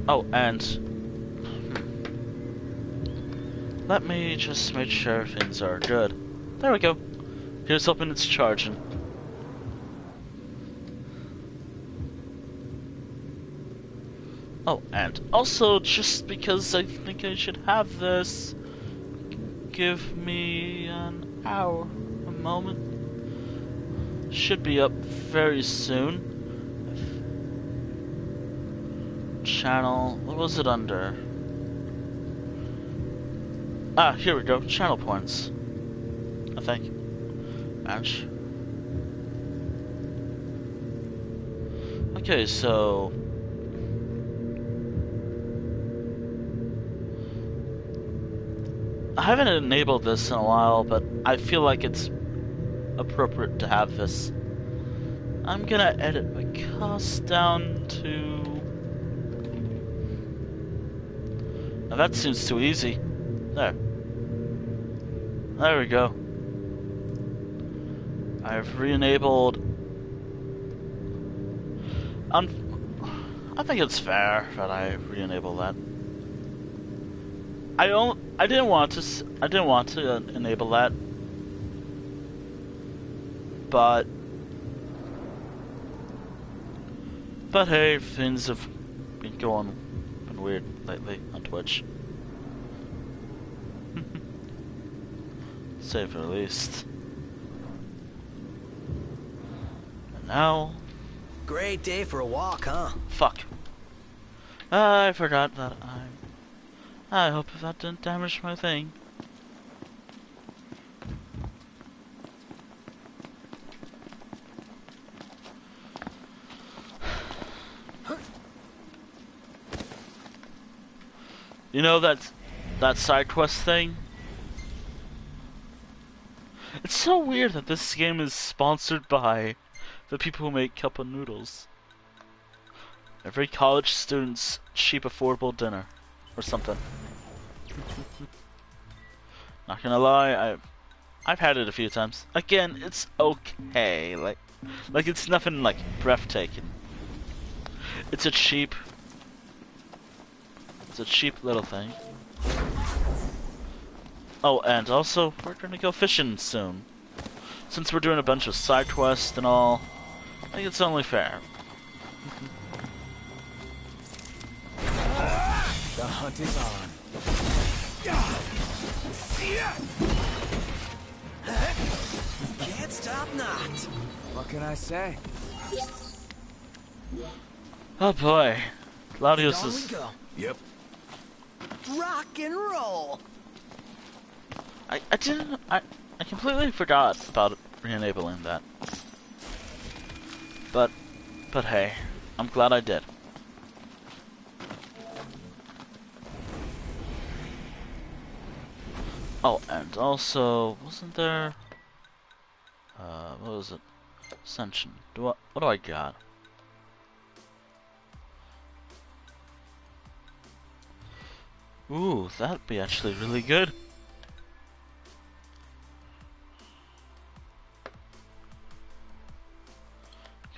Oh, and let me just make sure things are good. There we go. Here's hoping it's charging. Oh, and also, just because I think I should have this, give me an hour, a moment. Should be up very soon. Channel, what was it under? Ah, here we go, channel points. I think. Ouch. Okay, so I haven't enabled this in a while, but I feel like it's appropriate to have this. I'm gonna edit my cost down to... Now that seems too easy. There. There we go. I've re-enabled... I think it's fair that I re-enable that. I didn't want to enable that, but hey, things have been weird lately on Twitch. Say for the least. And now. Great day for a walk, huh? Fuck. I forgot that I hope that didn't damage my thing. You know that side quest thing? It's so weird that this game is sponsored by the people who make cup of noodles. Every college student's cheap affordable dinner. Or something. Not gonna lie, I've had it a few times. Again, it's okay. Like it's nothing like breathtaking. It's a cheap little thing. Oh, and also we're gonna go fishing soon. Since we're doing a bunch of side quests and all, I think it's only fair. The hunt is on. Can't stop not. What can I say? Oh boy. Claudius is... Go. Yep. Rock and roll. I completely forgot about re-enabling that. But hey, I'm glad I did. Oh, and also, wasn't there... what was it? Ascension. What do I got? Ooh, that'd be actually really good.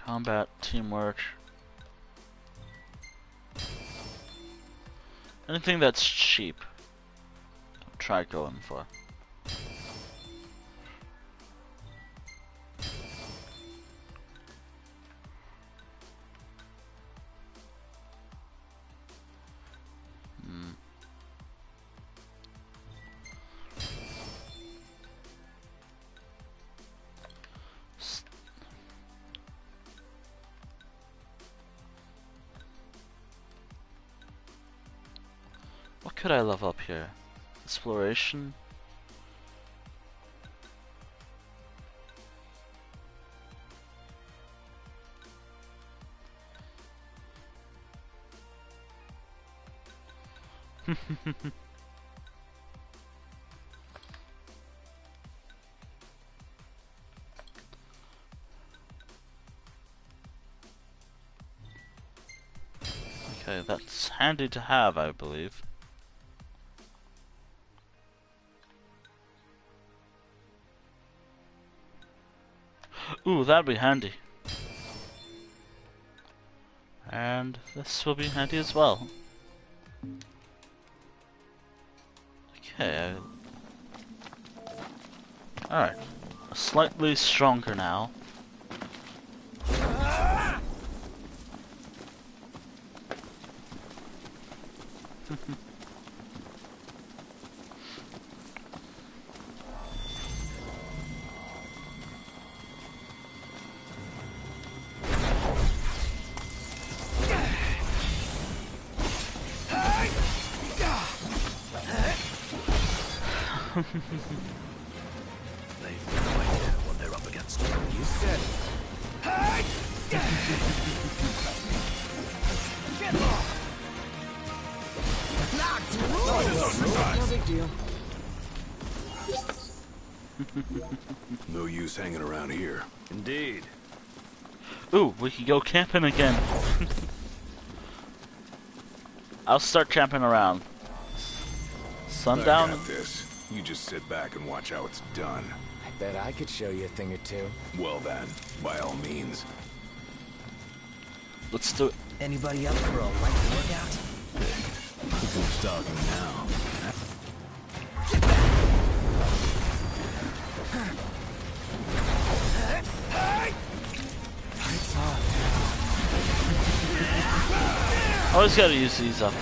Combat, teamwork. Anything that's cheap. Try going for. What could I level up here? Exploration? Okay, that's handy to have, I believe. Ooh, that'd be handy. And this will be handy as well. Okay. Alright. Slightly stronger now. They've no idea what they're up against. You said it. Get off. Knocked. No big deal. No use hanging around here. Indeed. Ooh, we could go camping again. I'll start camping around. Sundown. I got this. You just sit back and watch how it's done. I bet I could show you a thing or two. Well then, by all means. Let's do it. Anybody up for a light workout? Who's talking now? Always gotta use these up.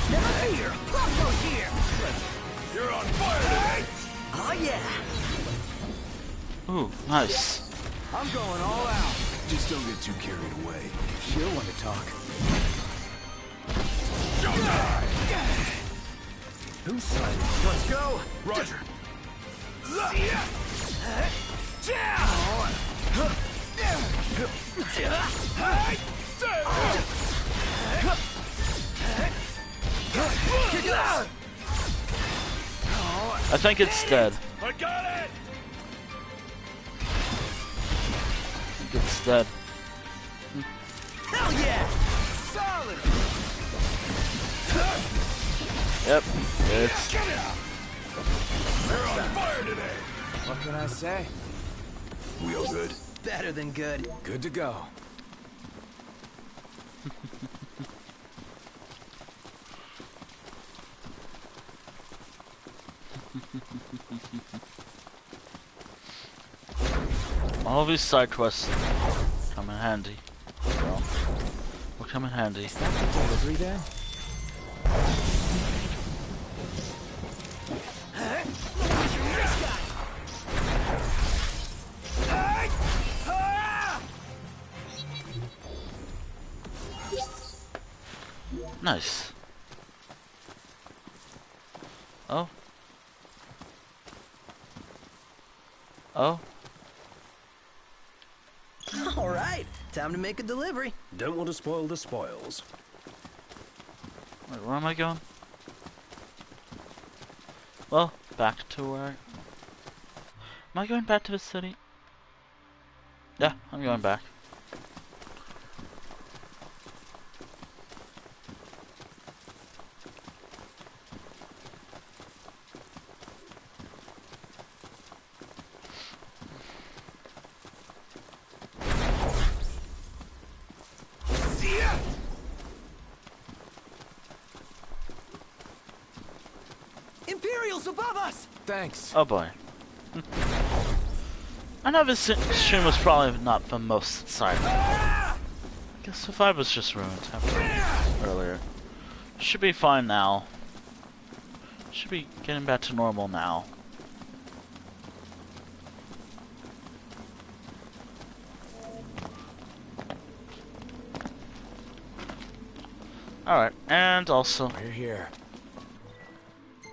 Never fear, Bronco's here. You're on fire today. Oh yeah. Ooh, nice. I'm going all out. Just don't get too carried away. She'll want to talk. Who's signing? Let's go. Roger. I think it's dead. I got it. I think it's dead. Hell yeah! Solid. Yep, it's. You're on fire today. What can I say? We all good? Better than good. Good to go. All these side quests come in handy. Well, will come in handy. Is that the delivery van? Nice. Oh. Oh. All right, time to make a delivery. Don't want to spoil the spoils. Wait, where am I going? Well, back to where am I going back to the city? Yeah, I'm going back. Imperials above us! Thanks. Oh boy. I know this stream was probably not the most exciting. I guess the vibe was just ruined earlier. Should be fine now. Should be getting back to normal now. Alright, and also We're here.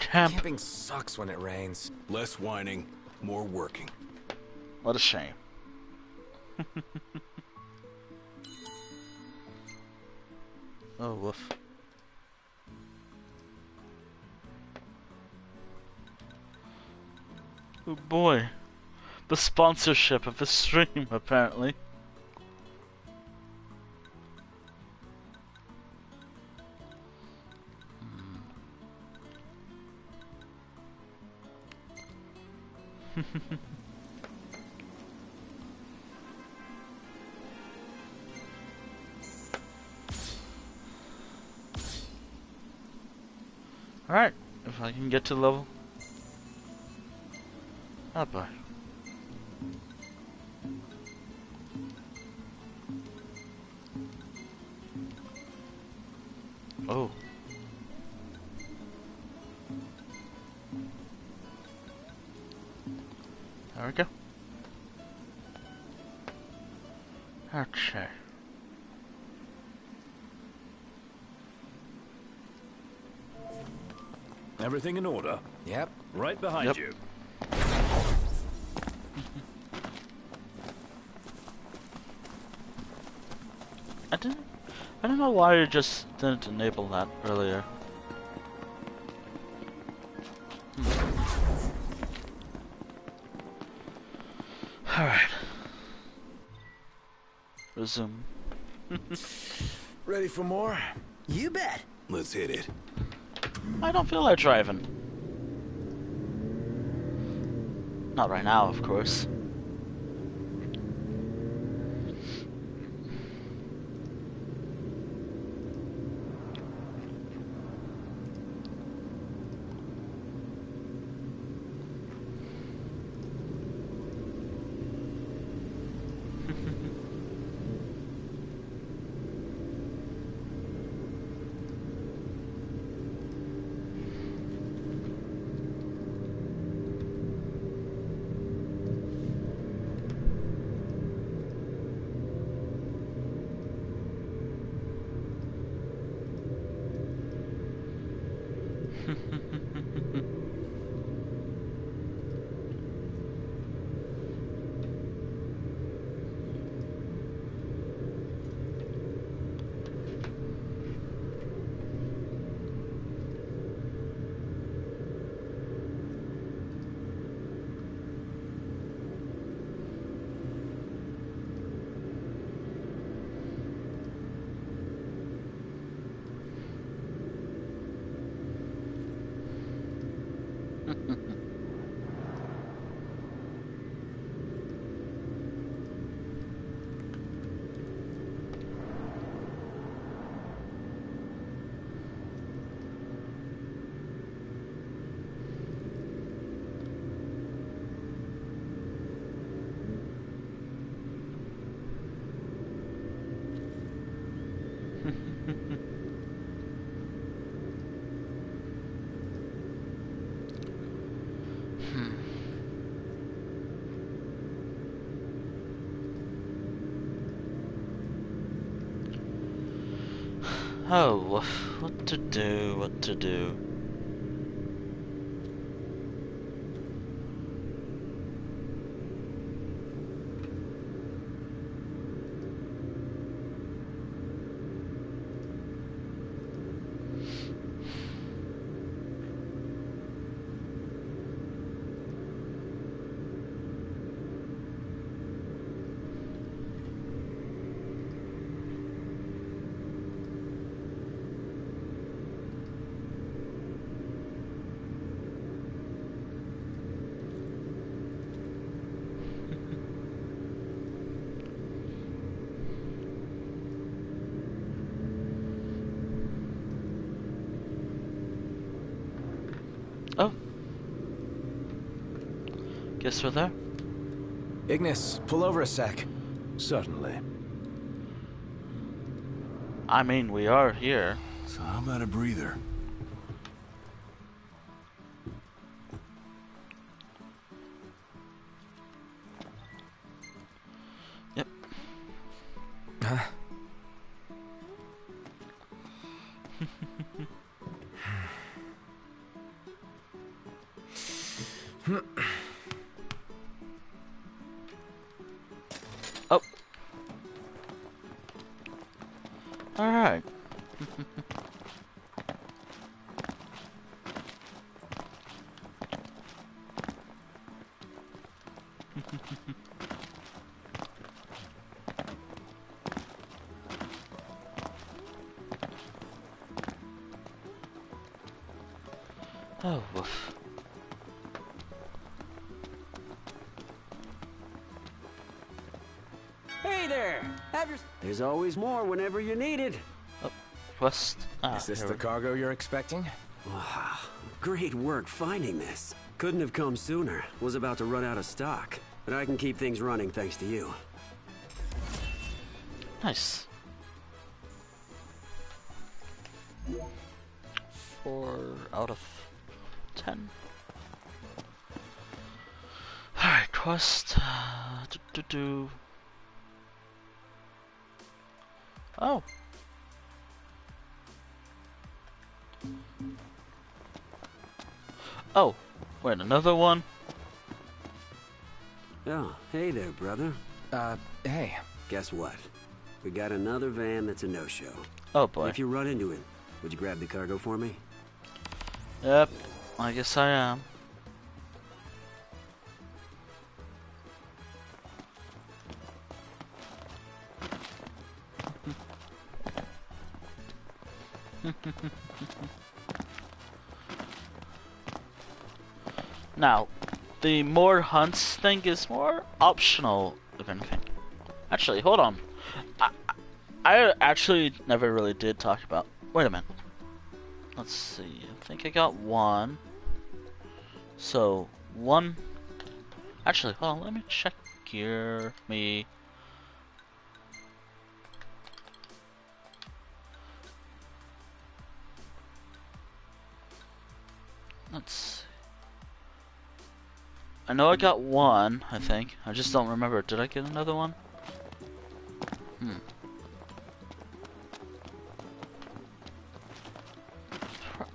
camp. Camping sucks when it rains. Less whining, more working. What a shame. Oh, woof. Oh boy. The sponsorship of the stream, apparently. Alright, if I can get to level. Oh boy. Oh. There we go. Okay. Everything in order? Yep. Right behind you. I don't know why you just didn't enable that earlier. Alright. Resume. Ready for more? You bet. Let's hit it. I don't feel like driving. Not right now, of course. Oh, what to do, what to do. Oh. Guess we're there. Ignis, pull over a sec. Certainly. I mean, we are here. So how about a breather? Yep. Huh? Oh. All right. Oh, woof. Hey there! There's always more whenever you need it. Oh, quest. Is this the cargo you're expecting? Wow, great work finding this. Couldn't have come sooner. Was about to run out of stock. But I can keep things running thanks to you. Nice. 4 out of 10. Alright, quest. Oh. Oh, wait, another one? Oh, hey there, brother. Hey. Guess what? We got another van that's a no-show. Oh boy. If you run into it, would you grab the cargo for me? Yep, I guess I am. Now, the more hunts thing is more optional, if anything. Actually, hold on. I actually never really did talk about. Wait a minute. Let's see. I think I got one. So, one. Actually, hold on. Let me check here. Let's see. I know I got one, I think. I just don't remember. Did I get another one?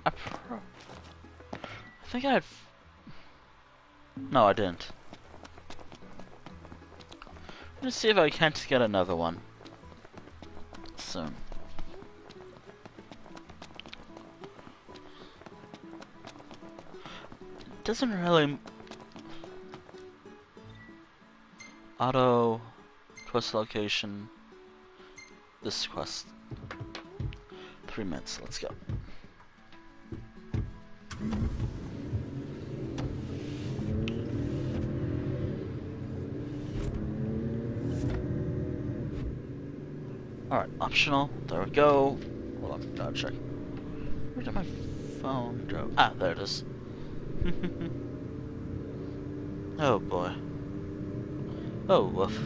I think I had... No, I didn't. Let's see if I can't get another one soon. It doesn't really... Auto quest location. This quest. 3 minutes. Let's go. Alright, optional. There we go. Hold on, gotta check. Where did my phone go? Ah, there it is. Oh boy. Oh, woof.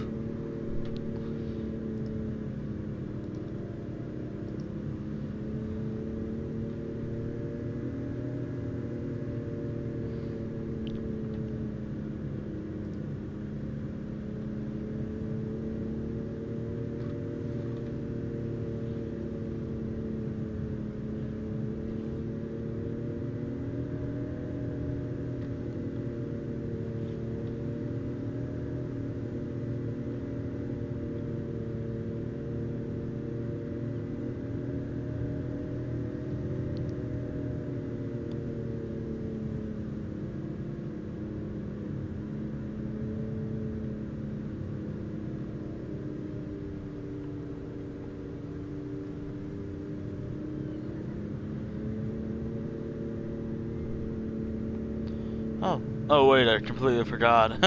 Oh. Oh wait, I completely forgot. I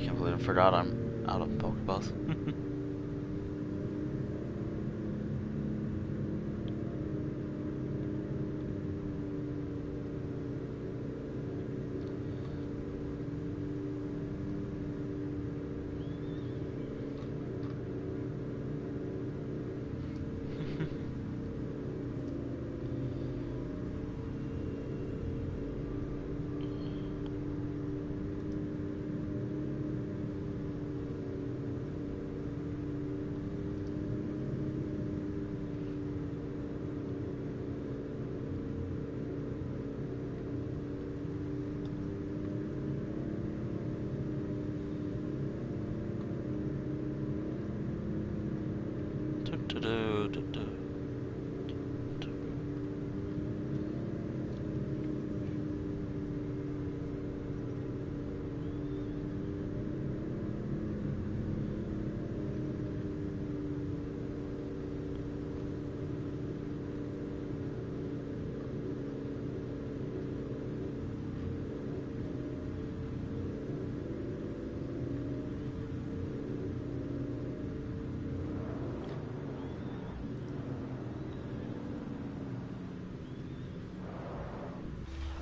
completely forgot I'm out of Pokeballs.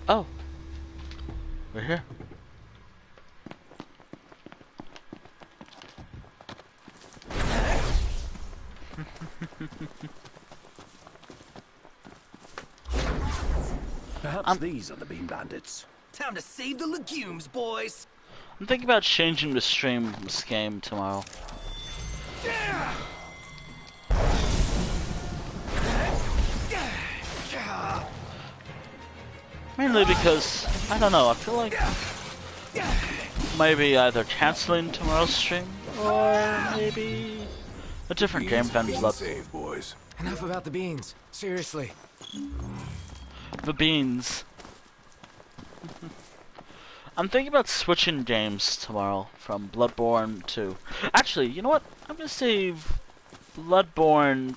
Oh, we're here. Perhaps these are the bean bandits. Time to save the legumes, boys. I'm thinking about changing the stream from this game tomorrow. Mainly because, I don't know, I feel like maybe either canceling tomorrow's stream or maybe a different game than Blood. Boys. Enough about the beans. Seriously. The beans. I'm thinking about switching games tomorrow from Bloodborne to... Actually, you know what? I'm gonna save Bloodborne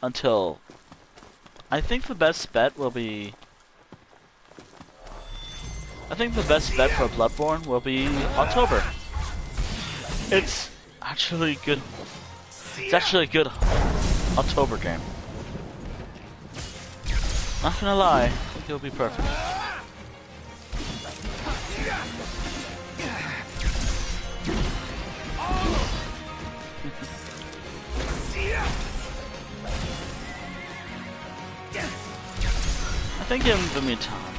until... I think the best bet will be... I think the best bet for Bloodborne will be October. It's actually good. It's actually a good October game. Not gonna lie, I think it'll be perfect. I think in the meantime,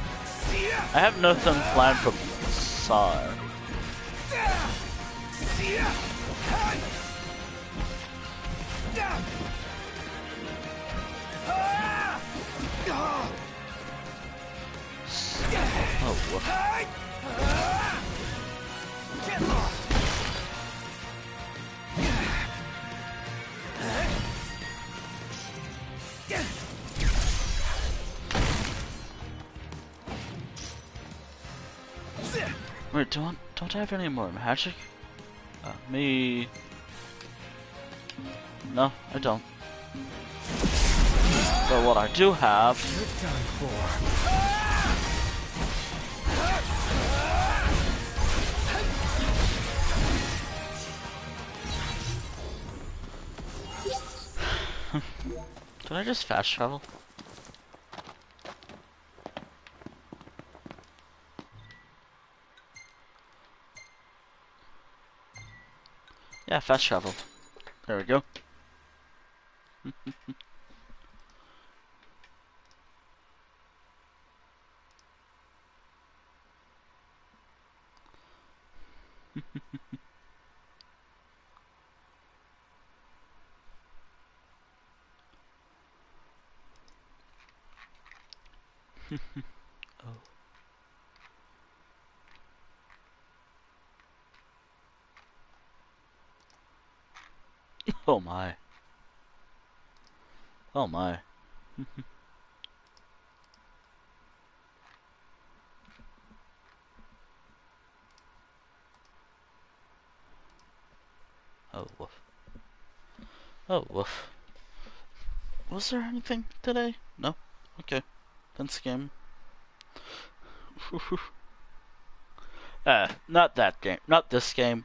I have nothing planned for SAR. Oh, woof. Wait, don't I have any more magic? Me... No, I don't. But what I do have... You're done for. Did I just fast travel? Yeah, fast travel. There we go. Oh. Oh my. Oh my. Oh woof. Oh woof. Was there anything today? No? Okay. Then scam. Not that game. Not this game.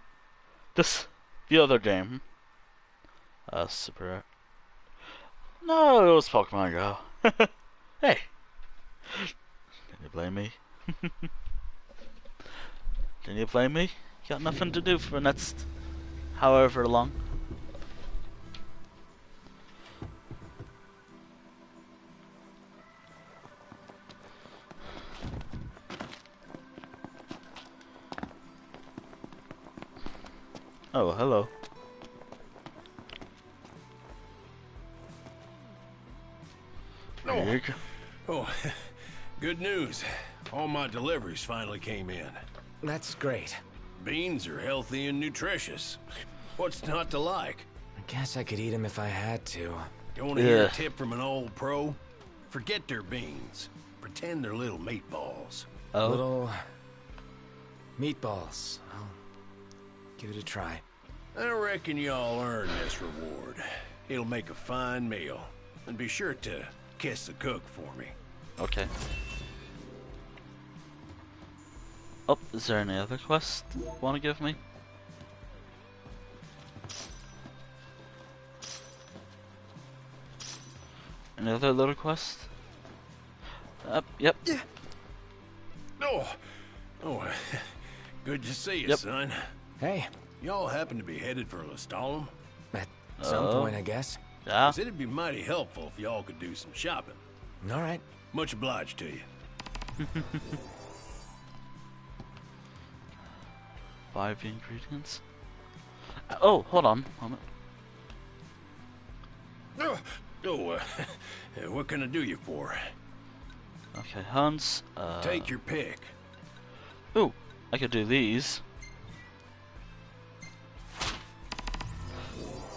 The other game. Super. No, it was Pokemon Go. Hey. Can you blame me? Can you blame me? Got nothing to do for the next however long. Oh, hello. Oh, good news. All my deliveries finally came in. That's great. Beans are healthy and nutritious. What's not to like? I guess I could eat them if I had to. You want to hear a tip from an old pro? Forget their beans. Pretend they're little meatballs. Oh. Little meatballs. I'll give it a try. I reckon y'all earn this reward. It'll make a fine meal. And be sure to kiss the cook for me. Okay. Oh, is there any other quest you want to give me? Any other little quest? Yep. Oh, good to see you, Yep. son. Hey. Y'all happen to be headed for Lestalem? At some point, I guess. Yeah. 'Cause it'd be mighty helpful if y'all could do some shopping. All right. Much obliged to you. 5 ingredients. Oh, hold on. What can I do you for? Okay, hunts. Take your pick. Ooh, I could do these.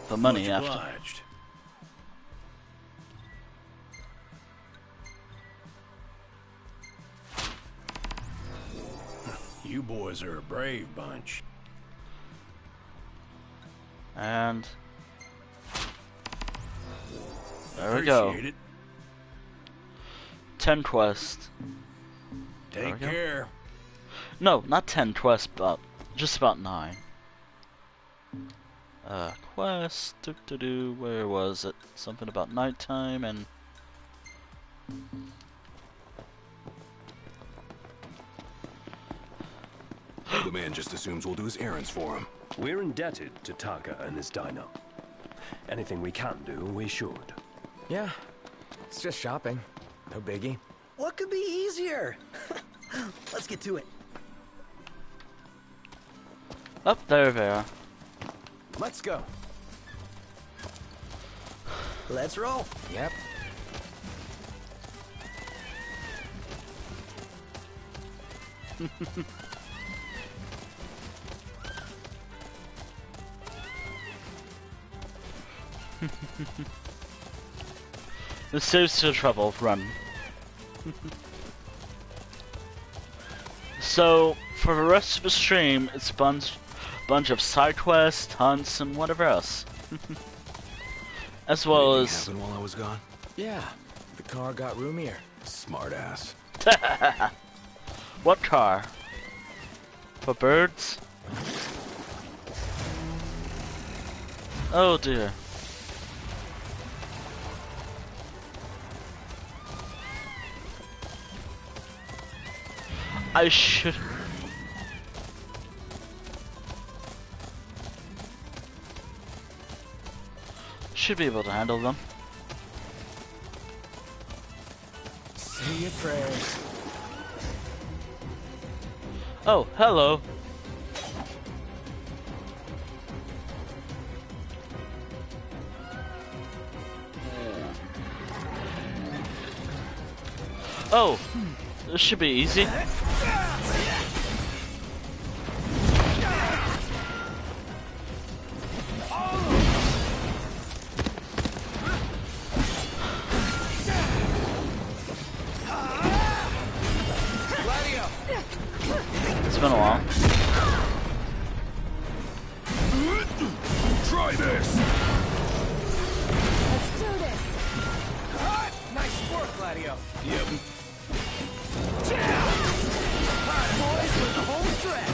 The money Much after. obliged. You boys are a brave bunch. And there we go. Appreciate it. 10 quests. Take care. No, not 10 quests, but just about 9. Quest, where was it? Something about nighttime and... The man just assumes we'll do his errands for him. We're indebted to Taka and his diner. Anything we can do, we should. Yeah, it's just shopping. No biggie. What could be easier? Let's get to it. Up there they are. Let's go. Let's roll. Yep. This saves the trouble of run. So, for the rest of the stream, it's a bunch of side quests, hunts, and whatever else. As well Anything as... happened while I was gone? Yeah, the car got roomier. Smart ass. What car? For birds? Oh dear. I should... Should be able to handle them. Say your prayers. Oh, hello. Oh, this should be easy. It's been a while. Try this! Let's do this. Nice work, Gladio. Yep. Alright, boys, with the home stretch.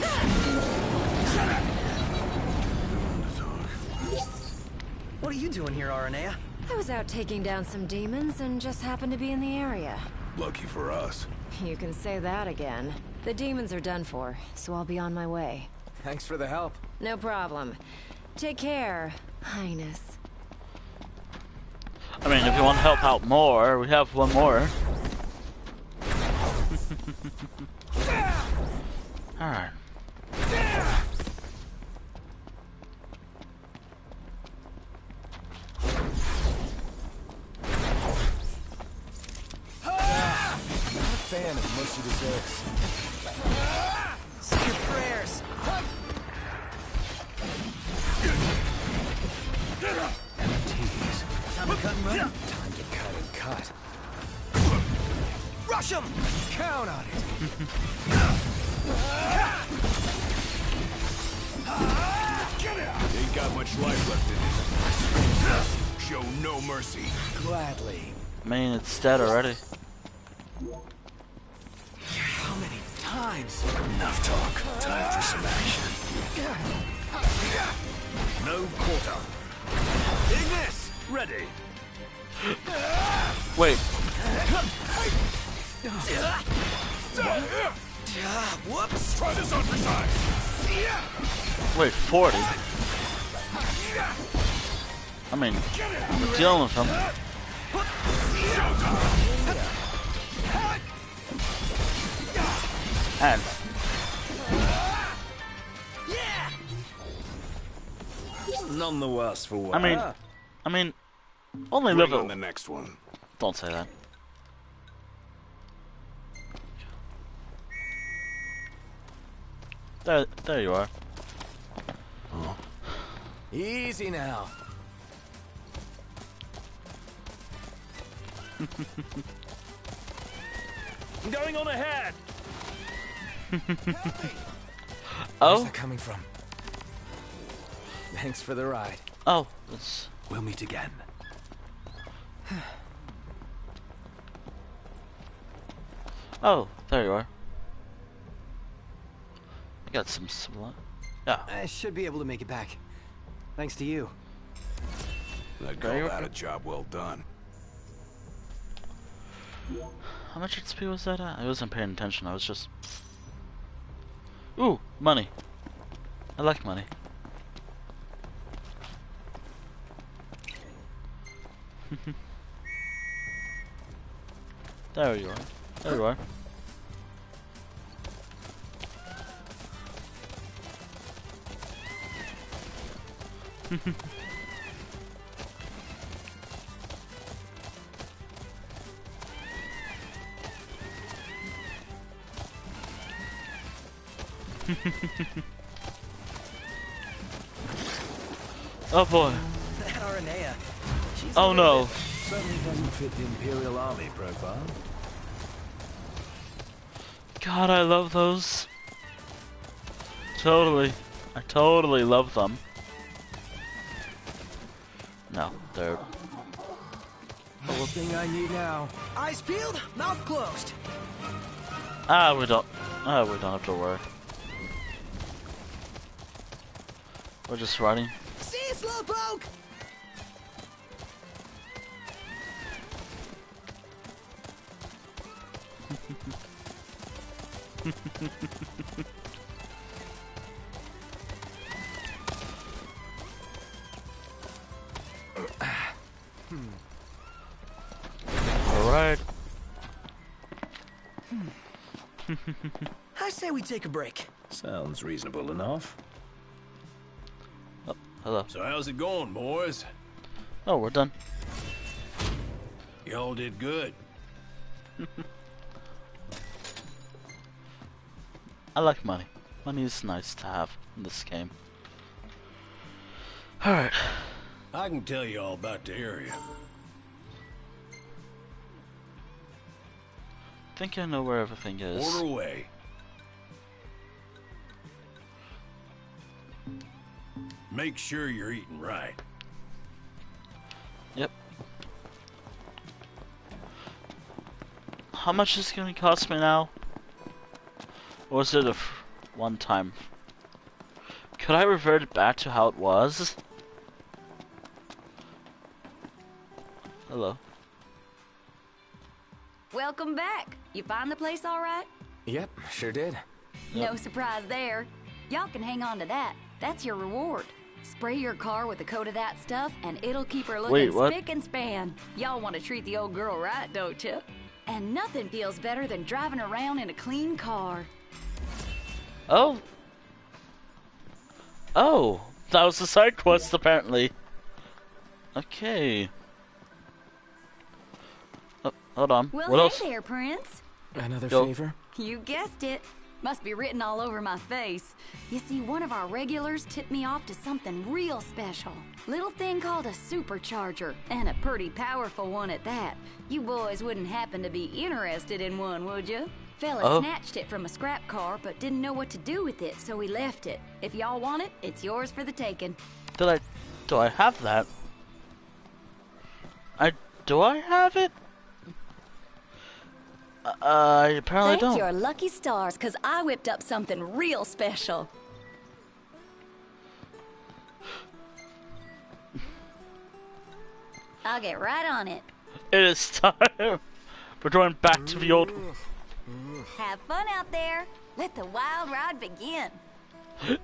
What are you doing here, Aranea? I was out taking down some demons and just happened to be in the area. Lucky for us. You can say that again. The demons are done for, so I'll be on my way. Thanks for the help. No problem. Take care, Highness. I mean, if you want to help out more, we have one more. Alright. Fan of mushy desserts. Say your prayers. MTs. Time to cut and run. Time to cut and cut. Rush him! Count on it. Ain't got much life left in it. Show no mercy. Gladly. I mean, it's dead already. How many times? Enough talk. Time for some action. No quarter. Ignis! Ready. Wait. Whoops! Try this on for size. Wait, 40? I mean, I'm dealing with him. And None the worse for wear. I mean, only Bring level. on the next one. Don't say that. There you are. Oh. Easy now. I'm going on ahead. Oh. Where's that coming from? Thanks for the ride. Oh, it's... We'll meet again. Oh, there you are. I got some supply. Yeah. I should be able to make it back. Thanks to you. I'd call that a job well done. How much XP was that at? I wasn't paying attention, I was just... Ooh, money. I like money. There you are. There you are. Oh boy. That Aranea. Oh no. Certainly doesn't fit the Imperial Army profile. God, I love those. Totally. I totally love them. No, they're... Whole thing I need now. Eyes peeled, mouth closed. we don't have to worry. We're just riding. See you, Slowpoke! Alright. I say we take a break. Sounds reasonable enough. Oh, hello. So how's it going, boys? Oh, we're done. Y'all did good. I like money. Money is nice to have in this game. Alright. I can tell you all about the area. I think I know where everything is. Order away. Make sure you're eating right. Yep. How much is it going to cost me now? Or was it a one time? Could I revert it back to how it was? Hello. Welcome back. You find the place all right? Yep, sure did. No surprise there. Y'all can hang on to that. That's your reward. Spray your car with a coat of that stuff, and it'll keep her looking spick and span. Y'all want to treat the old girl right, don't you? And nothing feels better than driving around in a clean car. Oh. Oh, that was the side quest apparently. Okay. Oh, hold on. Well, what else? Hey there, Prince. Another favor? You guessed it. Must be written all over my face. You see, one of our regulars tipped me off to something real special. Little thing called a supercharger, and a pretty powerful one at that. You boys wouldn't happen to be interested in one, would you? Fella snatched it from a scrap car, but didn't know what to do with it, so he left it. If y'all want it, it's yours for the taking. Do I have that? Do I have it? I apparently don't. Thank your lucky stars, 'cause I whipped up something real special. I'll get right on it. It is time. We're going back to the old. Have fun out there. Let the wild ride begin.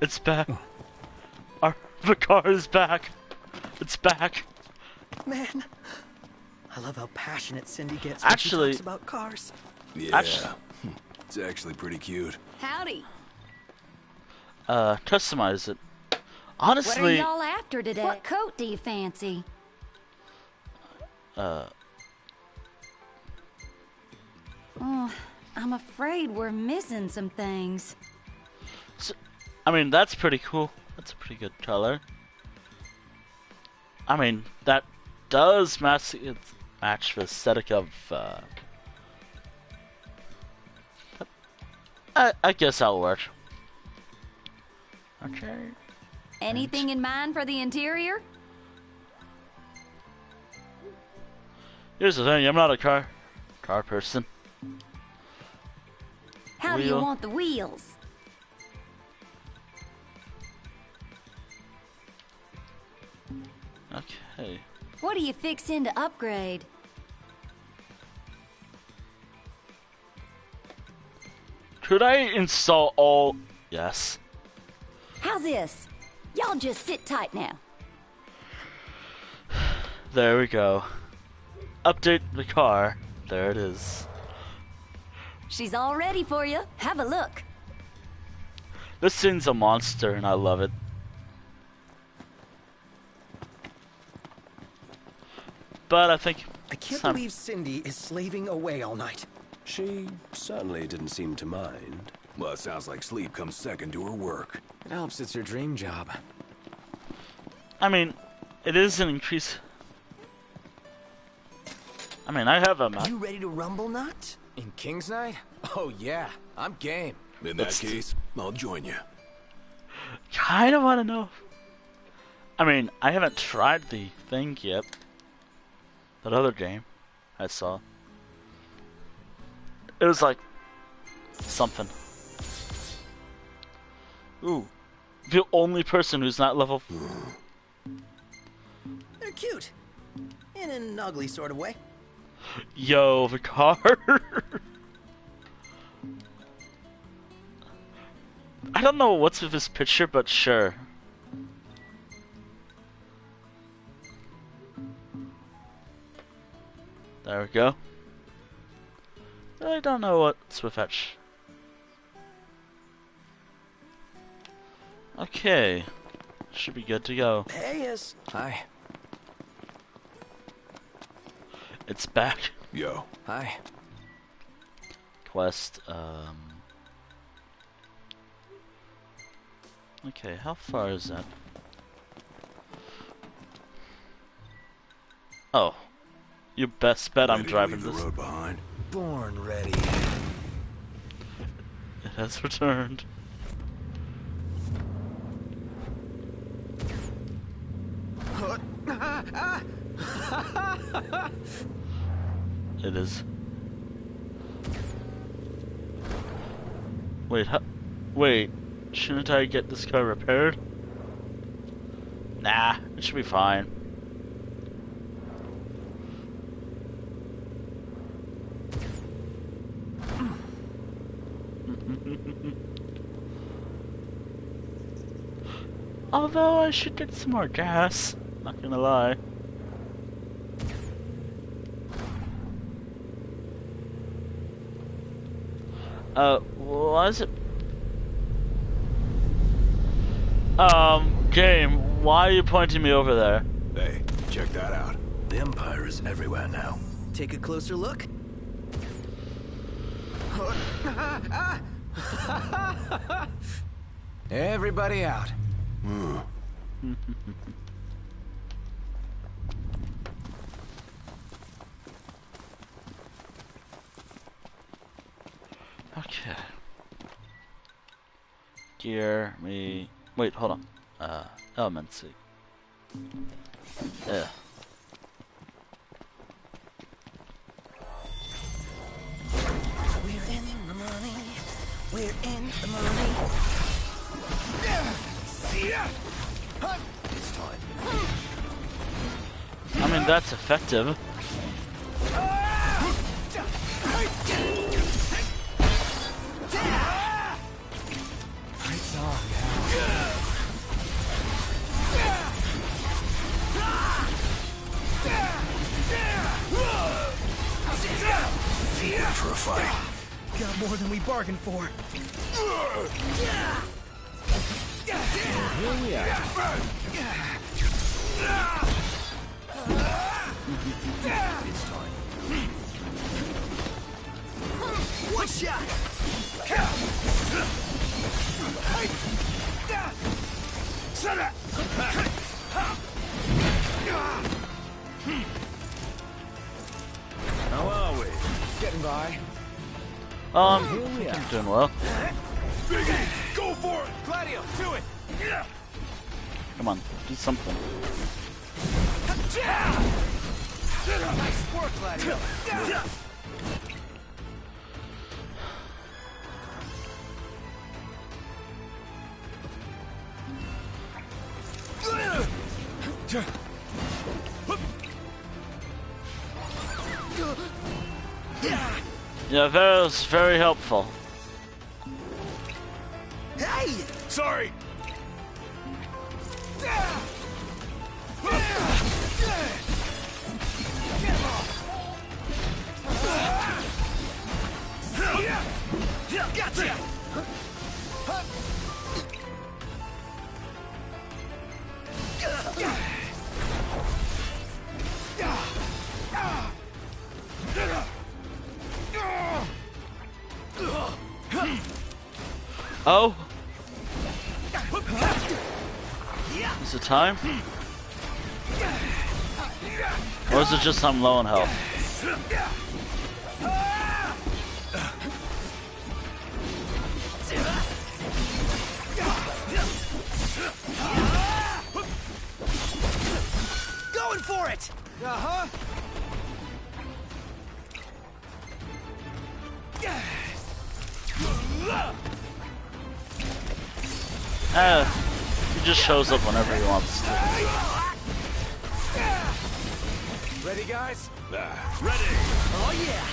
It's back. The car is back. It's back. Man, I love how passionate Cindy gets when she talks about cars. Yeah, it's actually pretty cute. Howdy. Customize it. Honestly. What are y'all after today? What coat do you fancy? Oh, I'm afraid we're missing some things. I mean, that's pretty cool. That's a pretty good color. I mean, that does match the aesthetic of. I guess that'll work. Okay. Anything in mind for the interior? Here's the thing, I'm not a car person. How do you want the wheels? Okay. What are you fixing to upgrade? Could I install all? Yes. How's this? Y'all just sit tight now. There we go. Update the car. There it is. She's all ready for you. Have a look. This thing's a monster and I love it. But I think I can't believe Cindy is slaving away all night. She certainly didn't seem to mind. Well, it sounds like sleep comes second to her work. It helps it's her dream job. I mean, it is an increase. I mean, I have a Mac. You ready to rumble, Nut? In King's Night? Oh yeah, I'm game. In that case, I'll join you. Kinda wanna know. I mean, I haven't tried the thing yet. That other game I saw. It was like something. Ooh. The only person who's not level. They're cute. In an ugly sort of way. Yo, the car. I don't know what's with this picture, but sure. There we go. I don't know what's with that. Okay. Should be good to go. Hey, yes. Hi. It's back. Yo. Hi. Quest, okay, how far is that? Oh. You best bet I'm driving this. Road behind. Born ready. It has returned. It is. Wait, wait. Shouldn't I get this car repaired? Nah, it should be fine. Although I should get some more gas, not gonna lie. What is it? Game, why are you pointing me over there? Hey, check that out. The Empire is everywhere now. Take a closer look. Everybody out. Okay. Gear me. Wait, hold on. Elements. Yeah. We're in the money. We're in the money. It's time. I mean, that's effective. It's on Wait for a fight. Got more than we bargained for. Here we are. It's time. One shot. try? I Here we think I'm are. doing well. Go for it! Gladio, do it! Come on, do something. Nice work, Gladio. Yeah, that was very helpful. Hey! Sorry! Gotcha! Oh! Is it time? Or is it just I'm low on health? Going for it! Uh-huh. He just shows up whenever he wants to. Ready, guys? Ready! Oh, yeah!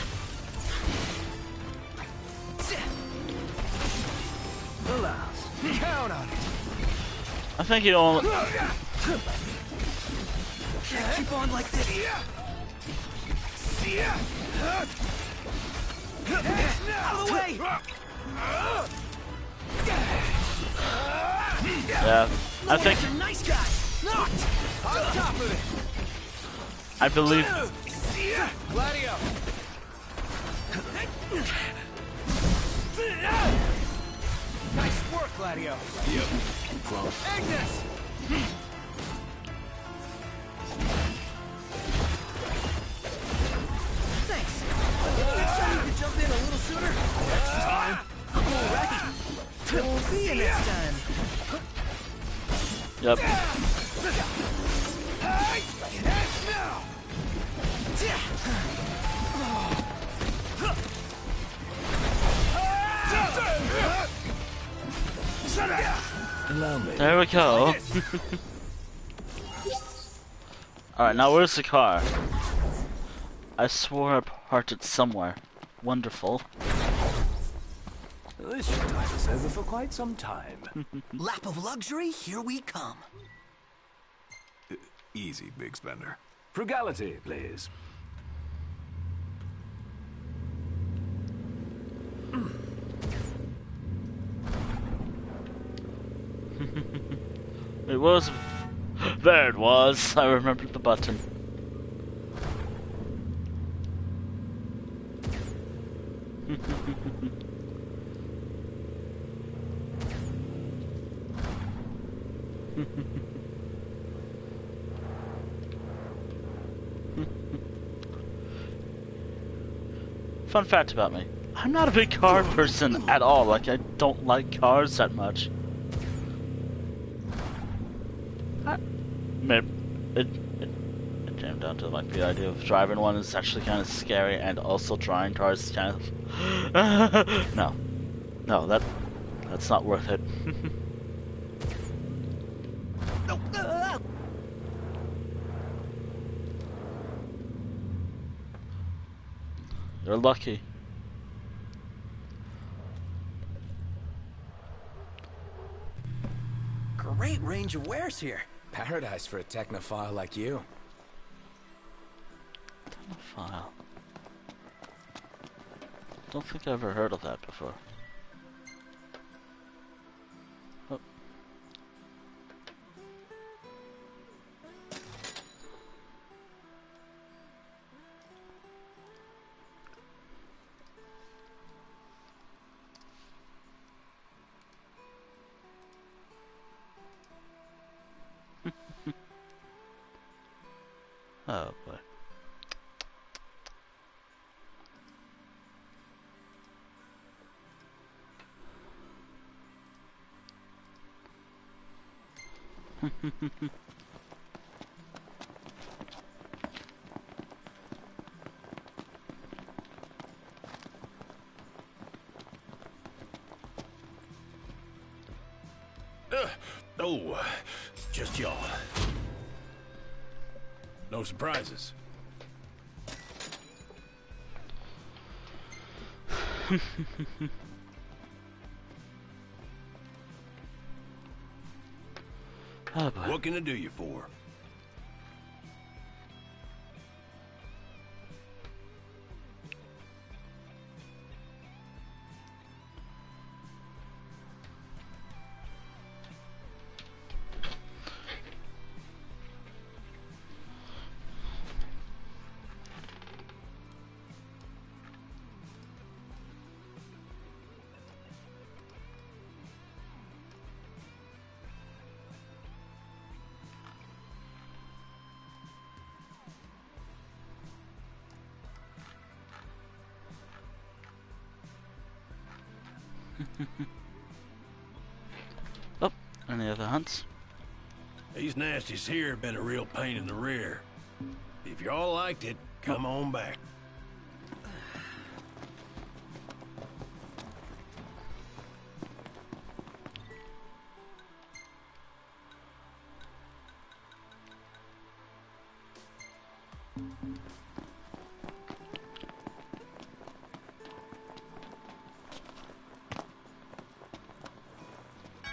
Relax. Count on it. I think he only... Keep on like this. Out of the way! Yeah, I think... You're a nice guy! Knocked! On top of it! I believe... Gladio! Nice work, Gladio! Yep. Close. Agnes! Thanks. Next time you could jump in a little sooner. Next time. Alrighty. There won't be a next time. Yep. Allow me. There we go. Alright, now where's the car? I swore I parked it somewhere. Wonderful. This should tide us over for quite some time. Lap of luxury, here we come. Easy, big spender. Frugality, please. It was... There it was. I remembered the button. Fun fact about me. I'm not a big car person at all. Like, I don't like cars that much. It came down to like the idea of driving one is actually kind of scary, and also drawing cars is kind of no, that's not worth it. You're lucky. Great range of wares here. Paradise for a technophile like you. File. Don't think I've ever heard of that before. Oh. Oh boy. Oh, just y'all. No surprises. Oh boy. What can I do you for? Oh, any other hunts? These nasties here have been a real pain in the rear. If y'all liked it, come on back.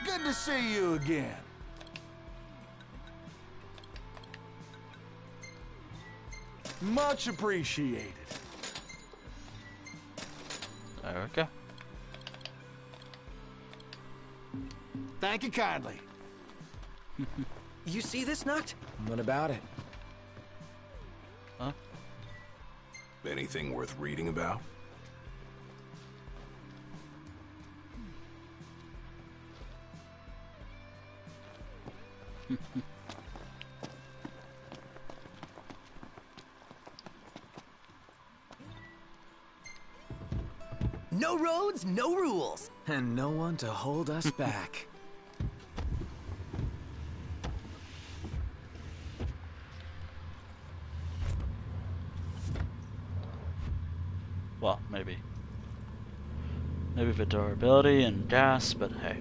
Good to see you again. Much appreciated. There we go. Thank you kindly. You see this nut? What about it? Huh? Anything worth reading about? No roads, no rules. And no one to hold us back. Well, maybe. Maybe for durability and gas, but hey.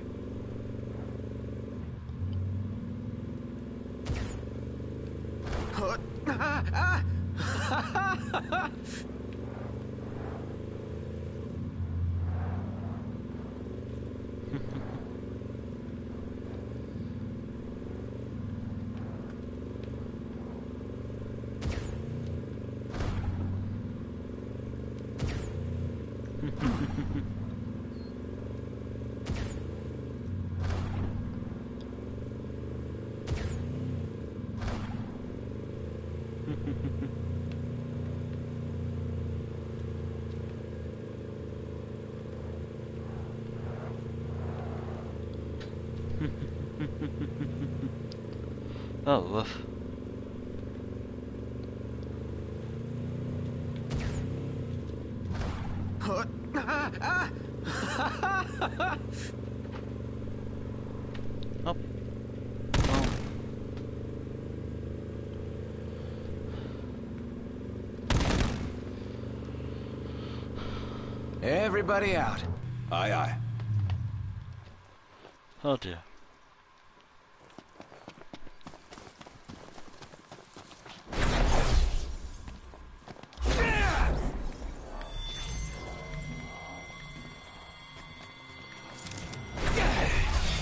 Oh, woof. Oh. Everybody out. Aye, aye. Oh dear.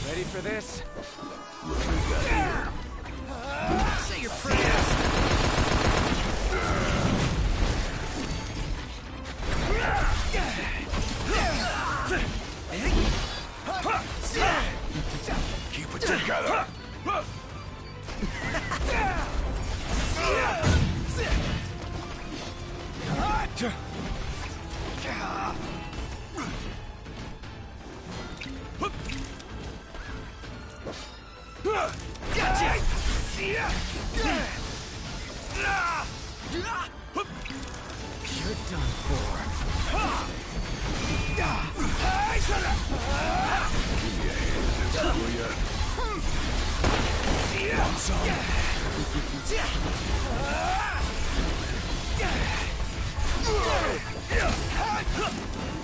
Ready for this? Look who we got here. Say your prayers. Keep it together. Gotcha! You're done for. Give me a hand with this, will ya? son.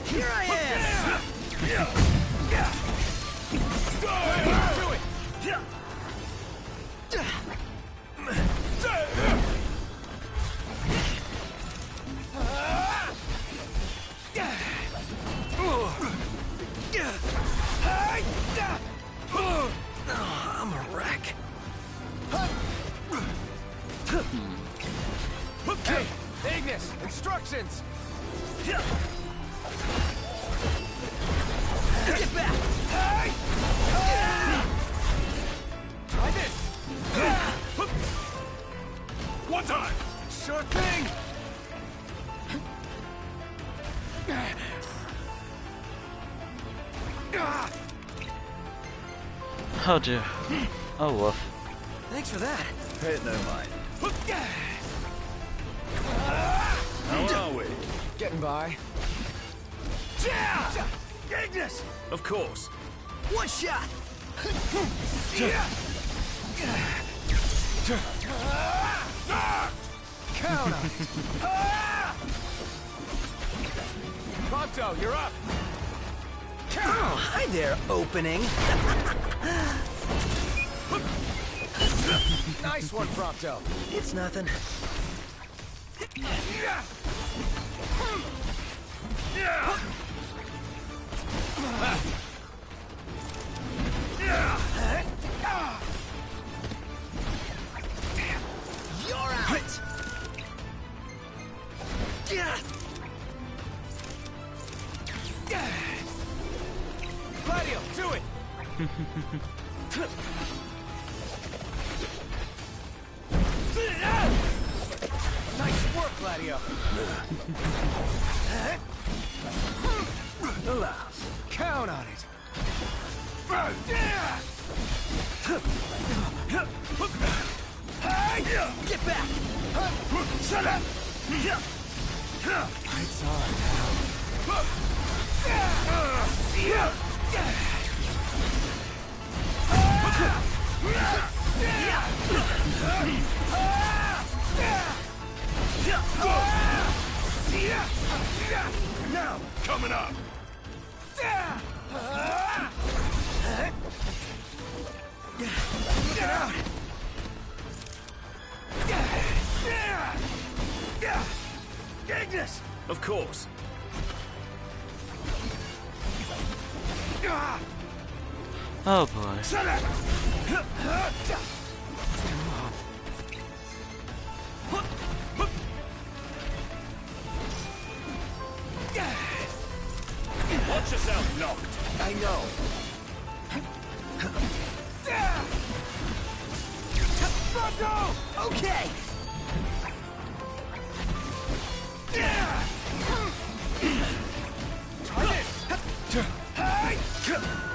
Here I am! Do it! I'm a wreck. Hey, Ignis, instructions! Get back! Try this! One time! Sure thing! Oh dear. Oh woof. Thanks for that. Pay it no mind. How are we? Getting by. Ignis! Of course. One shot! Count on it! Pronto, you're up! Oh, hi there, opening. Nice one, Prompto. It's nothing. You're out! Gladio, do it! Nice work, Gladio. Alas. Count on it. Get back! Shut up! It's on now. Now, coming up. Get out! Ignis! Of course. Oh boy. Shut up! Watch yourself, knocked. I know. Pronto! Okay. Try this!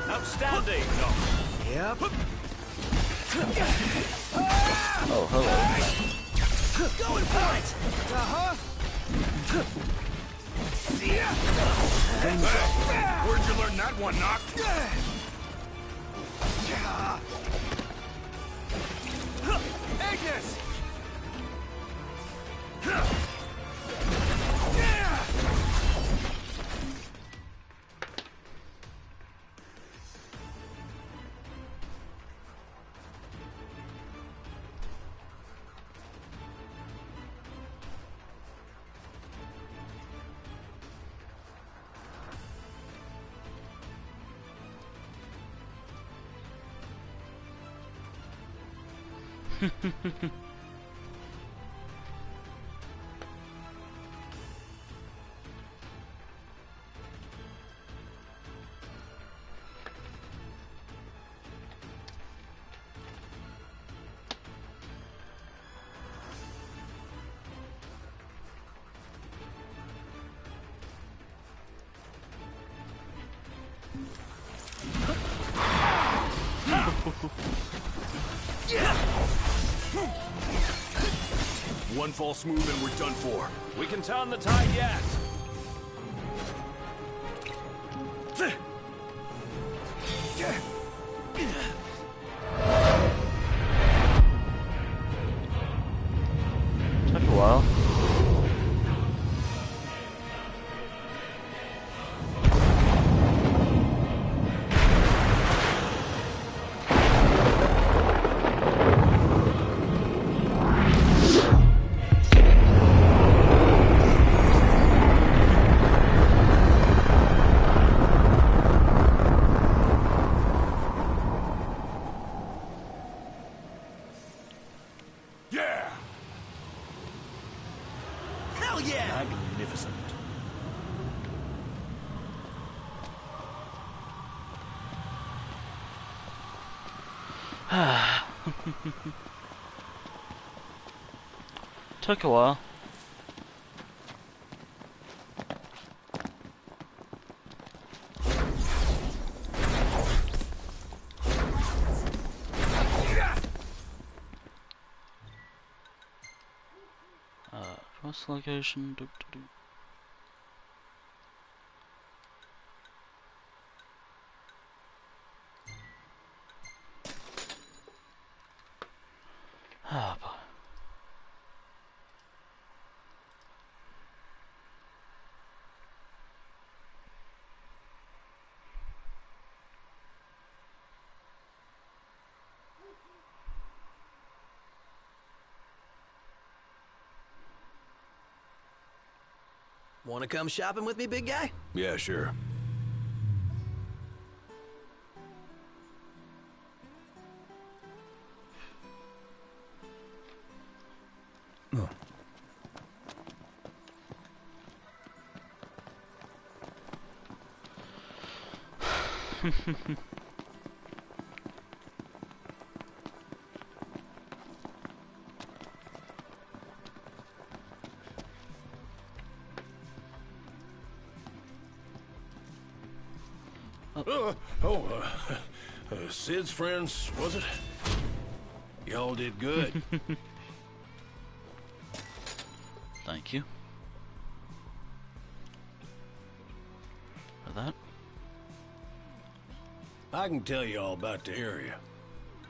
Outstanding, knocked. Yep. Oh, hello. Going for it! Uh-huh! Where'd you learn that one, Knock? Ignis! One false move and we're done for. We can turn the tide yet. while. Hell yeah! Magnificent. Took a while. Cross location. Ah, boy. Wanna come shopping with me, big guy? Yeah, sure. Oh. Sid's friends, was it? Y'all did good. Thank you for that. I can tell you all about the area.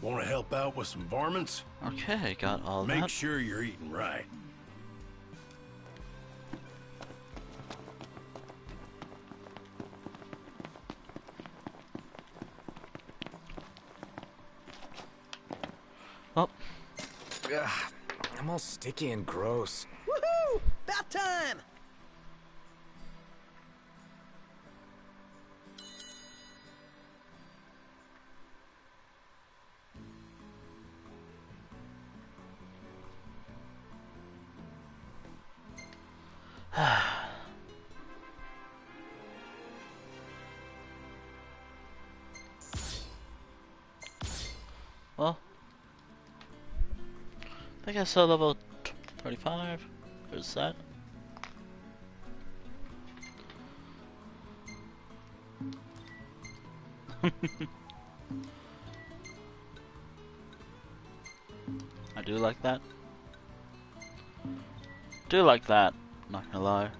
Want to help out with some varmints? Okay, got all Make that. sure you're eating right. Oh. Ugh, I'm all sticky and gross. Woohoo! About time! Well, I think I saw level 35. Where's that? I do like that. Do like that. Not gonna lie.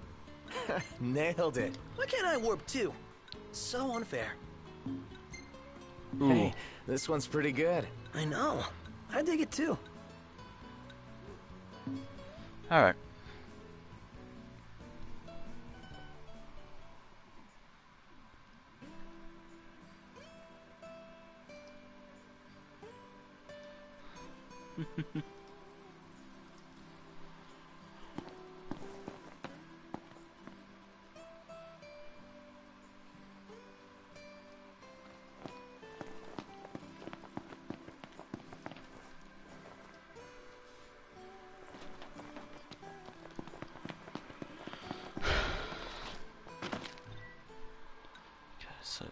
Nailed it. Why can't I warp too? So unfair. Ooh. Hey, this one's pretty good. I know. I dig it too. Alright. So,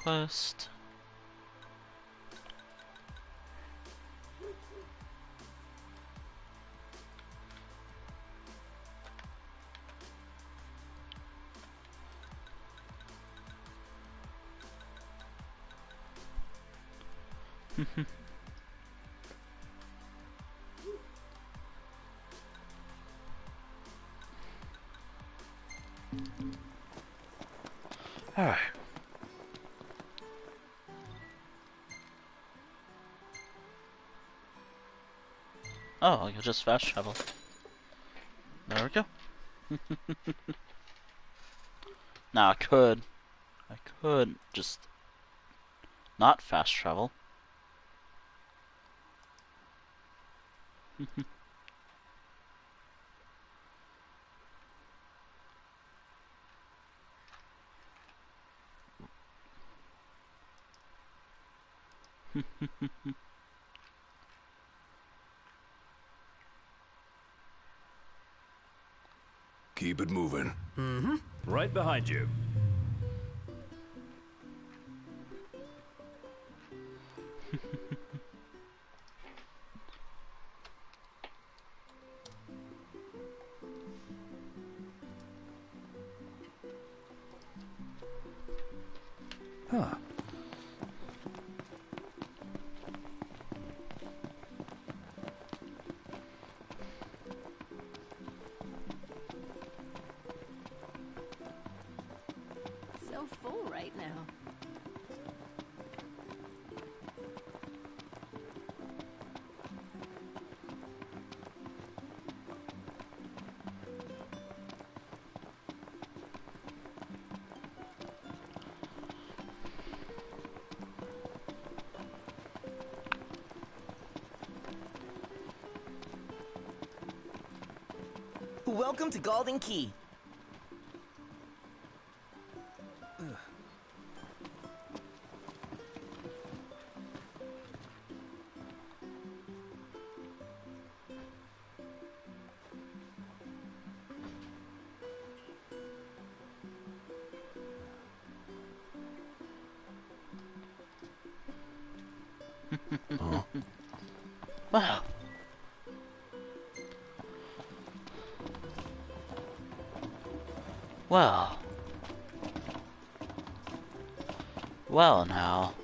quest. All right. Oh, you'll just fast travel. There we go. Now I could just not fast travel. Keep it moving. Mm-hmm. Right behind you. Huh. So full right now. Welcome to Golden Key. Wow. Well. Well now.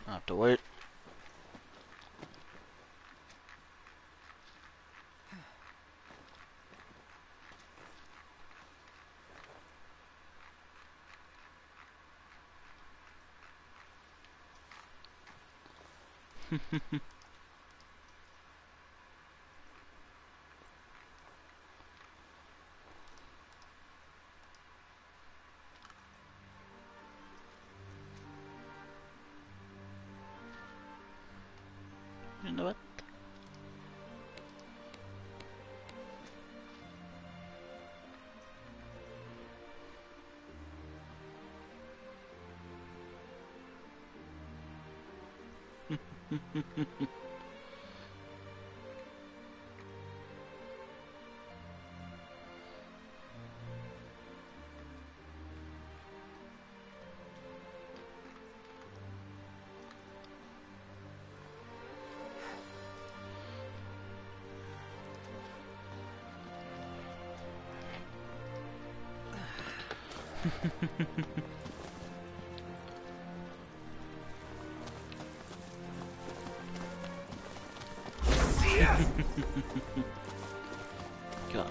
I have to wait. You know what? God.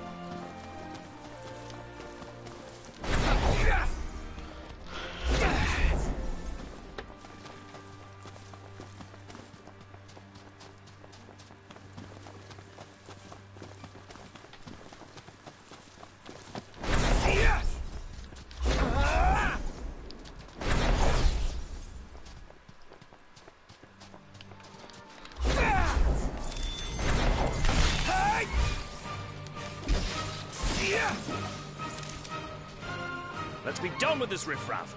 to be done with this riffraff.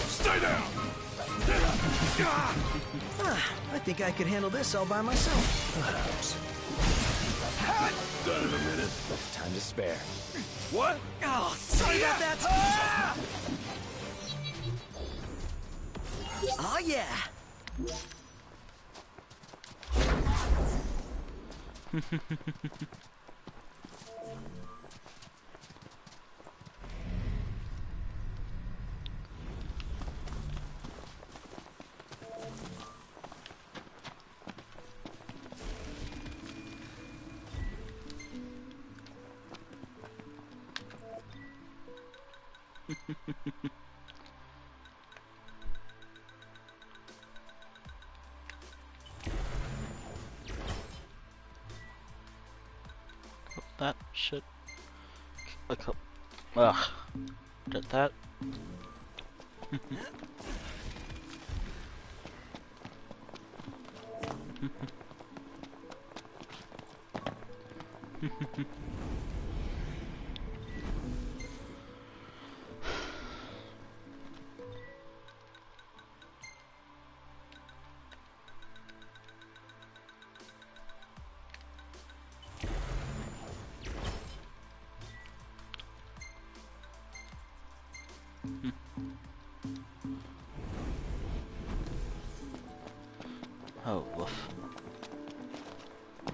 Stay down! I think I could handle this all by myself. Perhaps. Done in a minute. Time to spare. What? Oh, sorry about that. Oh, yeah. That shit. Ugh. Get that. Oh, woof.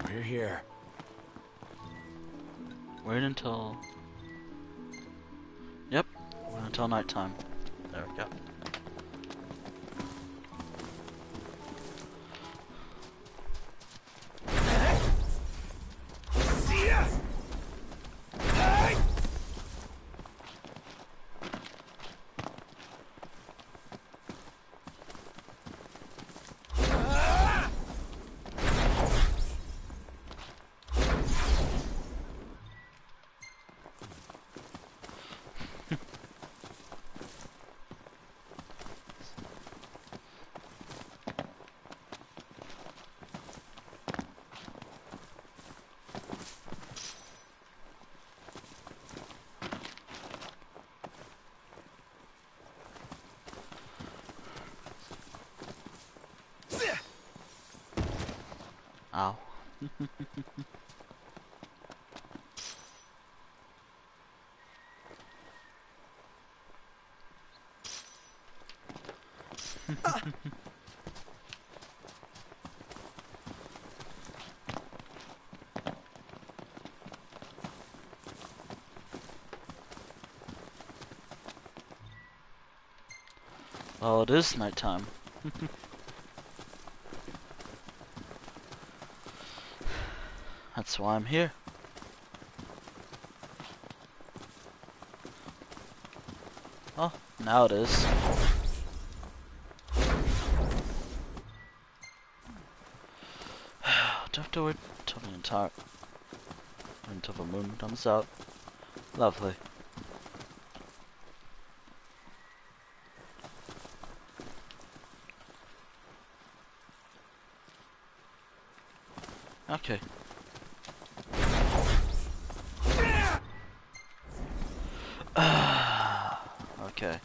We're here. Wait until... Yep, wait until nighttime. There we go. See ya! Hey! Ow. Well, it is nighttime. That's why I'm here. Oh, now it is. Don't have to wait till the entire... until the moon comes out. Lovely. Okay. Okay.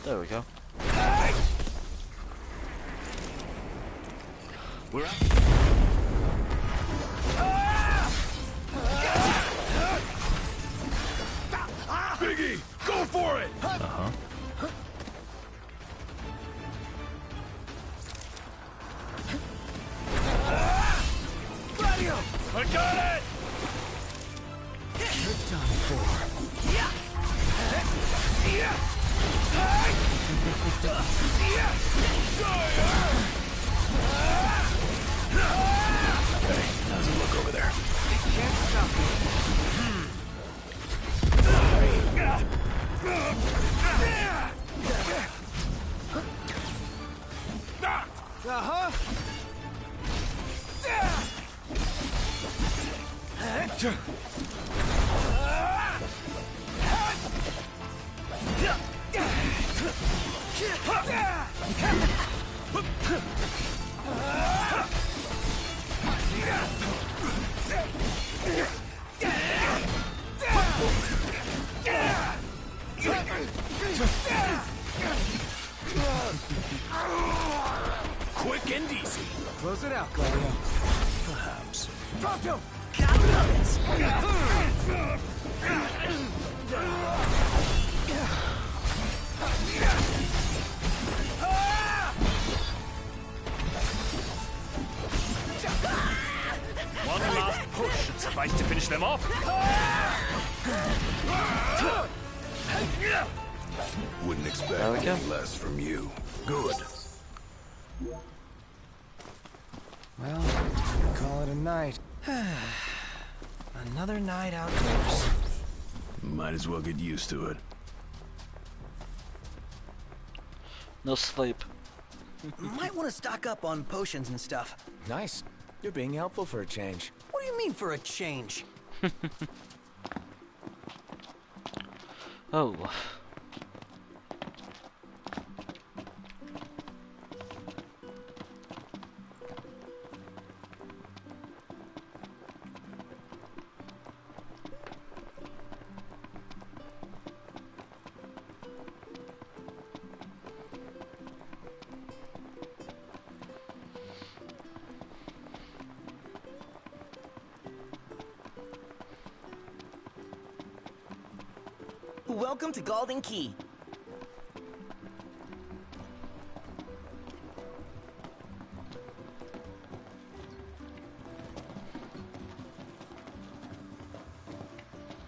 There we go. We're up. Biggie, go for it! Uh-huh. I got it! You're done for. Yeah. Hey, how's it look over there? Can't stop me. Uh-huh. Quick and easy. Close it out, Claudio. Perhaps. Pronto! Gotta love it! One last push should suffice to finish them off. Wouldn't expect any less from you. Good. Well, call it a night. Another night outdoors. Might as well get used to it. No sleep. Might want to stock up on potions and stuff. Nice. You're being helpful for a change. What do you mean for a change? Oh. Welcome to Golden Key.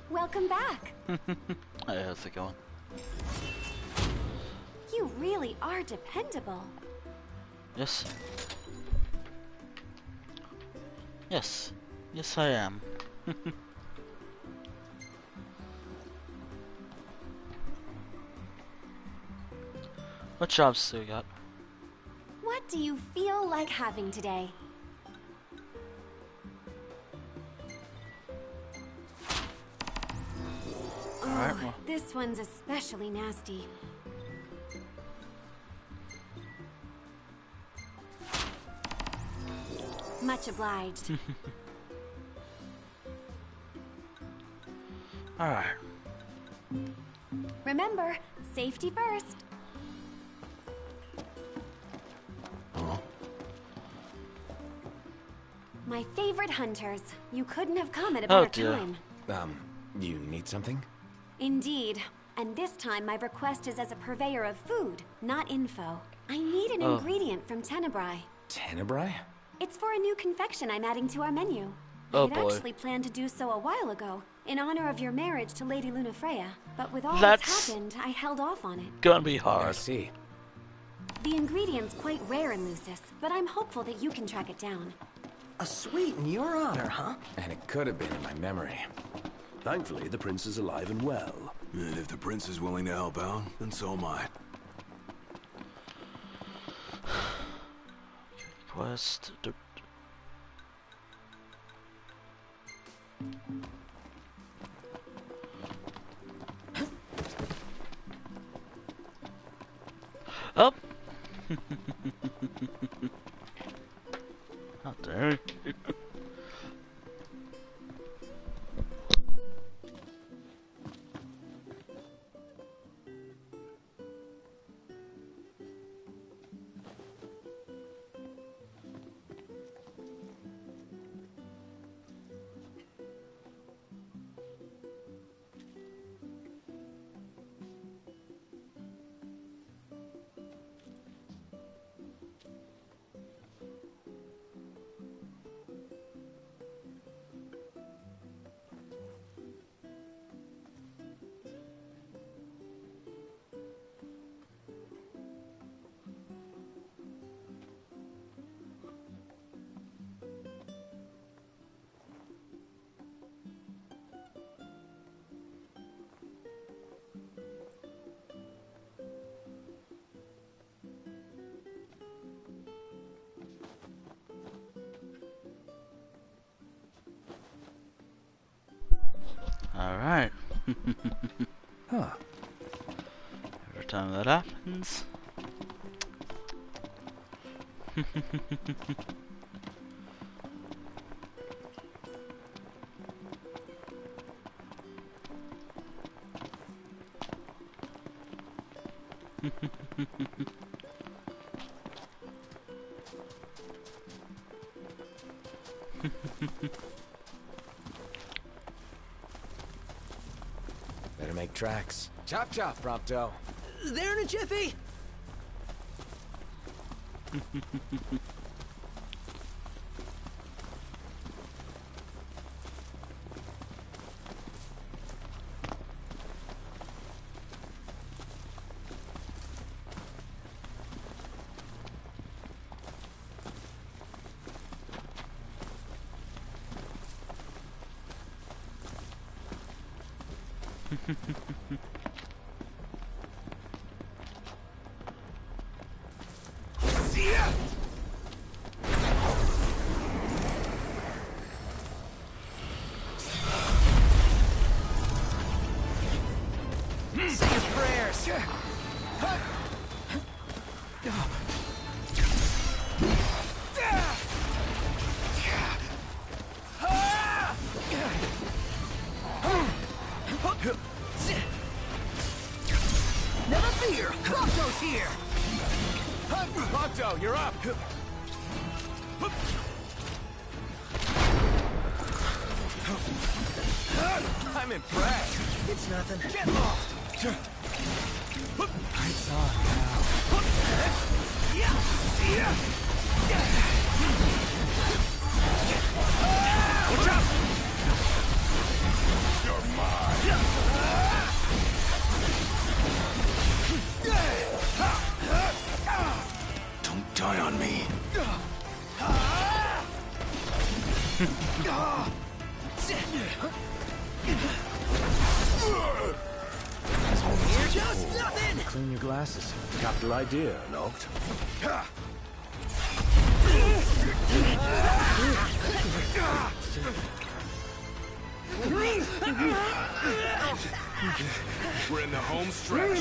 Welcome back. Hey, how's it going? You really are dependable. Yes. Yes. Yes, I am. What jobs do we got? What do you feel like having today? Alright, well. This one's especially nasty. Much obliged. Alright. Remember, safety first. My favorite hunters. You couldn't have come at a better time. You need something? Indeed. And this time my request is as a purveyor of food, not info. I need an ingredient from Tenebrae. Tenebrae? It's for a new confection I'm adding to our menu. Oh, I'd boy. actually planned to do so a while ago, in honor of your marriage to Lady Lunafreya. But with all That's that's happened, I held off on it. Gonna be hard. I see. The ingredient's quite rare in Lucis, but I'm hopeful that you can track it down. A sweet in your honor, huh? And it could have been in my memory. Thankfully, the prince is alive and well. And if the prince is willing to help out, then so am I. Quest. Up. How dare you. Alright. Huh. Every time that happens. Better make tracks. Chop chop, Prompto. There in a jiffy! Say your prayers! Never fear! Prompto's here! Prompto, you're up! I'm impressed. It's nothing. Get lost! Lights on now. Watch out! You're mine! Don't die on me. You're just nothing! Clean your glasses. Capital idea, Noct. We're in the home stretch.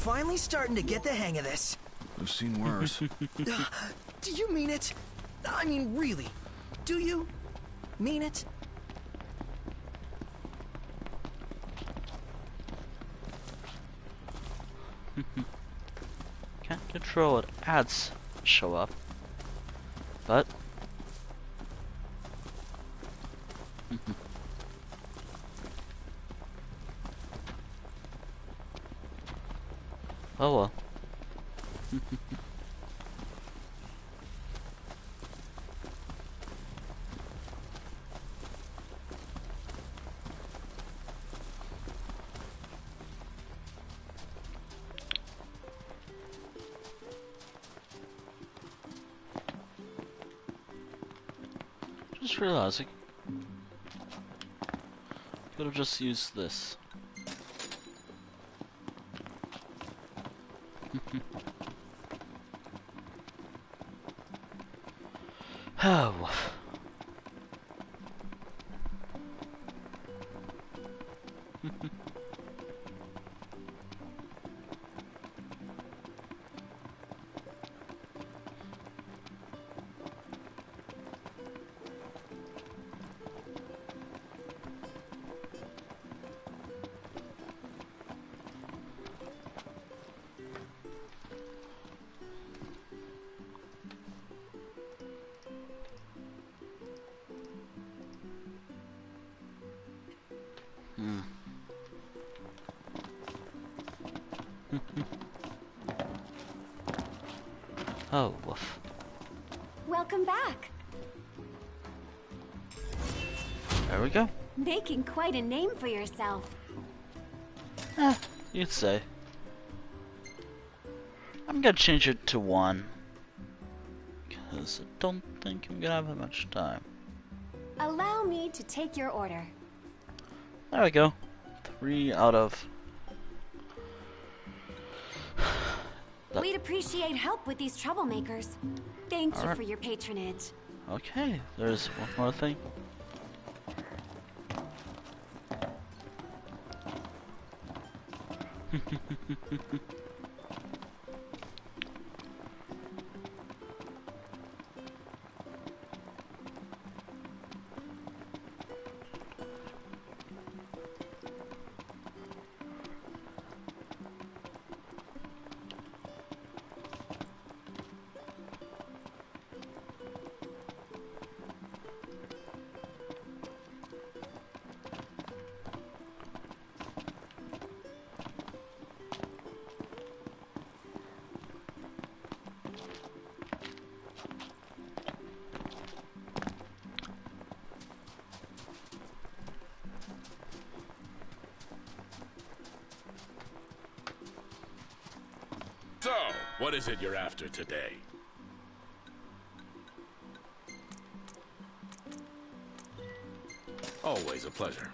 Finally starting to get the hang of this. I've seen worse. Do you mean it? I mean, really? Do you mean it? Can't control what ads show up, but oh well. Just realizing, could have just used this. Oh. Oh, woof. Welcome back. There we go. Making quite a name for yourself. You'd say. I'm gonna change it to 1. Because I don't think I'm gonna have that much time. Allow me to take your order. There we go. 3 out of... We'd appreciate help with these troublemakers. Thank you Alright. for your patronage. Okay, there's one more thing. So, what is it you're after today? Always a pleasure.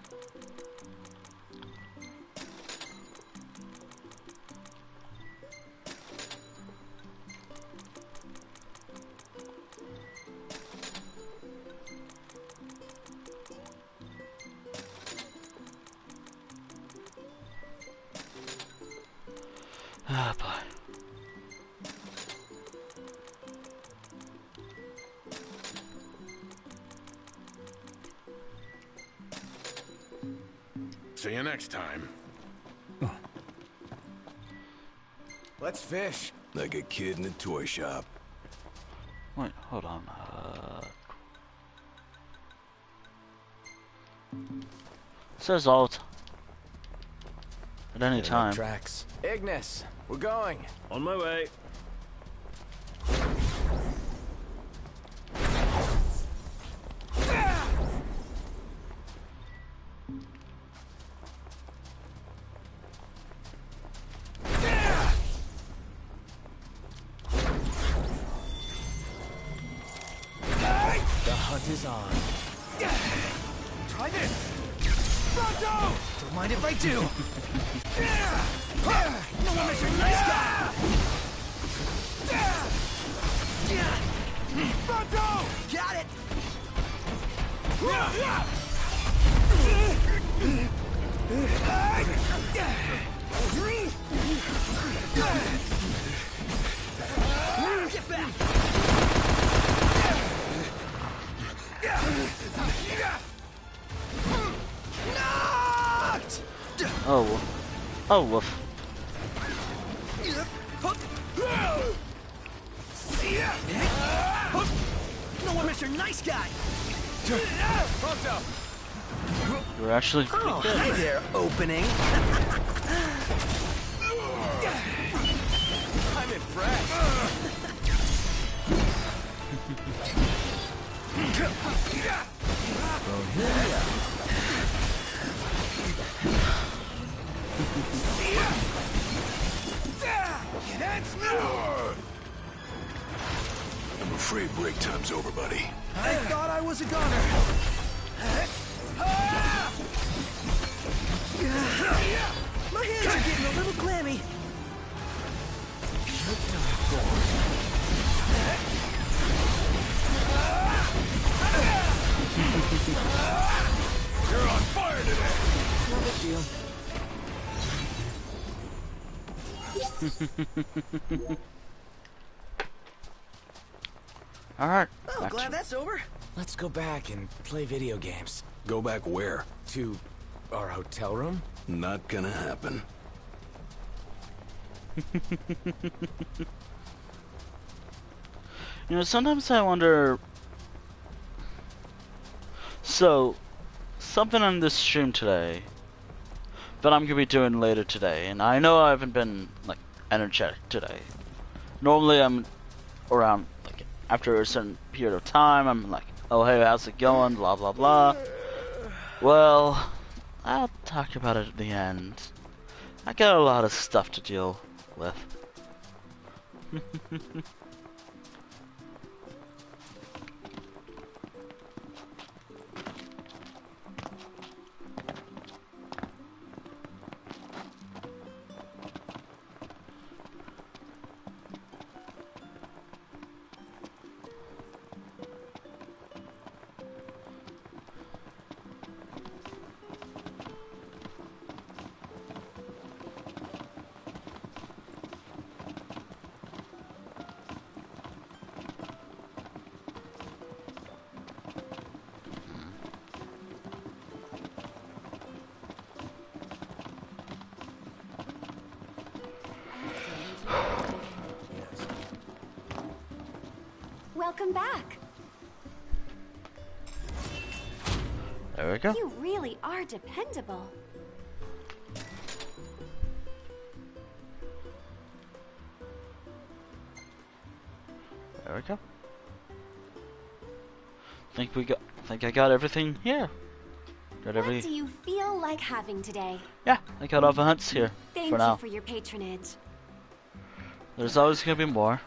Ah, boy. See you next time. Let's fish. Like a kid in a toy shop. Wait, hold on. Says alt. At any time. Tracks. Ignis, we're going. On my way. The hunt is on. Try this. Pronto! Don't mind if I do. No one is your nice guy. Pronto! Got it. Get back. Knocked! Oh. Oh, woof. No one, Mr. Nice Guy! Pronto! You're actually pretty Oh, good. hi there, opening. I'm impressed. I'm afraid break time's over, buddy. I thought I was a goner. My hands are getting a little clammy. You're on fire today! No big deal. Alright. Oh, glad that's over. Let's go back and play video games. Go back where? To our hotel room? Not gonna happen. You know, sometimes I wonder. So, something on this stream today that I'm gonna be doing later today, and I know I haven't been like energetic today. Normally, I'm around like after a certain period of time. I'm like, oh hey, how's it going? Blah blah blah. Well, I'll talk about it at the end. I got a lot of stuff to deal with. Welcome back. There we go. You really are dependable. There we go. Think I got everything here. Got every. What do you feel like having today? Yeah, I got all the hunts here Thank for you now. for your patronage. There's always gonna be more.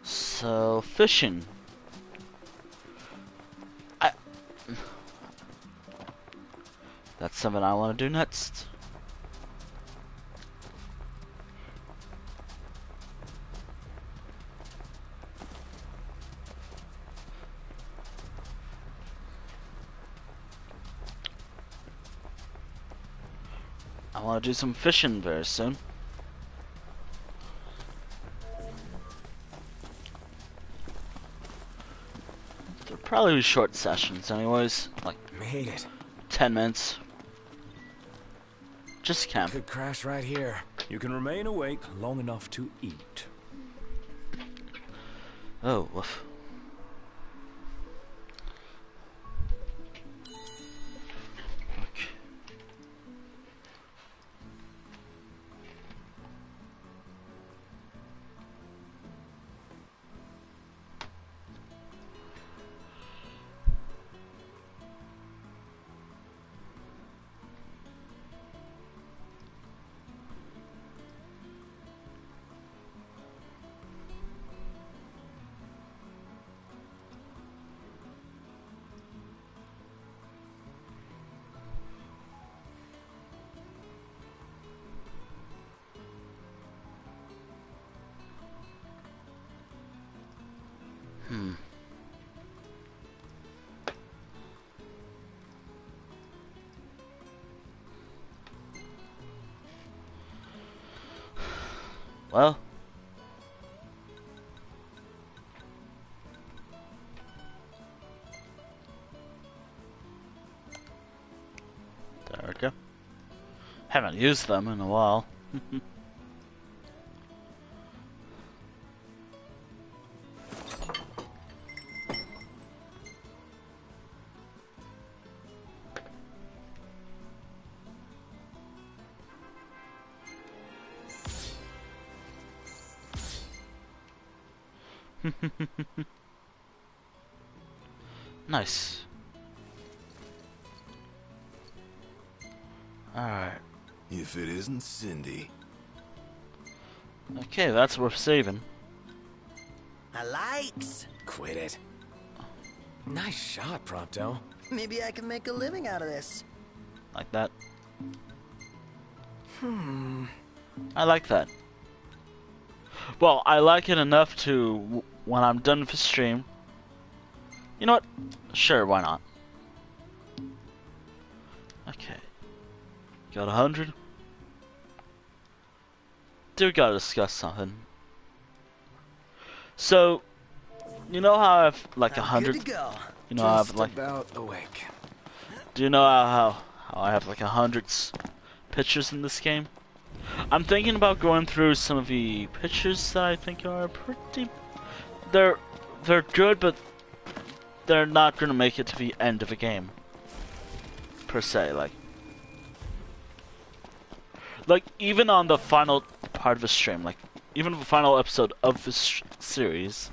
So, fishing. That's something I want to do next. I want to do some fishing very soon. They're probably short sessions anyways, like Made it. 10 minutes. Just camp. Could crash right here. You can remain awake long enough to eat. Oh, woof. Well, there we go. Haven't used them in a while. Nice. Alright. If it isn't Cindy. Okay, that's worth saving. I likes. Quit it. Nice shot, Prompto. Maybe I can make a living out of this. Like that. I like that. Well, I like it enough to, when I'm done with the stream, you know what? Sure, why not? Okay. Got 100. Do gotta discuss something. So, you know how I have like 100? Good to go. You know, I have like. About awake. Do you know how I have like 100 pictures in this game? I'm thinking about going through some of the pictures that I think are pretty. They're good, but they're not gonna make it to the end of the game. Per se, like even on the final part of the stream, like even the final episode of this series.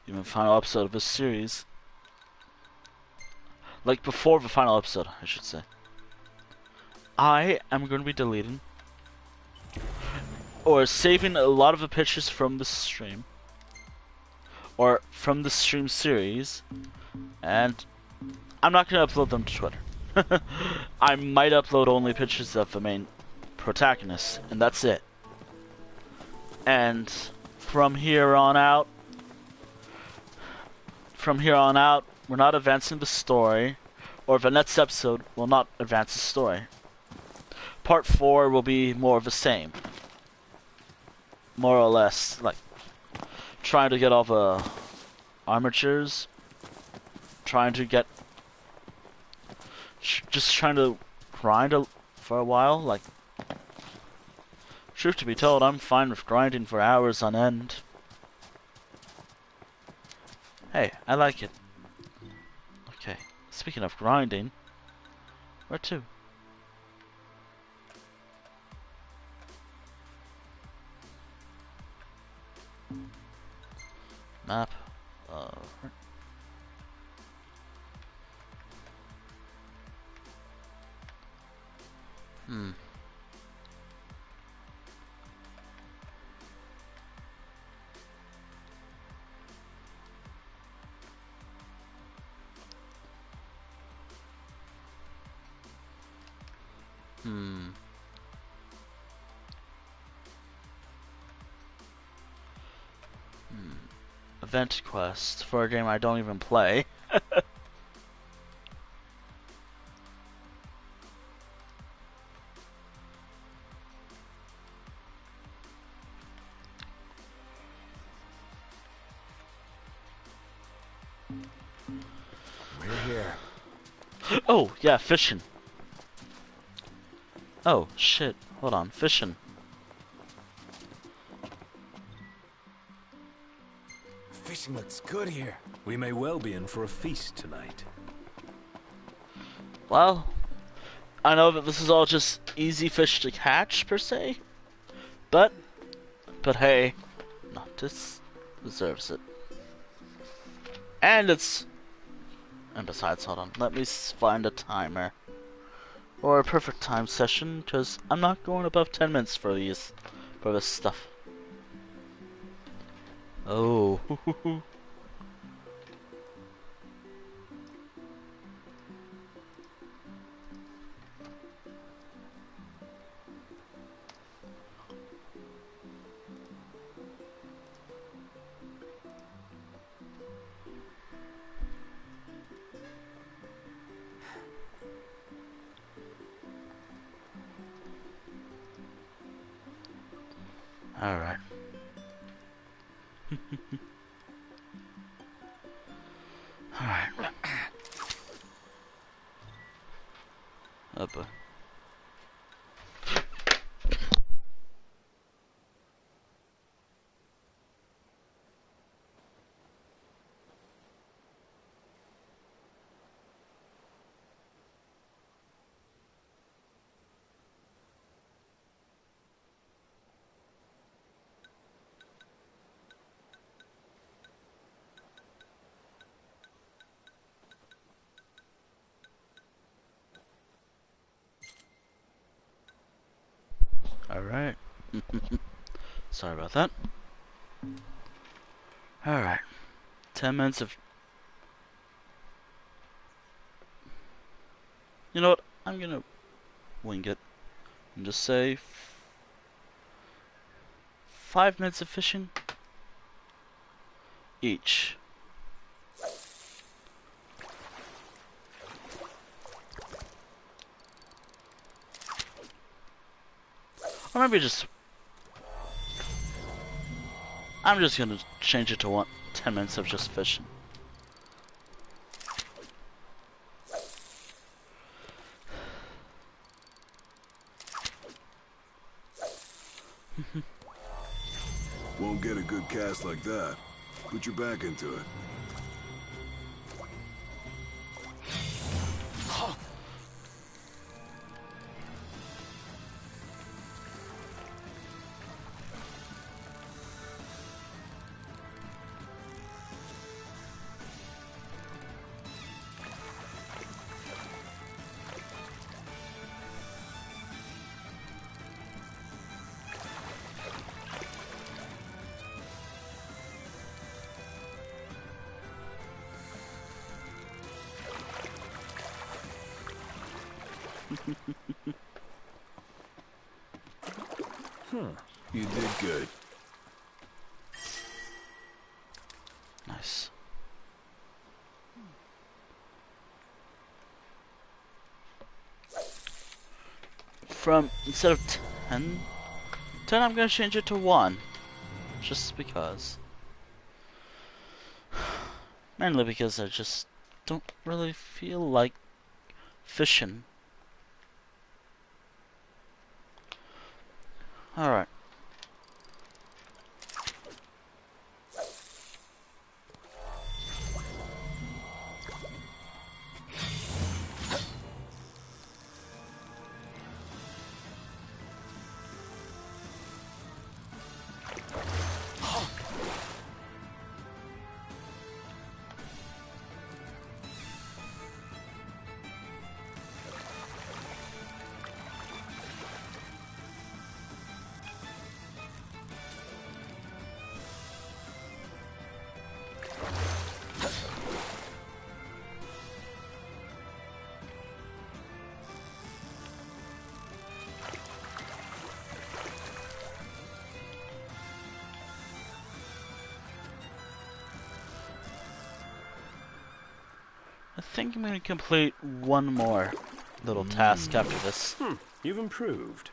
Even the final episode of this series. Like before the final episode, I should say. I am going to be deleting or saving a lot of the pictures from the stream, or from the stream series, and I'm not gonna upload them to Twitter. I might upload only pictures of the main protagonist, and that's it. And from here on out, we're not advancing the story, or the next episode will not advance the story. Part 4 will be more of the same. More or less, like, trying to get all the armatures, trying to get, just trying to grind for a while, like, truth to be told, I'm fine with grinding for hours on end. Hey, I like it. Okay, speaking of grinding, where to? Map. Hmm. Event quest for a game I don't even play. We're here. Oh, yeah, fishing. Oh, shit. Hold on, fishing. Fishing looks good here. We may well be in for a feast tonight. Well, I know that this is all just easy fish to catch, per se. But hey, Noctis deserves it. And besides, hold on, let me find a timer. Or a perfect time session, because I'm not going above 10 minutes for this stuff. Oh. Alright. Alright. Oh boy. Alright. Sorry about that. Alright. 10 minutes of... You know what? I'm gonna wing it. And just say... 5 minutes of fishing. Each. Or maybe just... I'm just gonna change it to 10 minutes of just fishing. Won't get a good cast like that. Put your back into it. You did good. Nice. From instead of 10, I'm gonna change it to 1, just because. Mainly because I just don't really feel like fishing. Alright. I think I'm gonna complete one more little task after this. You've improved.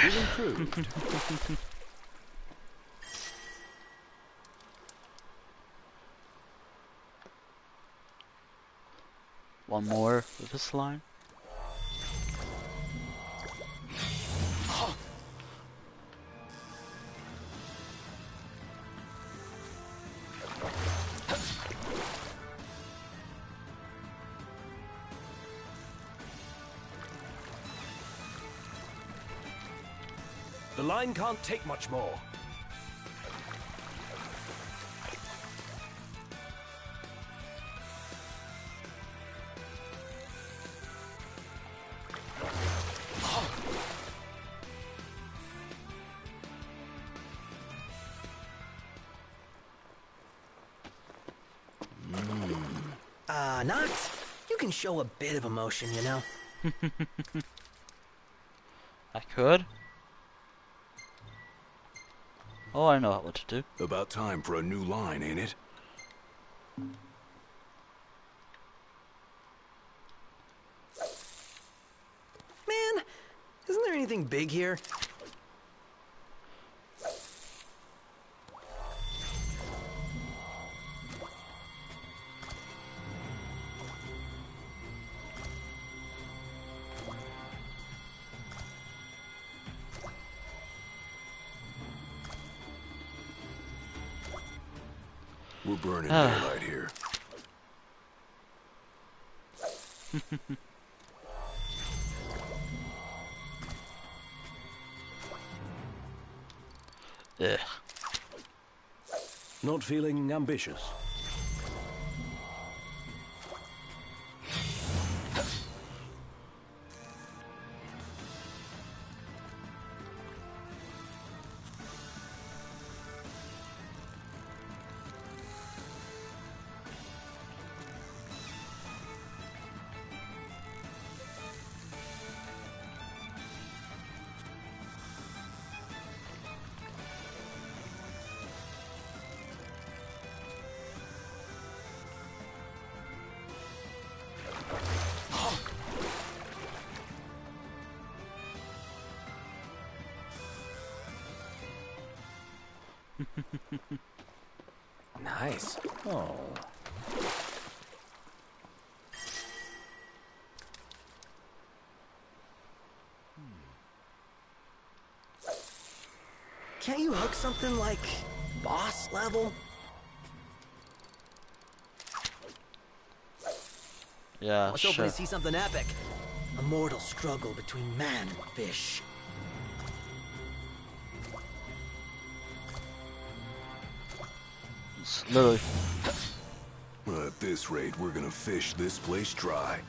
You've improved. One more with this line. The line can't take much more. Nox, you can show a bit of emotion, you know? I could. Oh, I know what to do. About time for a new line, ain't it? Man, isn't there anything big here? We're burning daylight here. Ugh. Not feeling ambitious? Nice. Oh. Can't you hook something like boss level? Yeah, I was sure. hoping to see something epic. A mortal struggle between man and fish. It's literally. At this rate, we're gonna fish this place dry.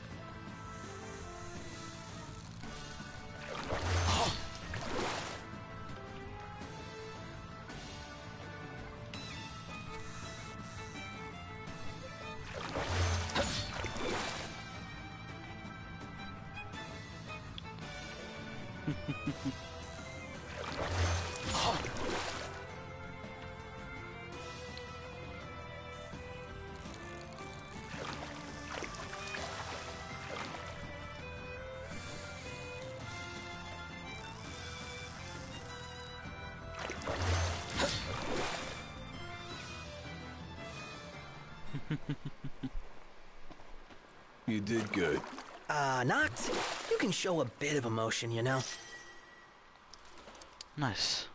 You did good. Noct, you can show a bit of emotion, you know? Nice.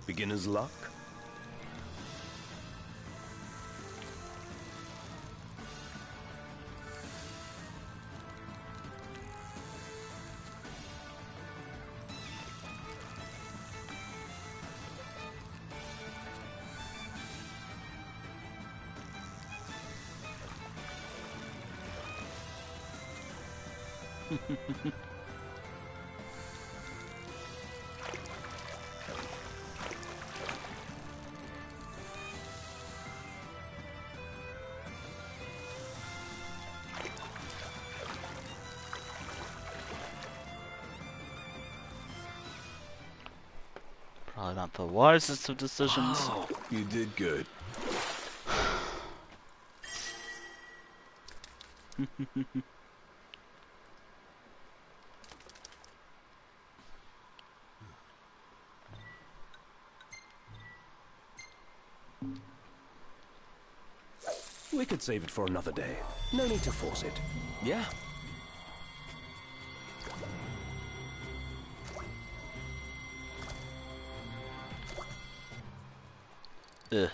Beginner's luck? Probably not the wisest of decisions. Oh, you did good. We could save it for another day. No need to force it. Yeah. Ugh.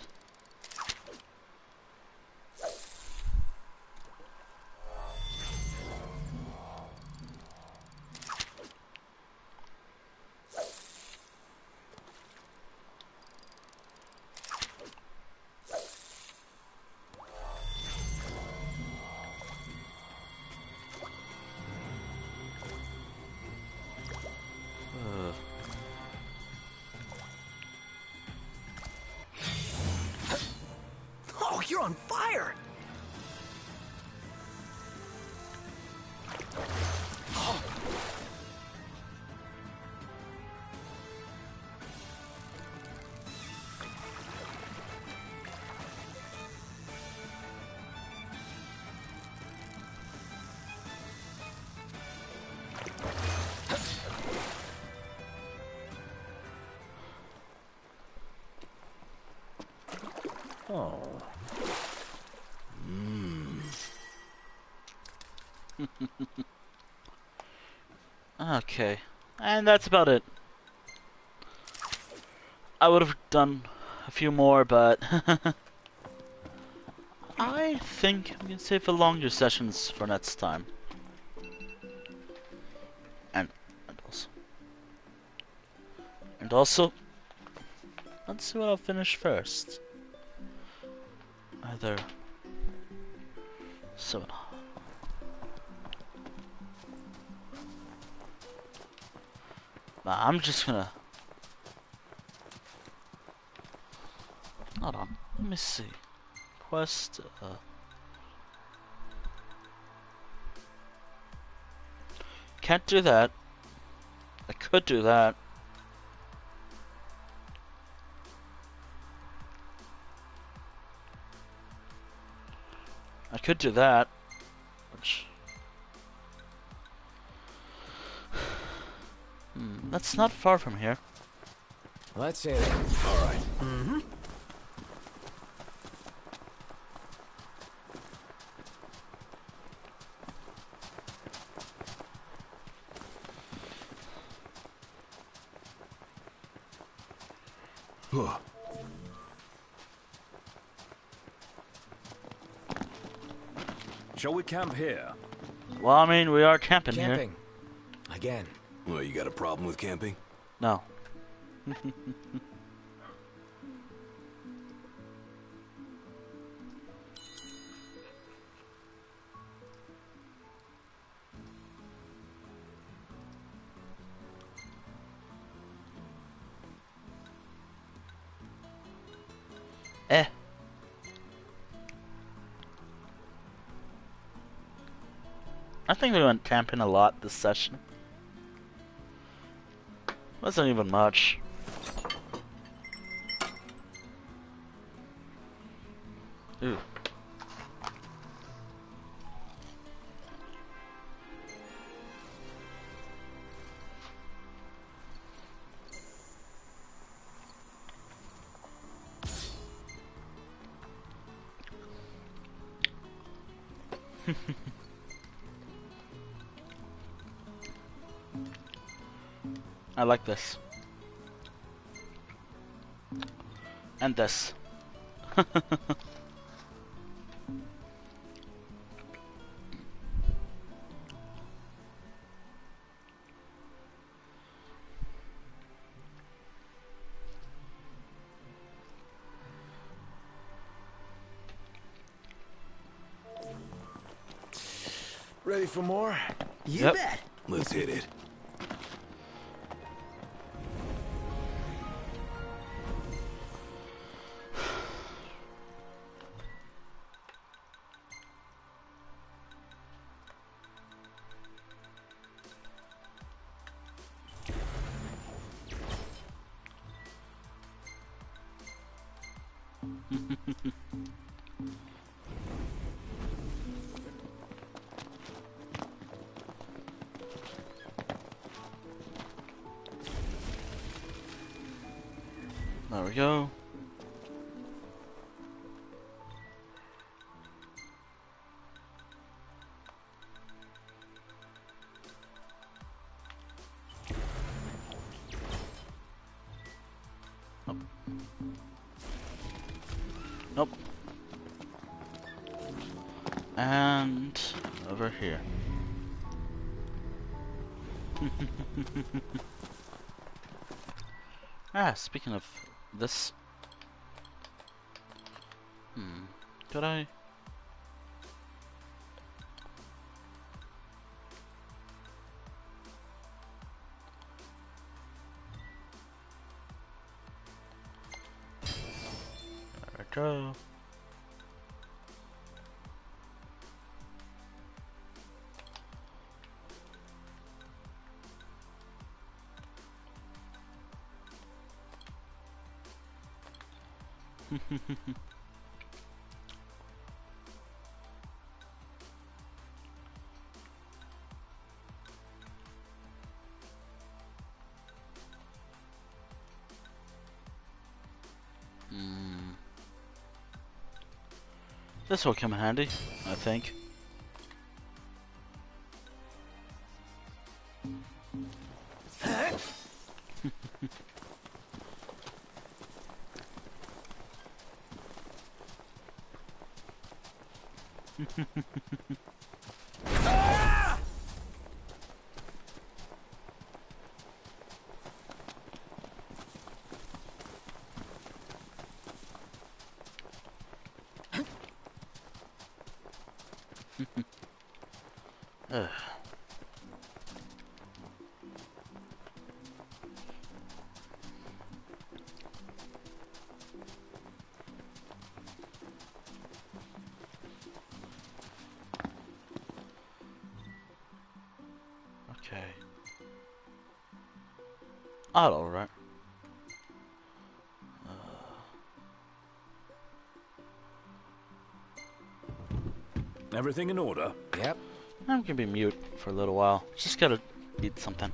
Oh, you're on fire! Oh. Okay, and that's about it. I would have done a few more, but I think I'm gonna save the longer sessions for next time. And also, let's see what I'll finish first. Either 7. Nah, I'm just gonna. Hold on. Let me see. Quest. Can't do that. I could do that. I could do that. Which. That's not far from here. Let's hit it. All right. Mm-hmm. Huh. Shall we camp here? Well, I mean, we are camping here. Camping. Again. Well, you got a problem with camping? No. Eh. I think we went camping a lot this session. Wasn't even much. Ooh. I like this. And this. Ready for more? You bet. Let's hit it. There we go. Nope. Nope. And over here. Speaking of this, could I? There we go. This will come in handy, I think. Ugh. Okay. Auto, right? Everything in order? Yep. I'm gonna be mute for a little while. Just gotta eat something.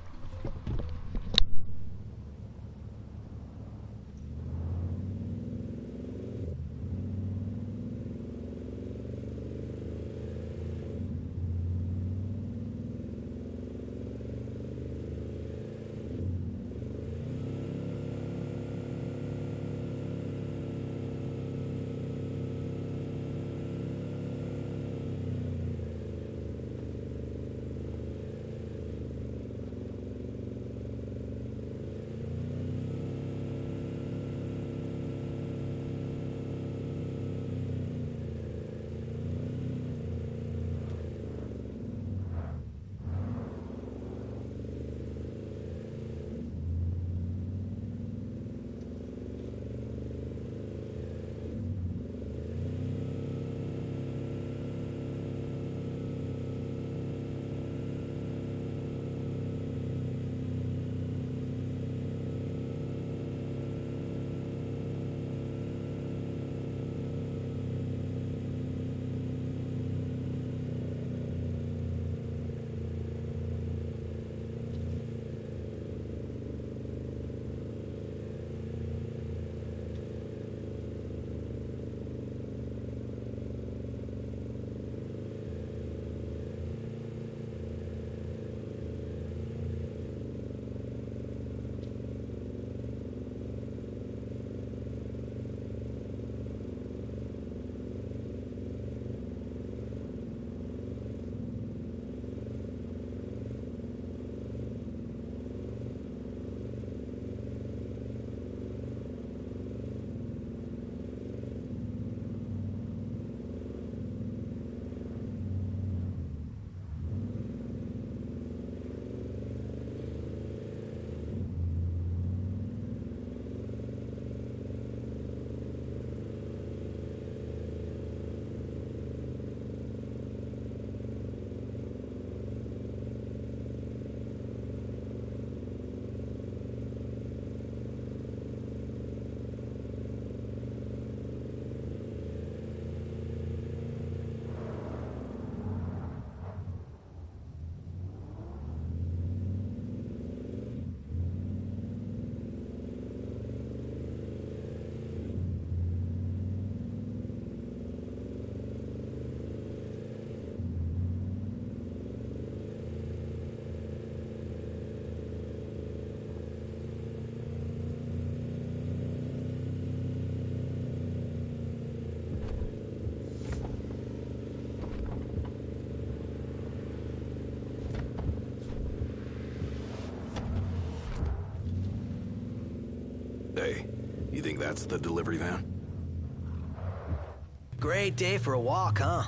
think that's the delivery van? Great day for a walk, huh?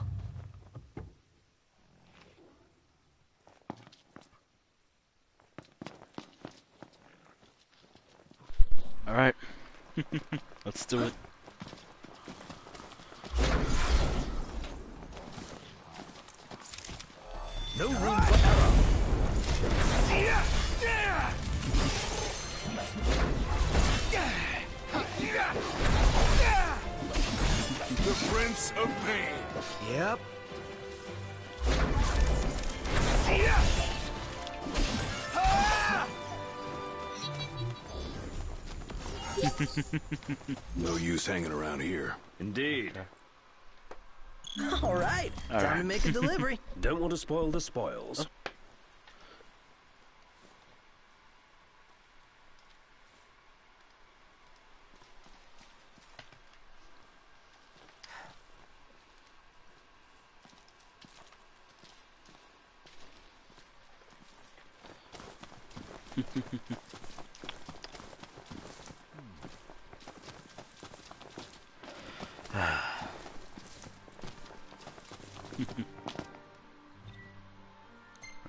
All right, let's do it. No room for error. The Prince of Pain. Yep. No use hanging around here. Indeed. All right, time to make a delivery. Don't want to spoil the spoils.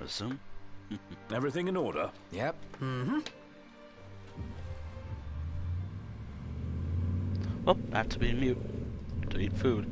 Resume. Everything in order? Yep. Mm-hmm. Oh, I have to be mute to eat food.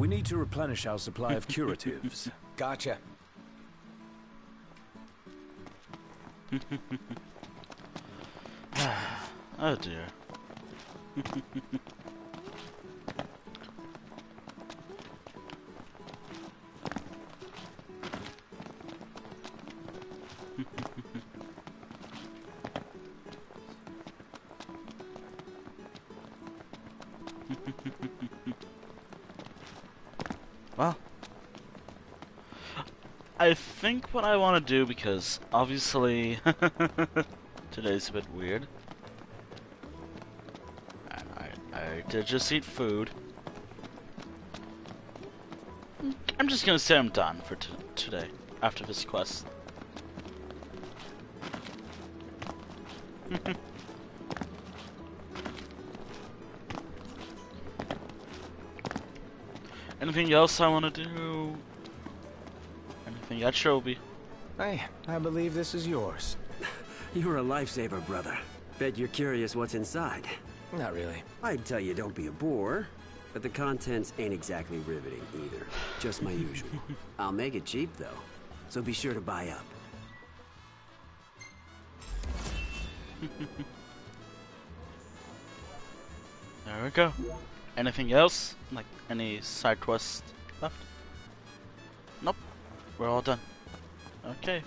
We need to replenish our supply of curatives. Gotcha. Oh dear. Well, I think what I want to do, because obviously today's a bit weird, and I did just eat food. I'm just gonna say I'm done for today after this quest. Anything else I want to do? Anything yet, Shelby? Hey, I believe this is yours. You're a lifesaver, brother. Bet you're curious what's inside. Not really. I'd tell you don't be a bore, but the contents ain't exactly riveting either. Just my usual. I'll make it cheap, though, so be sure to buy up. There we go. Anything else? Like any side quests left? Nope. We're all done. Okay.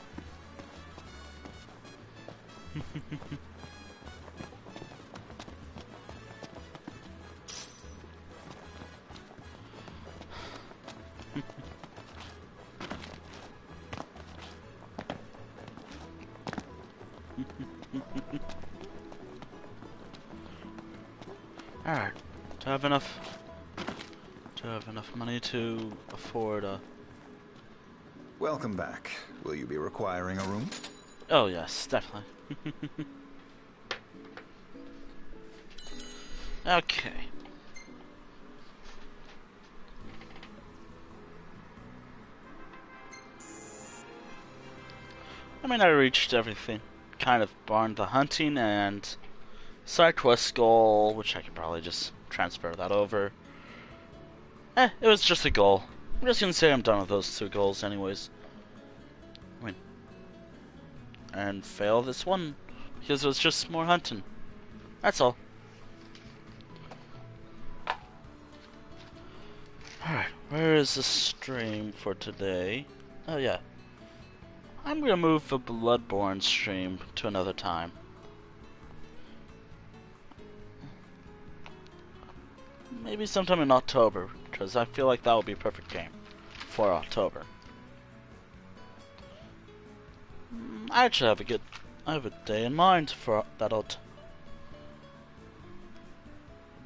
Alright. To have enough money to afford a... Welcome back. Will you be requiring a room? Oh yes, definitely. Okay. I mean, I reached everything. Kind of barring the hunting and side quest goal, which I could probably just transfer that over. It was just a goal. I'm just gonna say I'm done with those two goals anyways. I mean, and fail this one, because it was just more hunting. That's all. Alright, where is the stream for today? Oh yeah. I'm gonna move the Bloodborne stream to another time. Maybe sometime in October, because I feel like that would be a perfect game for October. I actually have a day in mind for that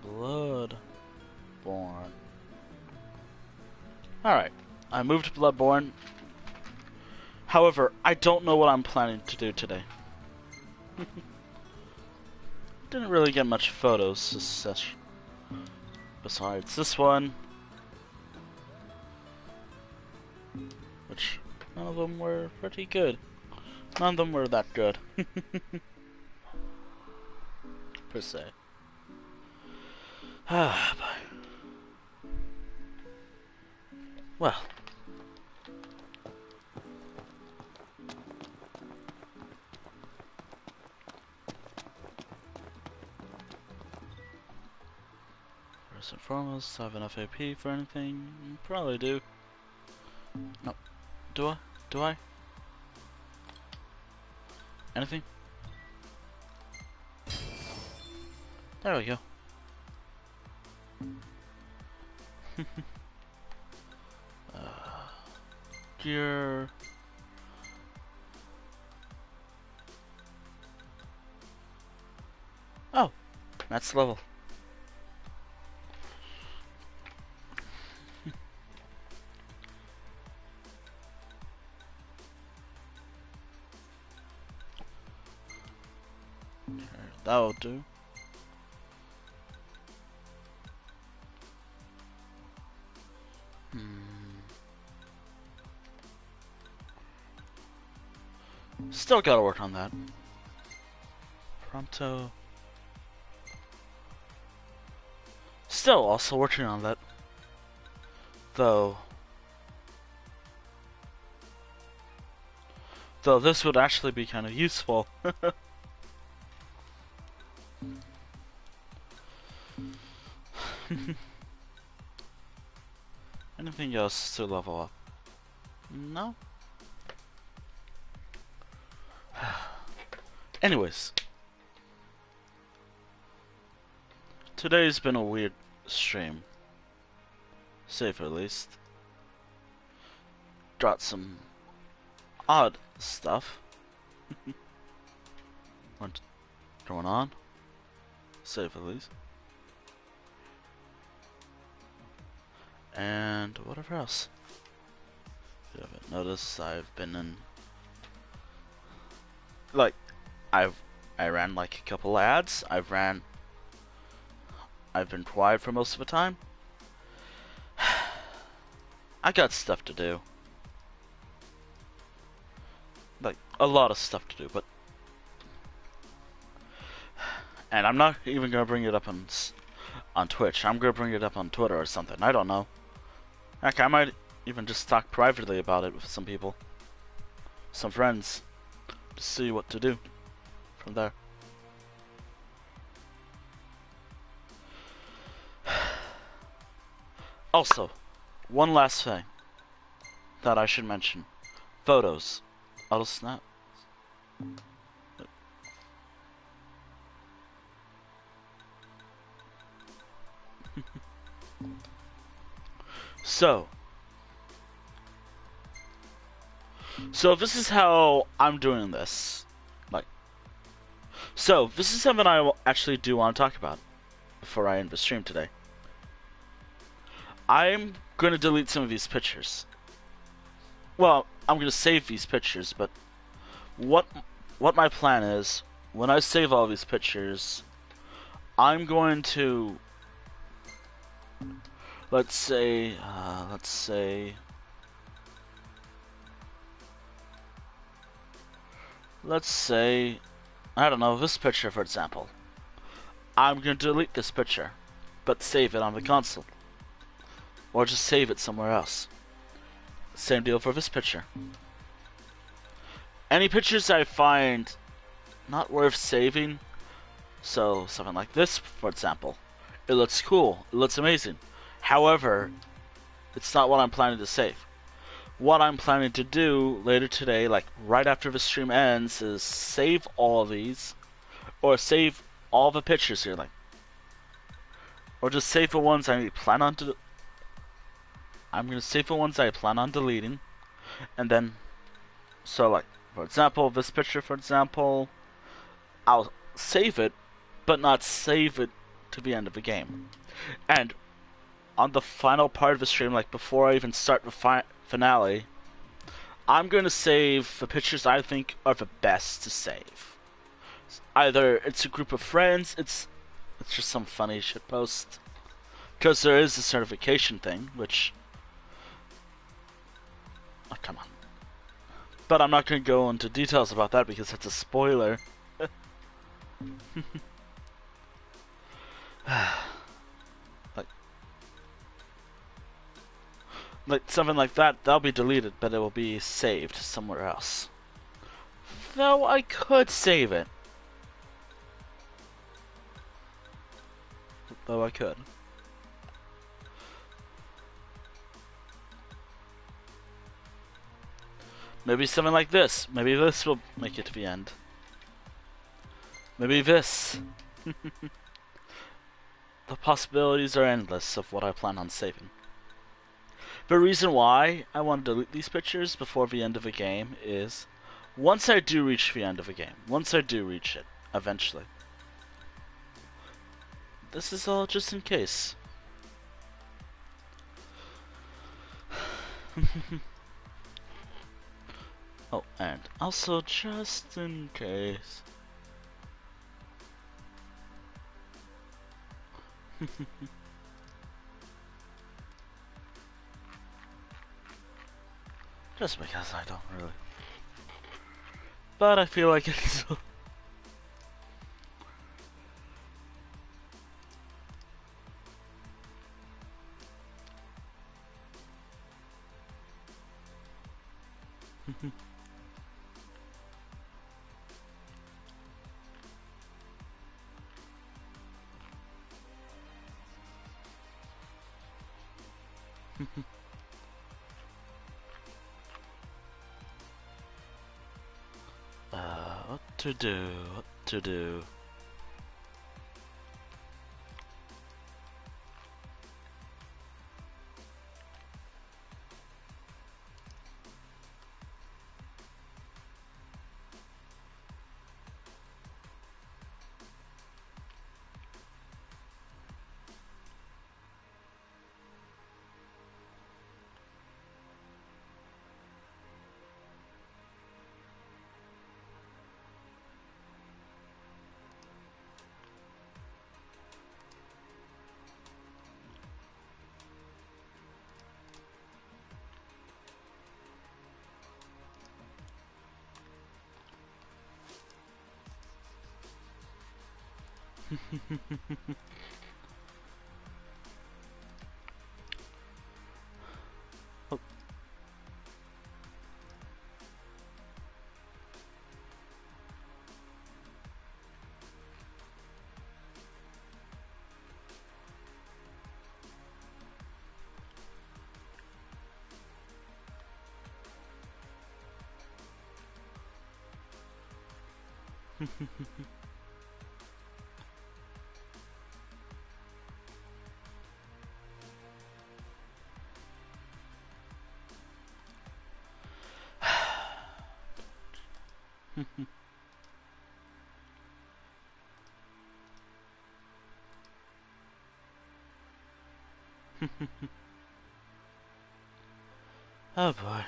Bloodborne. Alright, I moved to Bloodborne. However, I don't know what I'm planning to do today. Didn't really get much photos this session. Besides this one, which none of them were pretty good. None of them were that good. Per se. Ah, well. First and foremost, have enough AP for anything? Probably do. No. Do I? Do I? Anything? There we go. Gear. Oh, that's level. That'll do. Still gotta work on that. Pronto. Still also working on that. Though this would actually be kind of useful. Anything else to level up? No? Anyways. Today's been a weird stream. Safe at least. Got some odd stuff. What's going on? Safe at least. And whatever else. If you haven't noticed, I've been in, like, I ran like a couple ads. I've been quiet for most of the time. I got stuff to do. Like, a lot of stuff to do, but... And I'm not even gonna bring it up on Twitch. I'm gonna bring it up on Twitter or something. I don't know. Heck, I might even just talk privately about it with some people. Some friends. To see what to do from there. Also, one last thing that I should mention. Photos. Auto snap. So this is how I'm doing this. This is something I actually do want to talk about before I end the stream today. I'm going to delete some of these pictures. Well, I'm going to save these pictures, but what my plan is, when I save all these pictures, I'm going to, let's say, I don't know, this picture for example. I'm going to delete this picture, but save it on the console. Or just save it somewhere else. Same deal for this picture. Any pictures I find not worth saving, so something like this for example. It looks cool, it looks amazing. However, it's not what I'm planning to save. What I'm planning to do later today, like right after the stream ends, is save all of these, or save all the pictures here, like, or just save the ones I plan on to. I'm gonna save the ones I plan on deleting, and then, so like, for example, this picture, for example, I'll save it, but not save it to the end of the game. And on the final part of the stream, like before I even start the finale, I'm going to save the pictures I think are the best to save. Either it's a group of friends, it's just some funny shit post, because there is a certification thing, which, oh come on. But I'm not going to go into details about that because that's a spoiler. Like something like that, that'll be deleted, but it will be saved somewhere else. Though I could save it. Though I could. Maybe something like this. Maybe this will make it to the end. Maybe this. The possibilities are endless of what I plan on saving. The reason why I want to delete these pictures before the end of the game is, once I do reach the end of the game, once I do reach it, eventually. This is all just in case. Oh, and also just in case. Just because I don't really. But I feel like it's. What to do? What to do? Oh. Oh boy.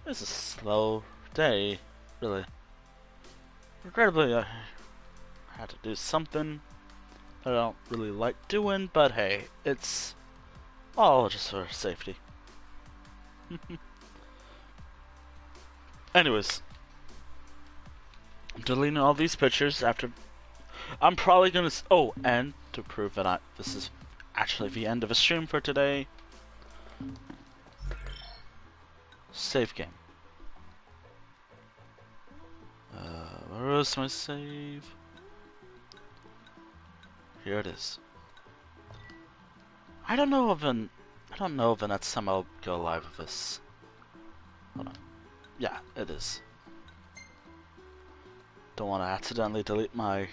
It's a slow day, really. Regrettably, I had to do something I don't really like doing, but hey, it's all just for safety. Anyways, I'm deleting all these pictures after. I'm probably gonna. Oh, and to prove that this is actually the end of a stream for today. Save game. Where is my save? Here it is. I don't know if the next time I'll go live with this. Hold on. Yeah, it is. Don't want to accidentally delete my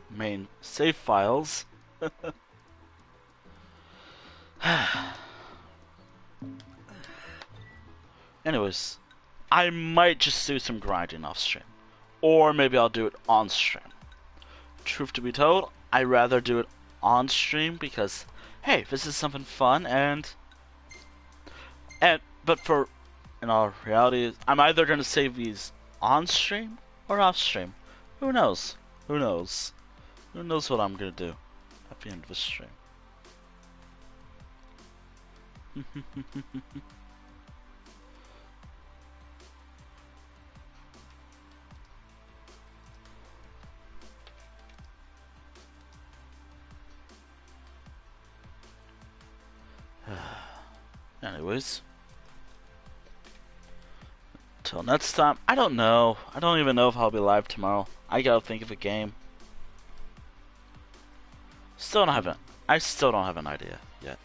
main save files. Anyways, I might just do some grinding off stream. Or maybe I'll do it on stream. Truth to be told, I'd rather do it on stream because, hey, this is something fun but in all reality, I'm either going to save these on stream or off stream. Who knows? Who knows? Who knows what I'm going to do at the end of the stream? Anyways. Till next time, I don't know. I don't even know if I'll be live tomorrow. I gotta think of a game. I still don't have an idea yet.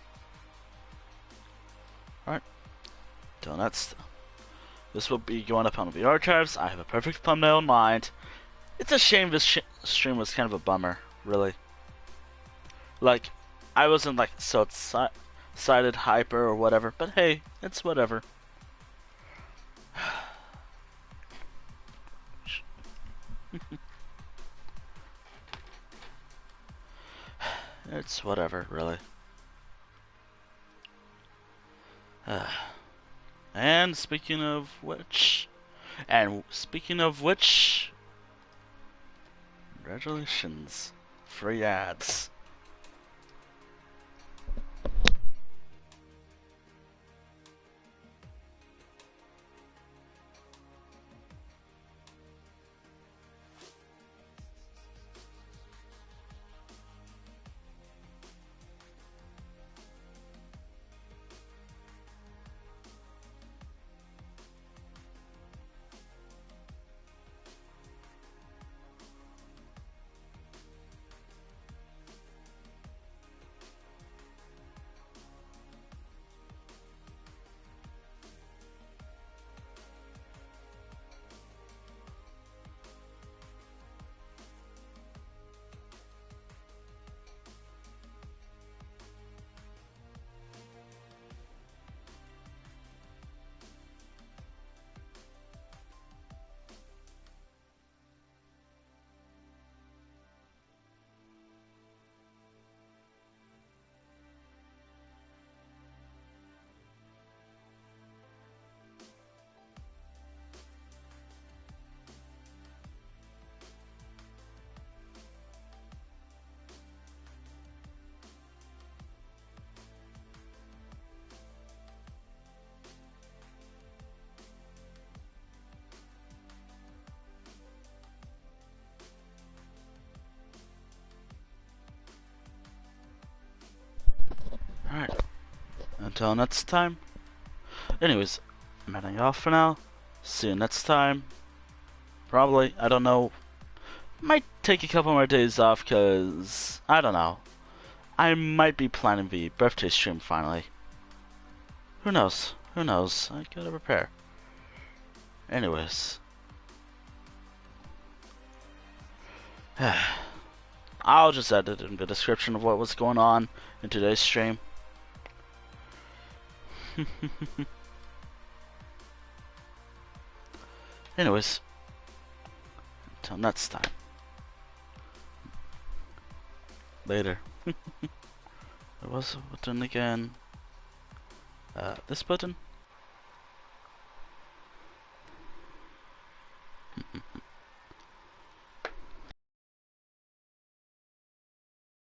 Alright. Till next. This will be going up on the archives. I have a perfect thumbnail in mind. It's a shame this stream was kind of a bummer, really. Like, I wasn't like so excited, hyper, or whatever, but hey, it's whatever. It's whatever, really. And speaking of which, congratulations, free ads. until next time. Anyways, I'm heading off for now. See you next time. Probably, I don't know. Might take a couple more days off because, I don't know. I might be planning the birthday stream finally. Who knows? Who knows? I gotta prepare. Anyways. I'll just add it in the description of what was going on in today's stream. Anyways. Until next time. Later. There was a button again. This button?